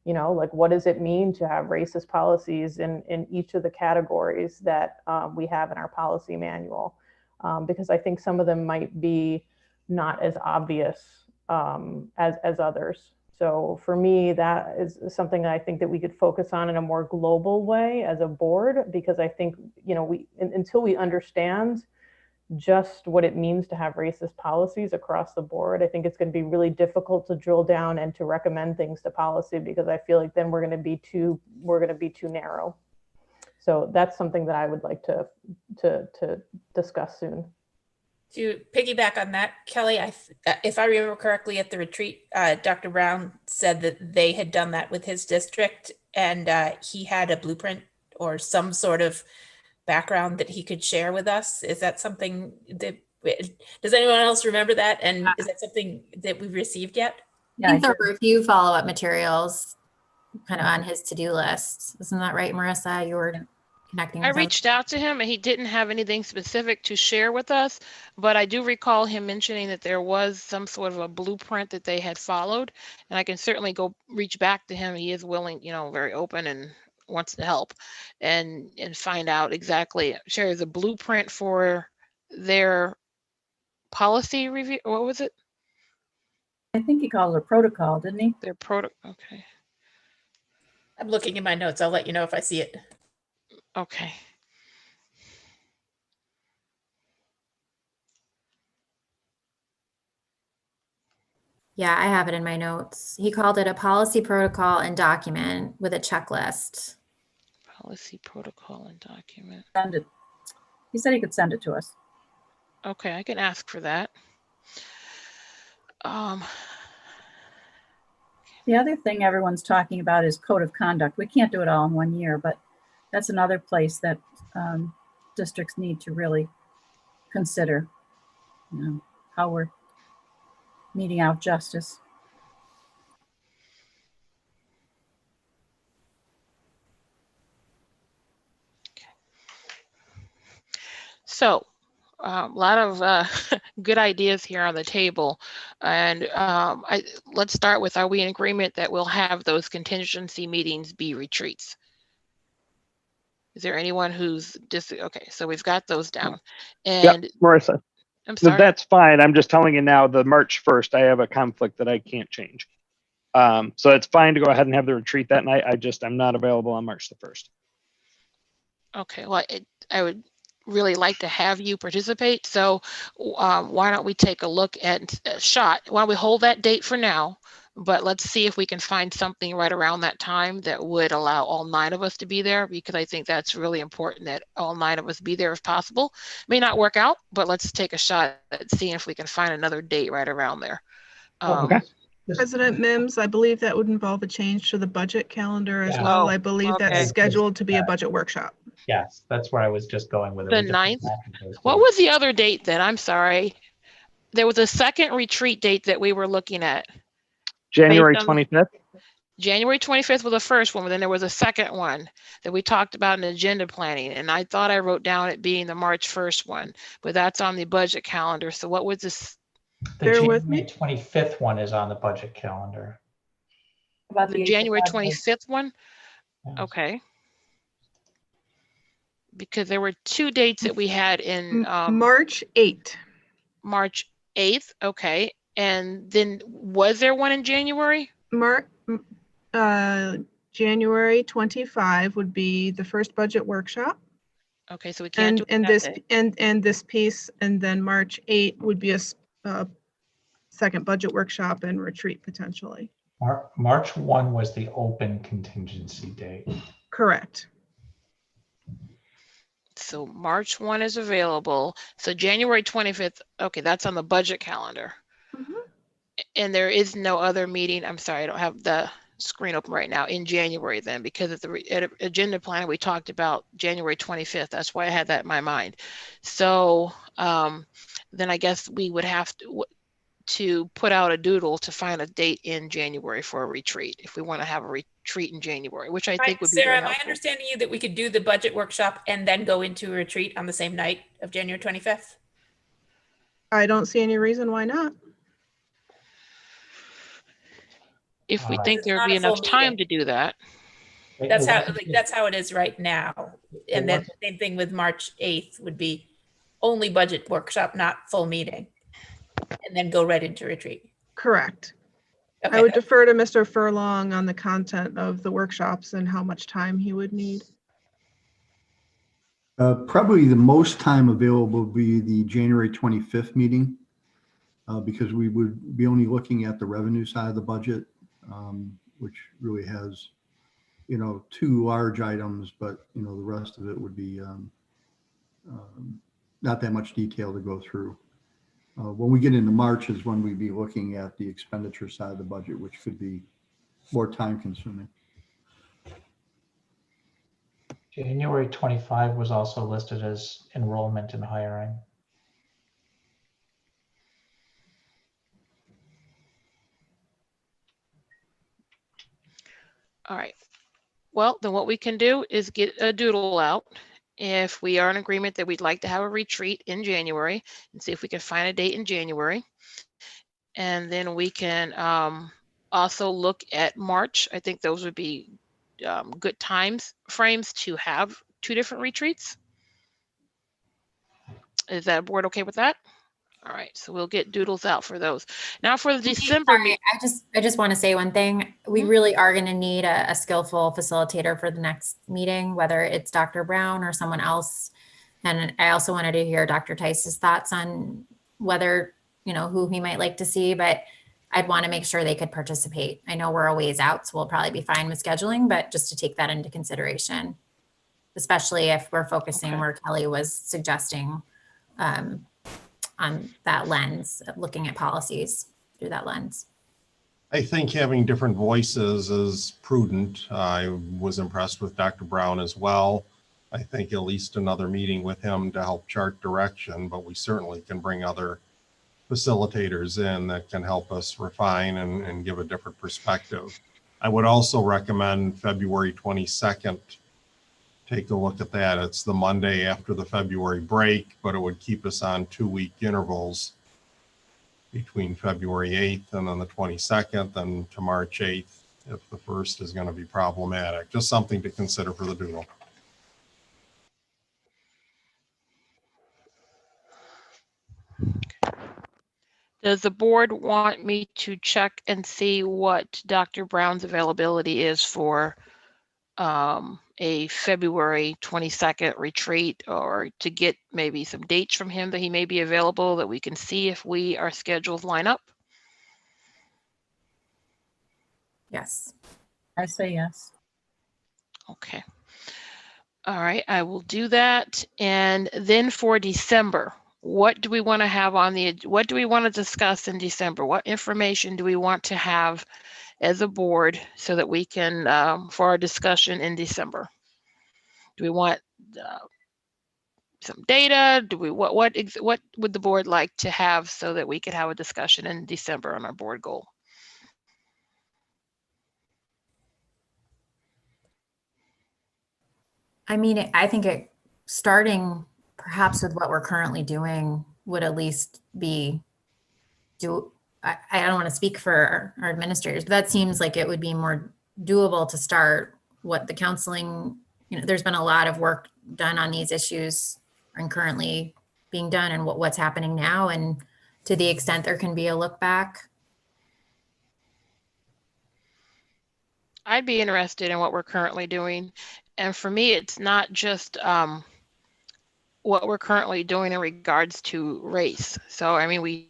You know, like, what does it mean to have racist policies in each of the categories that we have in our policy manual? Because I think some of them might be not as obvious as others. So for me, that is something that I think that we could focus on in a more global way as a board, because I think, you know, until we understand just what it means to have racist policies across the board, I think it's going to be really difficult to drill down and to recommend things to policy, because I feel like then we're going to be too narrow. So that's something that I would like to discuss soon. To piggyback on that, Kelly, if I remember correctly, at the retreat, Dr. Brown said that they had done that with his district, and he had a blueprint or some sort of background that he could share with us. Is that something that, does anyone else remember that? And is that something that we've received yet? I think there were a few follow-up materials kind of on his to-do list. Isn't that right, Marissa? You were connecting. I reached out to him and he didn't have anything specific to share with us, but I do recall him mentioning that there was some sort of a blueprint that they had followed, and I can certainly go reach back to him. He is willing, you know, very open and wants to help and find out exactly. Share the blueprint for their policy review. What was it? I think he called it a protocol, didn't he? Their protocol. Okay. I'm looking in my notes. I'll let you know if I see it. Okay. Yeah, I have it in my notes. He called it a policy protocol and document with a checklist. Policy protocol and document. Send it. He said he could send it to us. Okay, I can ask for that. The other thing everyone's talking about is code of conduct. We can't do it all in 1 year, but that's another place that districts need to really consider, you know, how we're meting out justice. So a lot of good ideas here on the table. And let's start with, are we in agreement that we'll have those contingency meetings be retreats? Is there anyone who's okay, so we've got those down. And yeah, Marissa, I'm sorry. That's fine. I'm just telling you now, the March 1st, I have a conflict that I can't change. So it's fine to go ahead and have the retreat that night. I'm not available on March the 1st. Okay, well, I would really like to have you participate. So why don't we take a look at a shot? Why don't we hold that date for now? But let's see if we can find something right around that time that would allow all 9 of us to be there, because I think that's really important that all 9 of us be there if possible. May not work out, but let's take a shot at seeing if we can find another date right around there. Okay. President Mims, I believe that would involve a change to the budget calendar as well. I believe that's scheduled to be a budget workshop. Yes, that's where I was just going with it. The 9th? What was the other date then? I'm sorry. There was a second retreat date that we were looking at. January 25th. January 25th was the first one, but then there was a second one that we talked about in agenda planning. And I thought I wrote down it being the March 1st one, but that's on the budget calendar. So what was this? The January 25th one is on the budget calendar. About the January 25th one? Yes. Okay. Because there were 2 dates that we had in March 8th. March 8th. Okay. And then was there one in January? January 25 would be the first budget workshop. Okay, so we can't do this piece, and then March 8 would be a second budget workshop and retreat potentially. March 1 was the open contingency date. Correct. So March 1 is available. So January 25th, okay, that's on the budget calendar. Mm-hmm. And there is no other meeting. I'm sorry, I don't have the screen open right now in January then, because at the agenda plan, we talked about January 25th. That's why I had that in my mind. So then I guess we would have to put out a doodle to find a date in January for a retreat if we want to have retreat in January, which I Right, think would be Sarah, very am I helpful. understanding you that we could do the budget workshop and then go into a retreat on the same night of January 25th? I don't see any reason why not. If we All think It's there would not be a full enough time meeting. to do that. That's how, like, that's how it is right now. And then wasn't- same thing with March 8th would be only budget workshop, not full meeting. And then go right into retreat. Correct. Okay, I would defer to Mr. Furlong on the content of the workshops and how much time he would need. Probably the most time available would be the January 25th meeting, because we would be only looking at the revenue side of the budget, which really has, two large items, but, the rest of it would be not that much detail to go through. When we get into March is when we'd be looking at the expenditure side of the budget, which could be more time consuming. January 25 was also listed as enrollment and hiring. All right. Well, then what we can do is get a doodle out. If we are in agreement that we'd like to have a retreat in January, and see if we can find a date in January. And then we can also look at March. I think those would be good times frames to have 2 different retreats. Is that board okay with that? All right, so we'll get doodles out for those. Now for the December Sorry, I just want to say one thing. We really are going to need a skillful facilitator for the next meeting, whether it's Dr. Brown or someone else. And I also wanted to hear Dr. Tice's thoughts on whether, who he might like to see, but I'd want to make sure they could participate. I know we're a ways out, so we'll probably be fine with scheduling, but just to take that into consideration, especially if we're focusing where Kelly was suggesting, on that lens of looking at policies through that lens. I think having different voices is prudent. I was impressed with Dr. Brown as well. I think at least another meeting with him to help chart direction, but we certainly can bring other facilitators in that can help us refine and give a different perspective. I would also recommend February 22nd. Take a look at that. It's the Monday after the February break, but it would keep us on 2-week intervals between February 8th and then the 22nd and to March 8th, if the 1st is going to be problematic. Just something to consider for the doodle. Does the board want me to check and see what Dr. Brown's availability is for a February 22nd retreat, or to get maybe some dates from him that he may be available that we can see if our schedules line up? Yes. I say yes. Okay. All right, I will do that. And then for December, what do we want to have on what do we want to discuss in December? What information do we want to have as a board so that we can, for our discussion in December? Do we want some data? Do we, what would the board like to have so that we could have a discussion in December on our board goal? I mean, I think starting perhaps with what we're currently doing would at least be I don't want to speak for our administrators, but that seems like it would be more doable to start what the counseling, there's been a lot of work done on these issues and currently being done and what's happening now. And to the extent there can be a look back. I'd be interested in what we're currently doing. And for me, it's not just what we're currently doing in regards to race. So, I mean,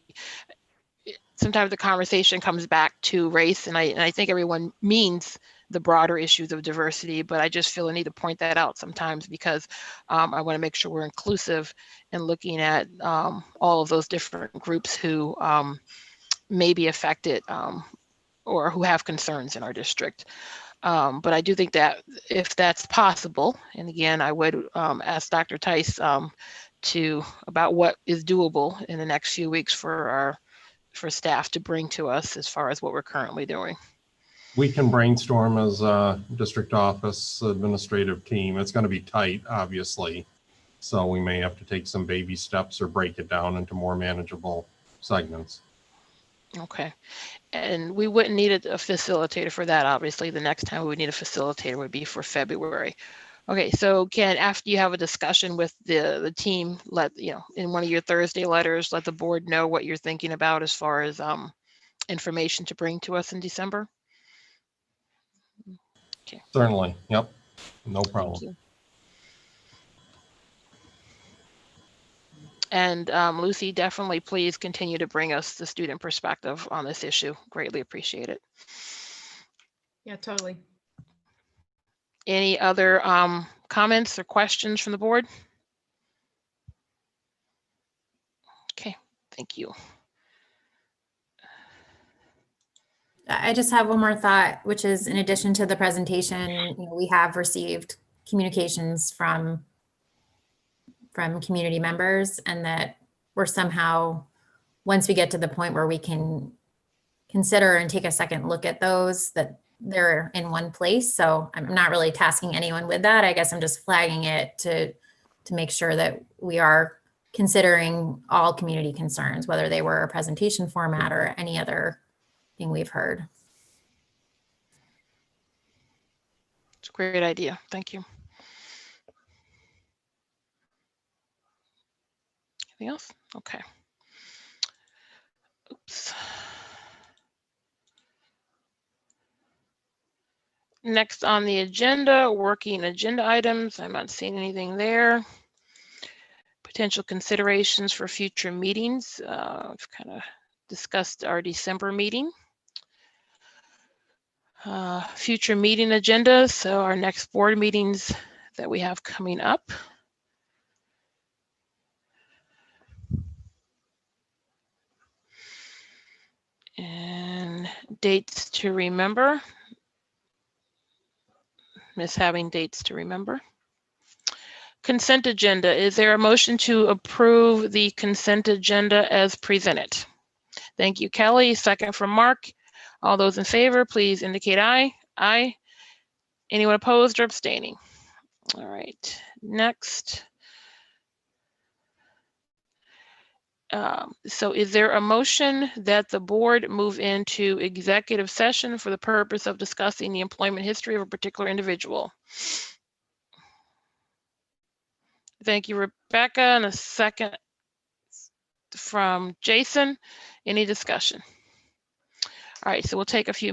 sometimes the conversation comes back to race, and I think everyone means the broader issues of diversity, but I just feel a need to point that out sometimes because I want to make sure we're inclusive in looking at all of those different groups who may be affected or who have concerns in our district. But I do think that if that's possible, and again, I would ask Dr. Tice about what is doable in the next few weeks for staff to bring to us as far as what we're currently doing. we can brainstorm as a district office administrative team. It's going to be tight, obviously. So we may have to take some baby steps or break it down into more manageable segments. Okay. And we wouldn't need a facilitator for that. Obviously, the next time we would need a facilitator would be for February. Okay, so Ken, after you have a discussion with the team, let in one of your Thursday letters, let the board know what you're thinking about as far as information to bring to us in December. Okay. Certainly. Yep. No problem. Thank you. And Lucy, definitely please continue to bring us the student perspective on this issue. Greatly appreciate it. Yeah, totally. Any other comments or questions from the board? Okay, thank you. I just have one more thought, which is in addition to the presentation, we have received communications from community members, and that we're somehow, once we get to the point where we can consider and take a second look at those, that they're in one place. So I'm not really tasking anyone with that. I guess I'm just flagging it to make sure that we are considering all community concerns, whether they were a presentation format or any other thing we've heard. It's a great idea. Thank you. Anything else? Okay. Oops. Next on the agenda, working agenda items. I'm not seeing anything there. Potential considerations for future meetings. We've kind of discussed our December meeting. Future meeting agendas. So our next board meetings that we have coming up. And dates to remember. Miss having dates to remember. Consent agenda. Is there a motion to approve the consent agenda as presented? Thank you, Kelly. Second from Mark. All those in favor, please indicate aye. Aye. Anyone opposed or abstaining? All right. Next. So is there a motion that the board move into executive session for the purpose of discussing the employment history of a particular individual? Thank you, Rebecca. And a second from Jason. Any discussion? All right, so we'll take a few